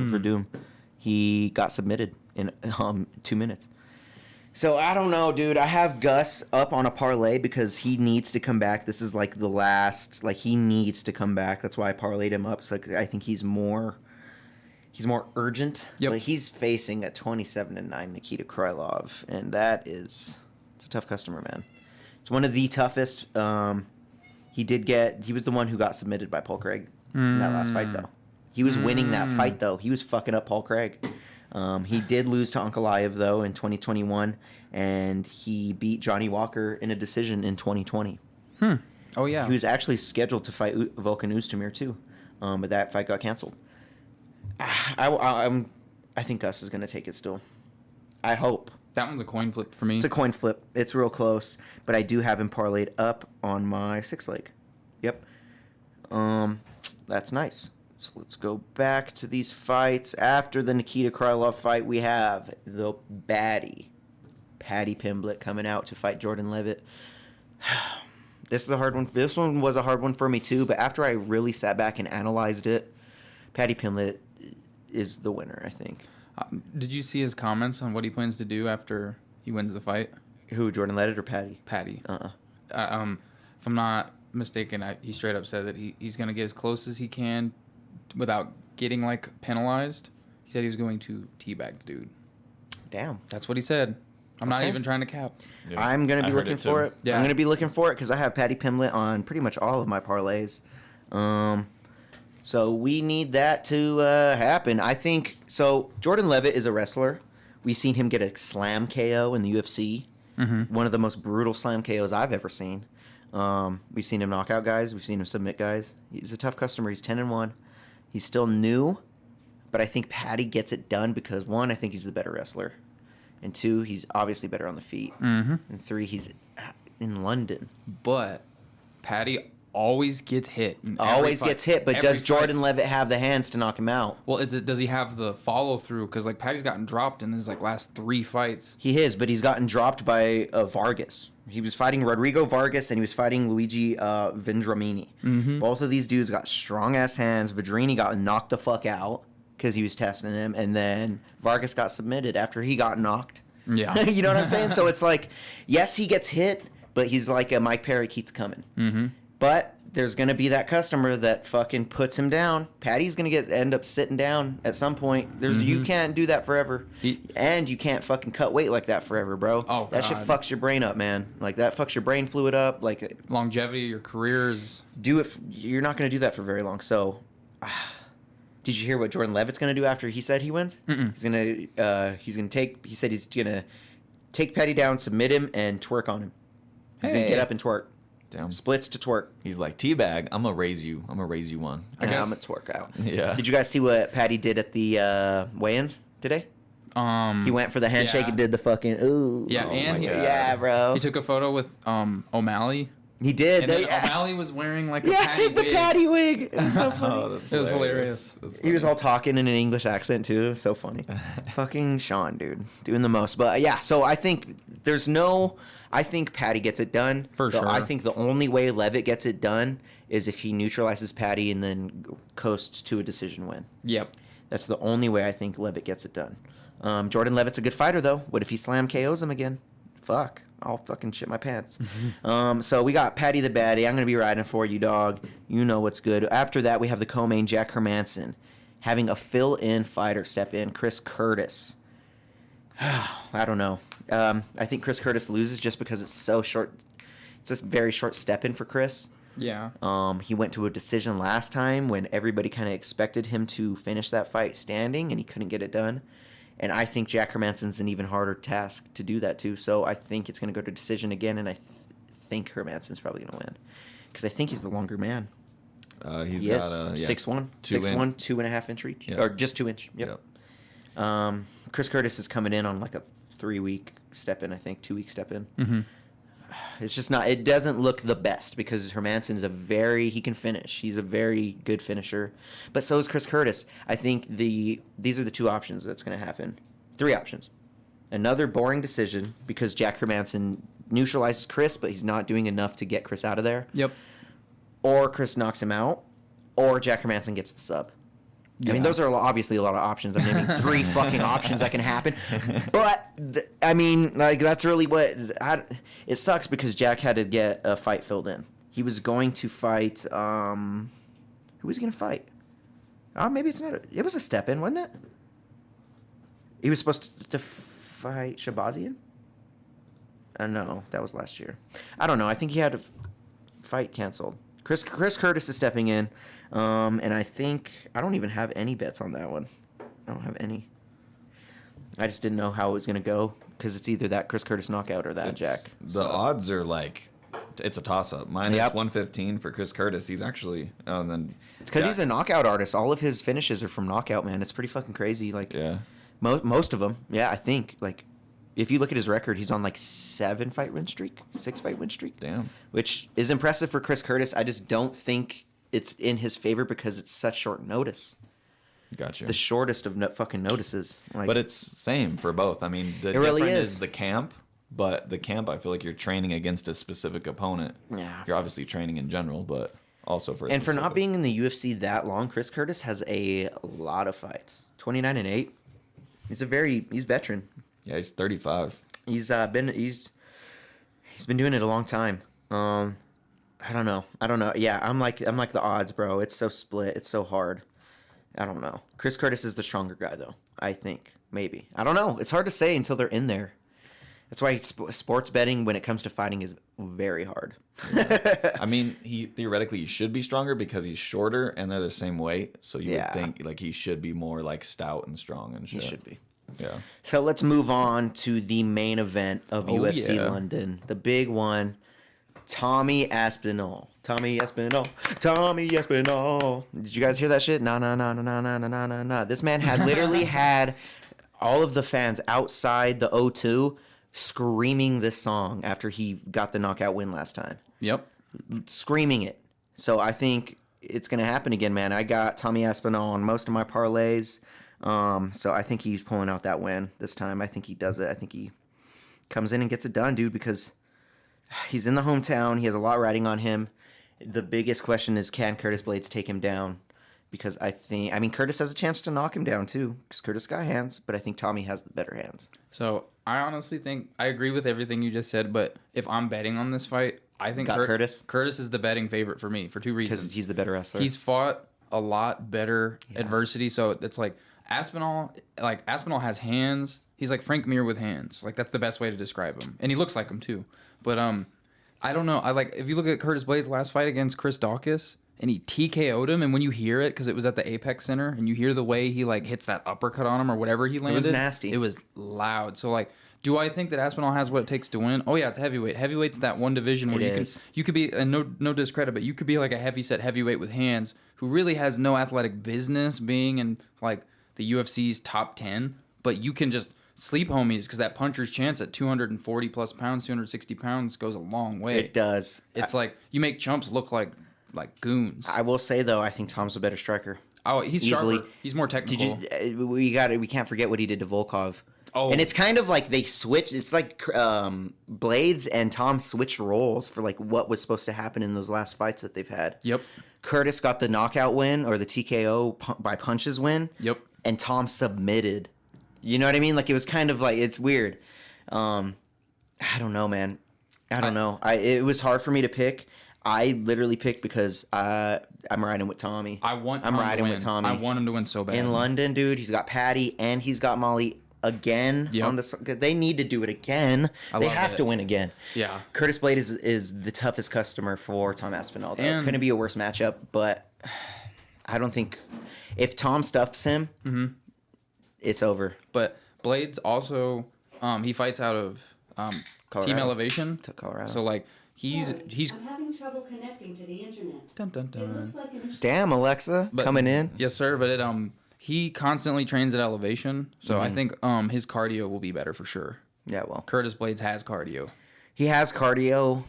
For Doom. He got submitted in 2 minutes. So I don't know, dude. I have Gus up on a parlay because he needs to come back. This is like the last. Like he needs to come back. That's why I parlayed him up. So I think he's more urgent. Yep. But he's facing a 27-9 Nikita Krylov, and it's a tough customer, man. It's one of the toughest. He was the one who got submitted by Paul Craig in that last fight, though. He was winning that fight, though. He was fucking up Paul Craig. He did lose to Ankalaev, though, in 2021, and he beat Johnny Walker in a decision in 2020. Oh, yeah. He was actually scheduled to fight Volkan Oezdemir, too, but that fight got canceled. I think Gus is going to take it still. I hope. That one's a coin flip for me. It's a coin flip. It's real close, but I do have him parlayed up on my 6-leg. Yep. That's nice. So let's go back to these fights. After the Nikita Krylov fight, we have the baddie, Paddy Pimblett, coming out to fight Jordan Levitt. This is a hard one. This one was a hard one for me too, but after I really sat back and analyzed it, Paddy Pimblett is the winner, I think. Did you see his comments on what he plans to do after he wins the fight? Who, Jordan Levitt or Paddy? Paddy. If I'm not mistaken, he straight up said that he's going to get as close as he can without getting like penalized. He said he was going to teabag the dude. Damn. That's what he said. I'm not even trying to cap. Yeah, I'm going to be looking for it. Yeah. I'm going to be looking for it because I have Paddy Pimblett on pretty much all of my parlays. So we need that to happen. I think so. Jordan Levitt is a wrestler. We've seen him get a slam KO in the UFC. Mm-hmm. One of the most brutal slam KOs I've ever seen. We've seen him knock out guys. We've seen him submit guys. He's a tough customer. He's 10-1. He's still new, but I think Paddy gets it done because, 1, I think he's the better wrestler. And 2, he's obviously better on the feet. Mm-hmm. And 3, he's in London. But Paddy always gets hit. Gets hit, but does Jordan fight. Levitt have the hands to knock him out? Well, does he have the follow through? Because like Paddy's gotten dropped in his like last 3 fights. He is, but he's gotten dropped by Vargas. He was fighting Rodrigo Vargas and he was fighting Luigi Vendramini. Mm-hmm. Both of these dudes got strong-ass hands. Vendramini got knocked the fuck out because he was testing him, and then Vargas got submitted after he got knocked. Yeah. You know what I'm saying? So it's like, yes, he gets hit, but he's like a Mike Perry keeps coming. Mm-hmm. But there's going to be that customer that fucking puts him down. Paddy's going to end up sitting down at some point. You can't do that forever. And you can't fucking cut weight like that forever, bro. Oh, that shit fucks your brain up, man. Like, that fucks your brain fluid up. Like, longevity, your careers. You're not going to do that for very long. So, did you hear what Jordan Levitt's going to do after he said he wins? Mm-mm. He said he's going to take Paddy down, submit him, and twerk on him. He's going to get up and twerk. Damn. Splits to twerk. He's like, teabag, I'm gonna raise you one. I'm gonna twerk out. Yeah. Did you guys see what Paddy did at the weigh-ins today? He went for the handshake and did the fucking ooh. Yeah, and yeah, bro. He took a photo with O'Malley. He did. And then O'Malley was wearing like a Paddy Paddy the wig. Paddy wig. It was so funny. Oh, that's It was hilarious. He was all talking in an English accent too. So funny. Fucking Sean, dude, doing the most. But yeah, so I think I think Paddy gets it done. Sure. I think the only way Levitt gets it done is if he neutralizes Paddy and then coasts to a decision win. Yep. That's the only way I think Levitt gets it done. Jordan Levitt's a good fighter, though. What if he slam KOs him again? Fuck. I'll fucking shit my pants. So we got Paddy the Baddie. I'm going to be riding for you, dog. You know what's good. After that, we have the co-main, Jack Hermanson, having a fill-in fighter step in, Chris Curtis. I don't know. I think Chris Curtis loses just because it's so short. It's a very short step in for Chris. Yeah. He went to a decision last time when everybody kind of expected him to finish that fight standing, and he couldn't get it done. And I think Jack Hermansson's an even harder task to do that too. So I think it's going to go to decision again, and I think Hermansson's probably going to win because I think he's the longer man. He's He got is 6'1", 2 6'1", in. 2.5 inch reach, Yep. or just 2 inch. Yep. Chris Curtis is coming in on like a 3-week step in, I think, 2-week step in. Mm-hmm. It's just not. It doesn't look the best because Hermansson is he can finish. He's a very good finisher, but so is Chris Curtis. I think these are the 2 options that's going to happen. 3 options. Another boring decision because Jack Hermansson neutralizes Chris, but he's not doing enough to get Chris out of there. Yep. Or Chris knocks him out, or Jack Hermansson gets the sub. I mean, those are obviously a lot of options. I'm naming 3 fucking options that can happen. But, I mean, like, that's really what... it sucks because Jack had to get a fight filled in. He was going to fight... who was he going to fight? Oh, maybe it's not... It was a step in, wasn't it? He was supposed to fight Shabazian? No, that was last year. I don't know. I think he had a fight canceled. Chris Curtis is stepping in, and I think I don't even have any bets on that one. I don't have any. I just didn't know how it was going to go because it's either that Chris Curtis knockout or that Jack. The odds are like, it's a toss-up. Minus Yep. 115 for Chris Curtis. He's actually, then It's because he's a knockout artist. All of his finishes are from knockout, man. It's pretty fucking crazy. Like, yeah. most of them. Yeah, I think. Like, if you look at his record, he's on like 6 fight win streak. Damn. Which is impressive for Chris Curtis. I just don't think it's in his favor because it's such short notice. Gotcha. The shortest of fucking notices. Like, But it's same for both. I mean, the It difference really is is. the camp, but the camp, I feel like you're training against a specific opponent. Yeah. You're obviously training in general, but also for a and for not specific- being in the UFC that long, Chris Curtis has a lot of fights. 29-8. He's veteran. Yeah, he's 35. He's been doing it a long time. I don't know. Yeah, I'm like the odds, bro. It's so split. It's so hard. I don't know. Chris Curtis is the stronger guy, though. I think maybe. I don't know. It's hard to say until they're in there. That's why sports betting when it comes to fighting is very hard. I mean, he should be stronger because he's shorter and they're the same weight. So you Yeah. would think like he should be more like stout and strong and He shit. should be. Yeah. So let's move on to the main event of Oh, UFC yeah. London. The big one. Tommy Aspinall. Tommy Aspinall. Did you guys hear that shit? Nah. This man had literally had all of the fans outside the O2 screaming this song after he got the knockout win last time. Yep. Screaming it. So I think it's going to happen again, man. I got Tommy Aspinall on most of my parlays. So I think he's pulling out that win this time. I think he does it. I think he comes in and gets it done, dude, because he's in the hometown. He has a lot riding on him. The biggest question is, can Curtis Blades take him down? Because Curtis has a chance to knock him down too, because Curtis got hands, but I think Tommy has the better hands. So I honestly think I agree with everything you just said, but if I'm betting on this fight, I think Curtis? Curtis is the betting favorite for me for 2 reasons. Because he's the better wrestler. He's fought a lot better adversity, so it's like Aspinall has hands. He's like Frank Mir with hands. Like, that's the best way to describe him. And he looks like him too. But I don't know. If you look at Curtis Blades' last fight against Chris Daukaus, and he TKO'd him, and when you hear it, because it was at the Apex Center, and you hear the way he like hits that uppercut on him or whatever he landed, was nasty. It was loud. So like, do I think that Aspinall has what it takes to win? Oh yeah, it's heavyweight. Heavyweight's that one division where you could be, and no discredit, but you could be like a heavyset heavyweight with hands who really has no athletic business being in like the UFC's top 10, but you can just sleep homies because that puncher's chance at 240 plus pounds, 260 pounds goes a long way. It does. It's like you make chumps look like goons. I will say though, I think Tom's a better striker. Oh, he's Easily. sharper. He's more technical. We can't forget what he did to Volkov. Oh. And it's kind of like they switched. It's like Blades and Tom switched roles for like what was supposed to happen in those last fights that they've had. Yep. Curtis got the knockout win or the TKO by punches win. Yep. And Tom submitted. You know what I mean? Like, it was kind of like, it's weird. I don't know, man. I don't know. It was hard for me to pick. I literally picked because I'm riding with Tommy. I'm riding with Tommy. I want him to win so bad. In London, dude, he's got Patty and he's got Molly again Yep. on this. They need to do it again. They love have it. to win again. Yeah. Curtis Blade is the toughest customer for Tom Aspinall. Though. And- Couldn't be a worse matchup, but I don't think if Tom stuffs him, it's over. But Blade's also he fights out of Team Colorado. Elevation. To Colorado. So like he's I'm having trouble connecting to the internet. dun, dun, It dun. looks like an Damn, Alexa, But- coming in. Yes, sir. But he constantly trains at Elevation, so I think his cardio will be better for sure. Yeah, well, Curtis Blades has cardio, he has cardio.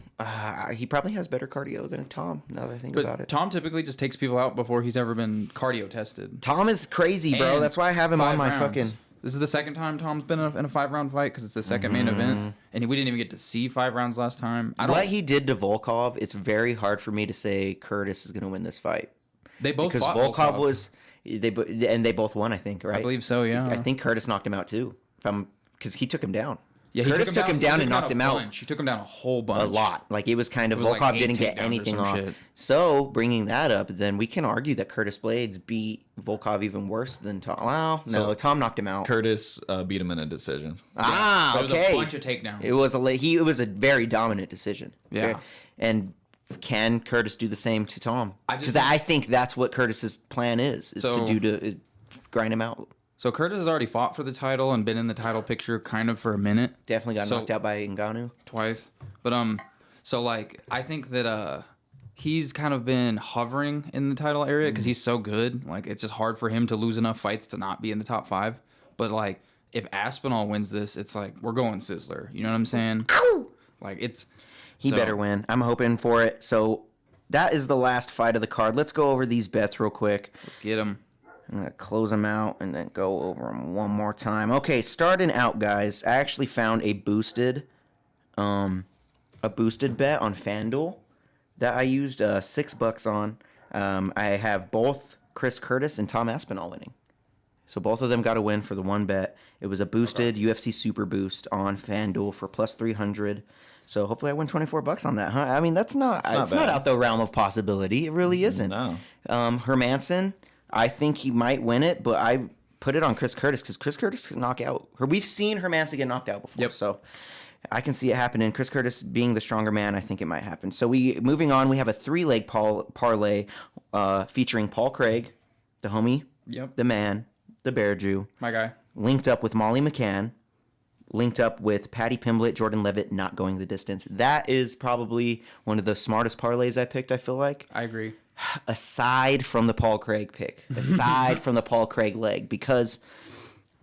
He probably has better cardio than Tom. Now that I think but about it. Tom typically just takes people out before he's ever been cardio tested. Tom is crazy, bro. And That's why I have him on 5 my rounds. fucking. This is the second time Tom's been in a 5-round fight because it's the second main event, and we didn't even get to see 5 rounds last time. What he did to Volkov, it's very hard for me to say Curtis is going to win this fight They both because fought Volkov was they both won. I think, right? I believe so. Yeah. I think Curtis knocked him out too. Because he took him down. Yeah, Curtis took him down and knocked him out He took him down a whole bunch. a lot. Like it was kind of It was like Volkov 8 didn't get takedowns or anything some off. shit. So bringing that up, then we can argue that Curtis Blades beat Volkov even worse than Tom. Well, no, So- Tom knocked him out. Curtis beat him in a decision. Ah, There was okay. a bunch of takedowns. It was a very dominant decision. Yeah. And can Curtis do the same to Tom? I just Because think- I think that's what Curtis's plan is So- to grind him out. So Curtis has already fought for the title and been in the title picture kind of for a minute. Definitely got So- knocked out by Ngannou. Twice. But so like I think that he's kind of been hovering in the title area because he's so good. Like it's just hard for him to lose enough fights to not be in the top 5. But like if Aspinall wins this, it's like we're going Sizzler. You know what I'm saying? Ow! Like it's He so- better win. I'm hoping for it. So that is the last fight of the card. Let's go over these bets real quick. Let's get him. I'm going to close them out and then go over them one more time. Okay, starting out, guys. I actually found a boosted bet on FanDuel that I used $6 on. I have both Chris Curtis and Tom Aspinall winning. So both of them got a win for the one bet. It was a boosted UFC Super Boost on FanDuel for plus 300. So hopefully I win $24 on that, huh? I mean, it's not bad. out the realm of possibility. It really isn't. No. Hermanson, I think he might win it, but I put it on Chris Curtis because Chris Curtis can knock out. We've seen Hermanson get knocked out before, Yep. so I can see it happening. Chris Curtis being the stronger man, I think it might happen. So moving on, we have a 3-leg parlay featuring Paul Craig, the homie, Yep. the man, the Bear Jew, My guy. linked up with Molly McCann, linked up with Patty Pimblett, Jordan Levitt not going the distance. That is probably one of the smartest parlays I picked, I feel like. I agree. Aside from the Paul Craig pick, aside from the Paul Craig leg, because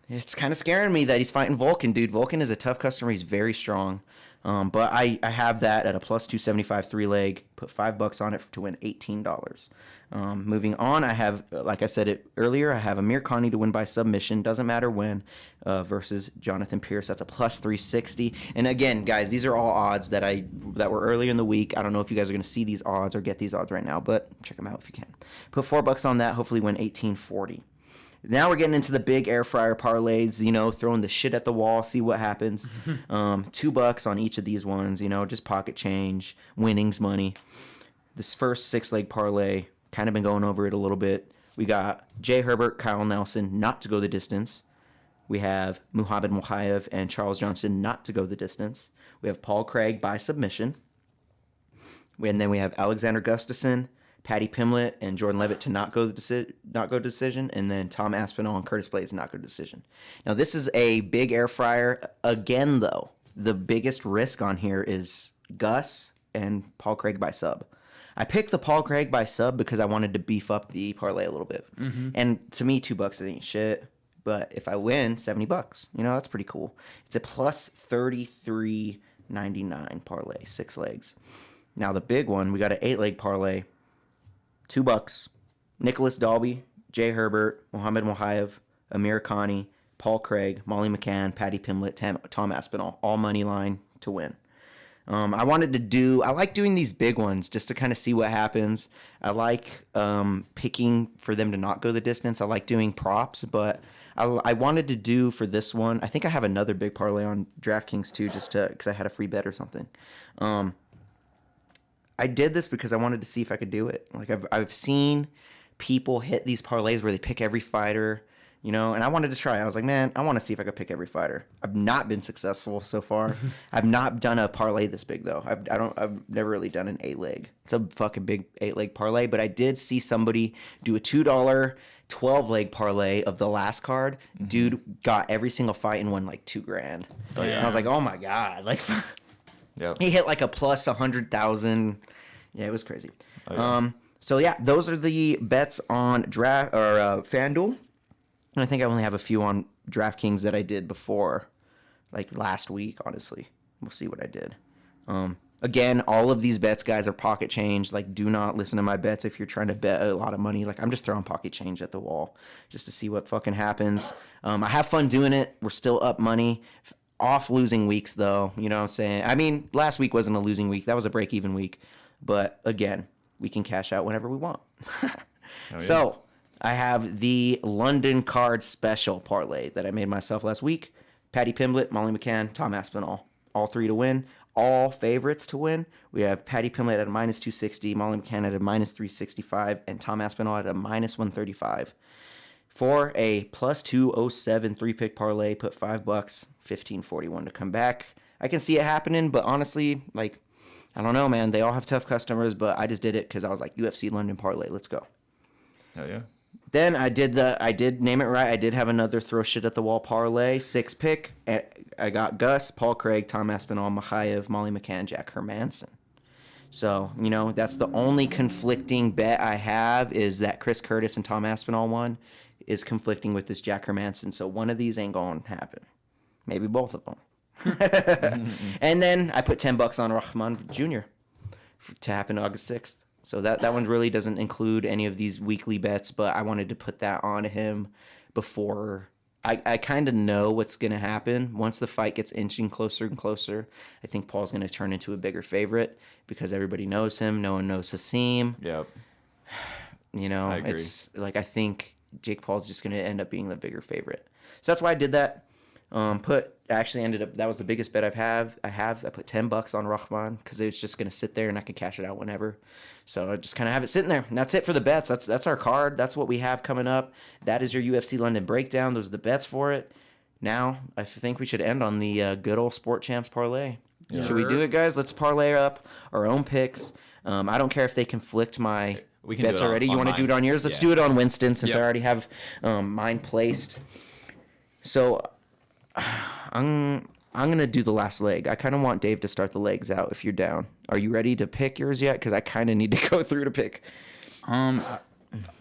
it's kind of scaring me that he's fighting Vulcan, dude. Vulcan is a tough customer. He's very strong. But I have that at a plus 275 3-leg. Put $5 on it to win $18. Moving on, I have, like I said it earlier, I have Amir Khani to win by submission. Doesn't matter when. Versus Jonathan Pierce. That's a plus 360. And again, guys, these are all odds that were earlier in the week. I don't know if you guys are going to see these odds or get these odds right now, but check them out if you can. Put $4 on that. Hopefully win 1840. Now we're getting into the big air fryer parlays, throwing the shit at the wall, see what happens. $2 on each of these ones, just pocket change, winnings money. This first 6-leg parlay, kind of been going over it a little bit. We got Jay Herbert, Kyle Nelson not to go the distance. We have Muhammad Mokaev and Charles Johnson not to go the distance. We have Paul Craig by submission. And then we have Alexander Gustafsson, Patty Pimblett, and Jordan Levitt to not go decision, and then Tom Aspinall and Curtis Blades not go decision. Now this is a big air fryer. Again, though, the biggest risk on here is Gus and Paul Craig by sub. I picked the Paul Craig by sub because I wanted to beef up the parlay a little bit. And to me, $2 ain't shit. But if I win, $70, that's pretty cool. It's a plus 33.99 parlay, 6 legs. Now the big one, we got an 8-leg parlay. $2. Nicholas Dalby, Jay Herbert, Muhammad Mokaev, Amir Khani, Paul Craig, Molly McCann, Patty Pimblett, Tom Aspinall, all money line to win. I like doing these big ones just to kind of see what happens. I like picking for them to not go the distance. I like doing props, but I wanted to do for this one. I think I have another big parlay on DraftKings too, just because I had a free bet or something. I did this because I wanted to see if I could do it. Like I've seen people hit these parlays where they pick every fighter You know, and I wanted to try. I was like, man, I want to see if I could pick every fighter. I've not been successful so far. I've not done a parlay this big though. I've never really done an 8-leg. It's a fucking big 8-leg parlay, but I did see somebody do a $2 12-leg parlay of the last card. Dude got every single fight and won like $2,000. Oh, yeah. And I was like, oh my god, like Yep. he hit like a plus 100,000. Yeah, it was crazy. Oh, yeah. So yeah, those are the bets on draft or FanDuel. And I think I only have a few on DraftKings that I did before, like last week, honestly. We'll see what I did. Again, all of these bets, guys, are pocket change. Like, do not listen to my bets if you're trying to bet a lot of money. Like, I'm just throwing pocket change at the wall just to see what fucking happens. I have fun doing it. We're still up money. Off losing weeks, though. You know what I'm saying? I mean, last week wasn't a losing week. That was a break-even week. But, again, we can cash out whenever we want. So, I have the London card special parlay that I made myself last week. Paddy Pimblett, Molly McCann, Tom Aspinall. All three to win. All favorites to win. We have Paddy Pimblett at a minus 260, Molly McCann at a minus 365, and Tom Aspinall at a minus 135. For a plus 207 3-pick parlay, put $5, 1541 to come back. I can see it happening, but honestly, like, I don't know, man. They all have tough customers, but I just did it because I was like, UFC London parlay, let's go. Hell yeah. Then I did name it right. I did have another throw shit at the wall parlay, 6-pick. I got Gus, Paul Craig, Tom Aspinall, Makhachev, Molly McCann, Jack Hermanson. So, you know, that's the only conflicting bet I have is that Chris Curtis and Tom Aspinall one is conflicting with this Jack Hermanson. So one of these ain't going to happen. Maybe both of them. And then I put $10 on Rahman Jr. to happen August 6th. So that one really doesn't include any of these weekly bets, but I wanted to put that on him before. I kind of know what's going to happen. Once the fight gets inching closer and closer, I think Paul's going to turn into a bigger favorite because everybody knows him. No one knows Hasim. Yep. You know, I agree. it's like I think Jake Paul's just going to end up being the bigger favorite. So that's why I did that. That was the biggest bet I put $10 on Rahman because it was just going to sit there and I could cash it out whenever. So I just kind of have it sitting there. And that's it for the bets. That's our card. That's what we have coming up. That is your UFC London breakdown. Those are the bets for it. Now, I think we should end on the good old Sport Champs parlay. Yeah. Should we do it, guys? Let's parlay up our own picks. I don't care if they conflict my We can bets do it already. You want to do it on yours? Let's do it on Winston since I already have mine placed. So I'm gonna do the last leg. I kind of want Dave to start the legs out. If you're down, are you ready to pick yours yet? Because I kind of need to go through to pick.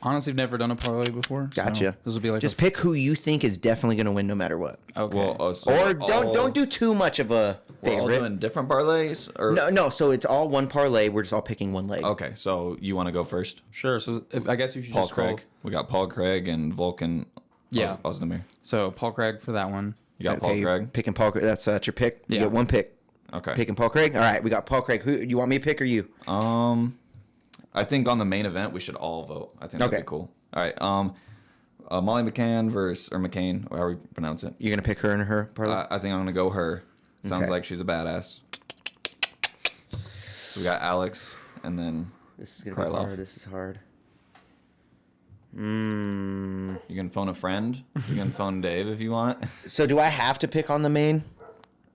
Honestly, I've never done a parlay before. Gotcha. So this will be like just pick who you think is definitely gonna win no matter what. Okay. Well, Or don't do too much of a We're all favorite. doing different parlays? Or No. So it's all one parlay. We're just all picking one leg. Okay, so you want to go first? Sure. So I guess you should Paul just scroll. Craig. We got Paul Craig and Vulcan. Yeah. Ozdemir. So Paul Craig for that one. You got Paul you're Craig? Picking Paul Craig. That's your pick. You Yeah. get one pick. Okay. Picking Paul Craig. All right, we got Paul Craig. Who you want me to pick or you? I think on the main event we should all vote. I think that'd Okay. be cool. All right. Molly McCann or McCain, however you pronounce it. You're gonna pick her and her parlay. I think I'm gonna go her. Sounds Okay. like she's a badass. So we got Alex, and then This is gonna Krylov. be hard. This is hard. You can phone a friend. You can phone Dave if you want. So do I have to pick on the main?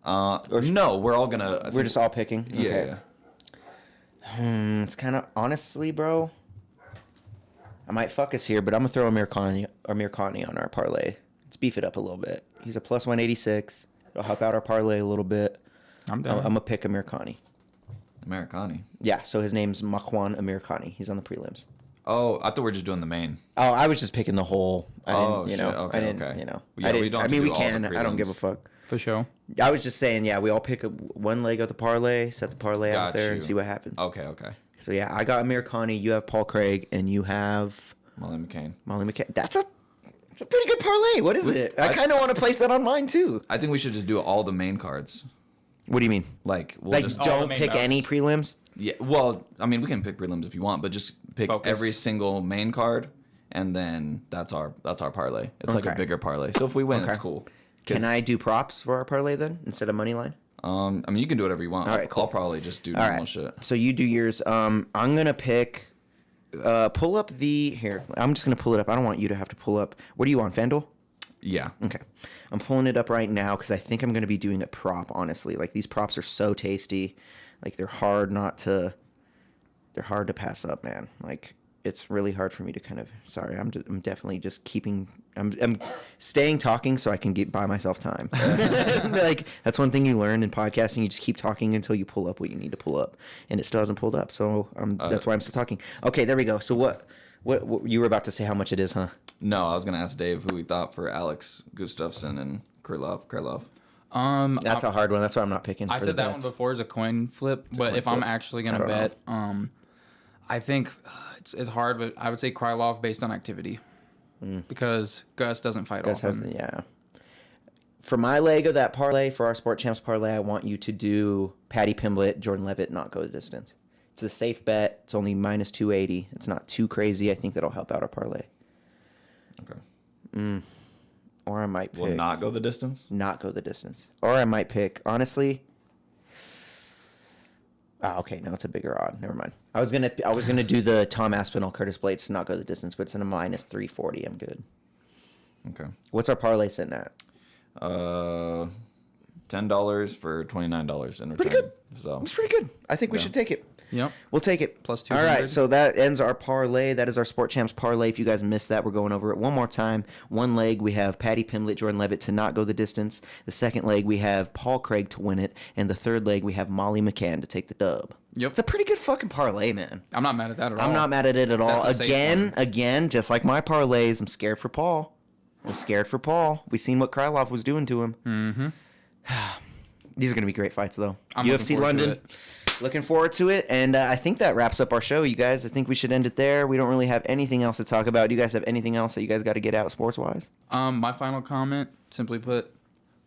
No, we're all gonna. We're just all picking. Yeah. Okay. It's kind of honestly, bro. I might fuck us here, but I'm gonna throw Amir Khani on our parlay. Let's beef it up a little bit. He's a plus 186. It'll help out our parlay a little bit. I'm I'm down. gonna pick Amir Khani. Americani. Yeah. So his name's Makwan Amir Khani. He's on the prelims. Oh, I thought we were just doing the main. Oh, I was just picking the whole. I didn't, shit. Okay, I didn't, okay. You know. Yeah, I we didn't, don't I have to mean, do we all the can. I don't give a prelims. fuck. For sure. I was just saying, yeah, we all pick one leg of the parlay, set the parlay out Got there, you. and see what happens. Okay. So yeah, I got Amir Khani, you have Paul Craig, and you have Molly McCain. Molly McCann. That's a pretty good parlay. What is it? I kind of want to place that on mine too. I think we should just do all the main cards. What do you mean? Like we'll Like, just all the don't main pick bets. any prelims? yeah. Well, I mean, we can pick prelims if you want, but just pick Focus. every single main card, and then that's our parlay. It's like a Okay. bigger parlay. So if we win, Okay. it's cool. Can 'Cause, I do props for our parlay then instead of money line? I mean, you can do whatever you want. All right, cool. I'll probably just do All normal right. shit. So you do yours. I'm gonna pick. Pull up the here. I'm just gonna pull it up. I don't want you to have to pull up. What are you on, FanDuel? Yeah. Okay. I'm pulling it up right now because I think I'm going to be doing a prop, honestly. Like, these props are so tasty. Like, they're hard to pass up, man. Like, it's really hard for me to kind of, sorry, I'm definitely just keeping, I'm staying talking so I can get by myself time. Like, that's one thing you learn in podcasting. You just keep talking until you pull up what you need to pull up. And it still hasn't pulled up. So that's why I'm still talking. Okay, there we go. So what you were about to say how much it is, huh? No, I was going to ask Dave who he thought for Alex Gustafsson and Krylov. That's a hard one. That's why I'm not picking. I said that one before as a coin flip, but if I'm actually gonna bet, I think it's hard, but I would say Krylov based on activity, because Gus doesn't fight often. Yeah. For my leg of that parlay, for our Sport Champs parlay, I want you to do Paddy Pimblett, Jordan Levitt, not go the distance. It's a safe bet. It's only minus 280. It's not too crazy. I think that'll help out our parlay. Okay. Or I might pick. Will not go the distance? Not go the distance. Or I might pick, honestly. Oh, okay, no, it's a bigger odd. Never mind. I was gonna do the Tom Aspinall, Curtis Blades to not go the distance, but it's in a minus 340. I'm good. Okay. What's our parlay sitting at? $10 for $29 in return. Pretty good. So It's pretty good. I think we should take it. Yep. We'll take it. Plus All 200. right, so that ends our parlay. That is our Sport Champs parlay. If you guys missed that, we're going over it one more time. One leg, we have Paddy Pimblett, Jordan Levitt to not go the distance. The second leg, we have Paul Craig to win it. And the third leg, we have Molly McCann to take the dub. Yep. It's a pretty good fucking parlay, man. I'm not mad at that at all. I'm not mad at it at all. That's a safe one. Again, just like my parlays, I'm scared for Paul. We seen what Krylov was doing to him. Mm-hmm. These are going to be great fights, though. I'm UFC London. Looking forward to it. And I think that wraps up our show, you guys. I think we should end it there. We don't really have anything else to talk about. Do you guys have anything else that you guys got to get out sports-wise? My final comment, simply put,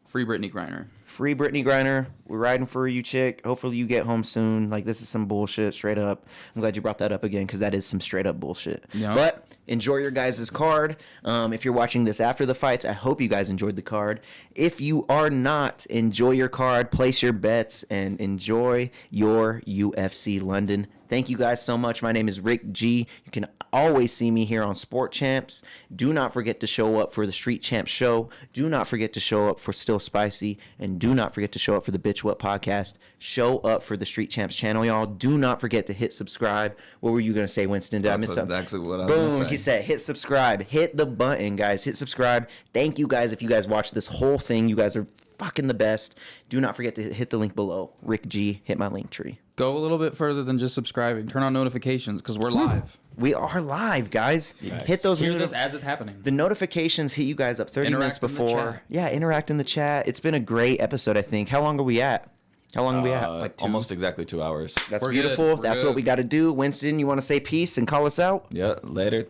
free Brittany Griner. Free Brittany Griner. We're riding for you, chick. Hopefully you get home soon. Like, this is some bullshit, straight up. I'm glad you brought that up again, because that is some straight up bullshit. Yeah. But enjoy your guys' card. If you're watching this after the fights, I hope you guys enjoyed the card. If you are not, enjoy your card, place your bets, and enjoy your UFC London. Thank you guys so much. My name is Rick G. You can always see me here on Sport Champs. Do not forget to show up for the Street Champs show. Do not forget to show up for Still Spicy. And do not forget to show up for the Bitch What podcast. Show up for the Street Champs channel, y'all. Do not forget to hit subscribe. What were you going to say, Winston? Did I miss something? That's exactly what I was going to say. Boom. He said hit subscribe. Hit the button, guys. Hit subscribe. Thank you guys. If you guys watched this whole thing, you guys are fucking the best. Do not forget to hit the link below. Rick G. Hit my link tree. Go a little bit further than just subscribing. Turn on notifications, because we're live. We are live, guys. Nice. Hit those. Hear this as it's happening. The notifications hit you guys up 30 minutes Interact in the before. chat. Yeah, interact in the chat. It's been a great episode, I think. How long are we at? Like 2. Almost exactly 2 hours. That's We're beautiful. good. We're That's good. what we got to do. Winston, you want to say peace and call us out? Yeah, later.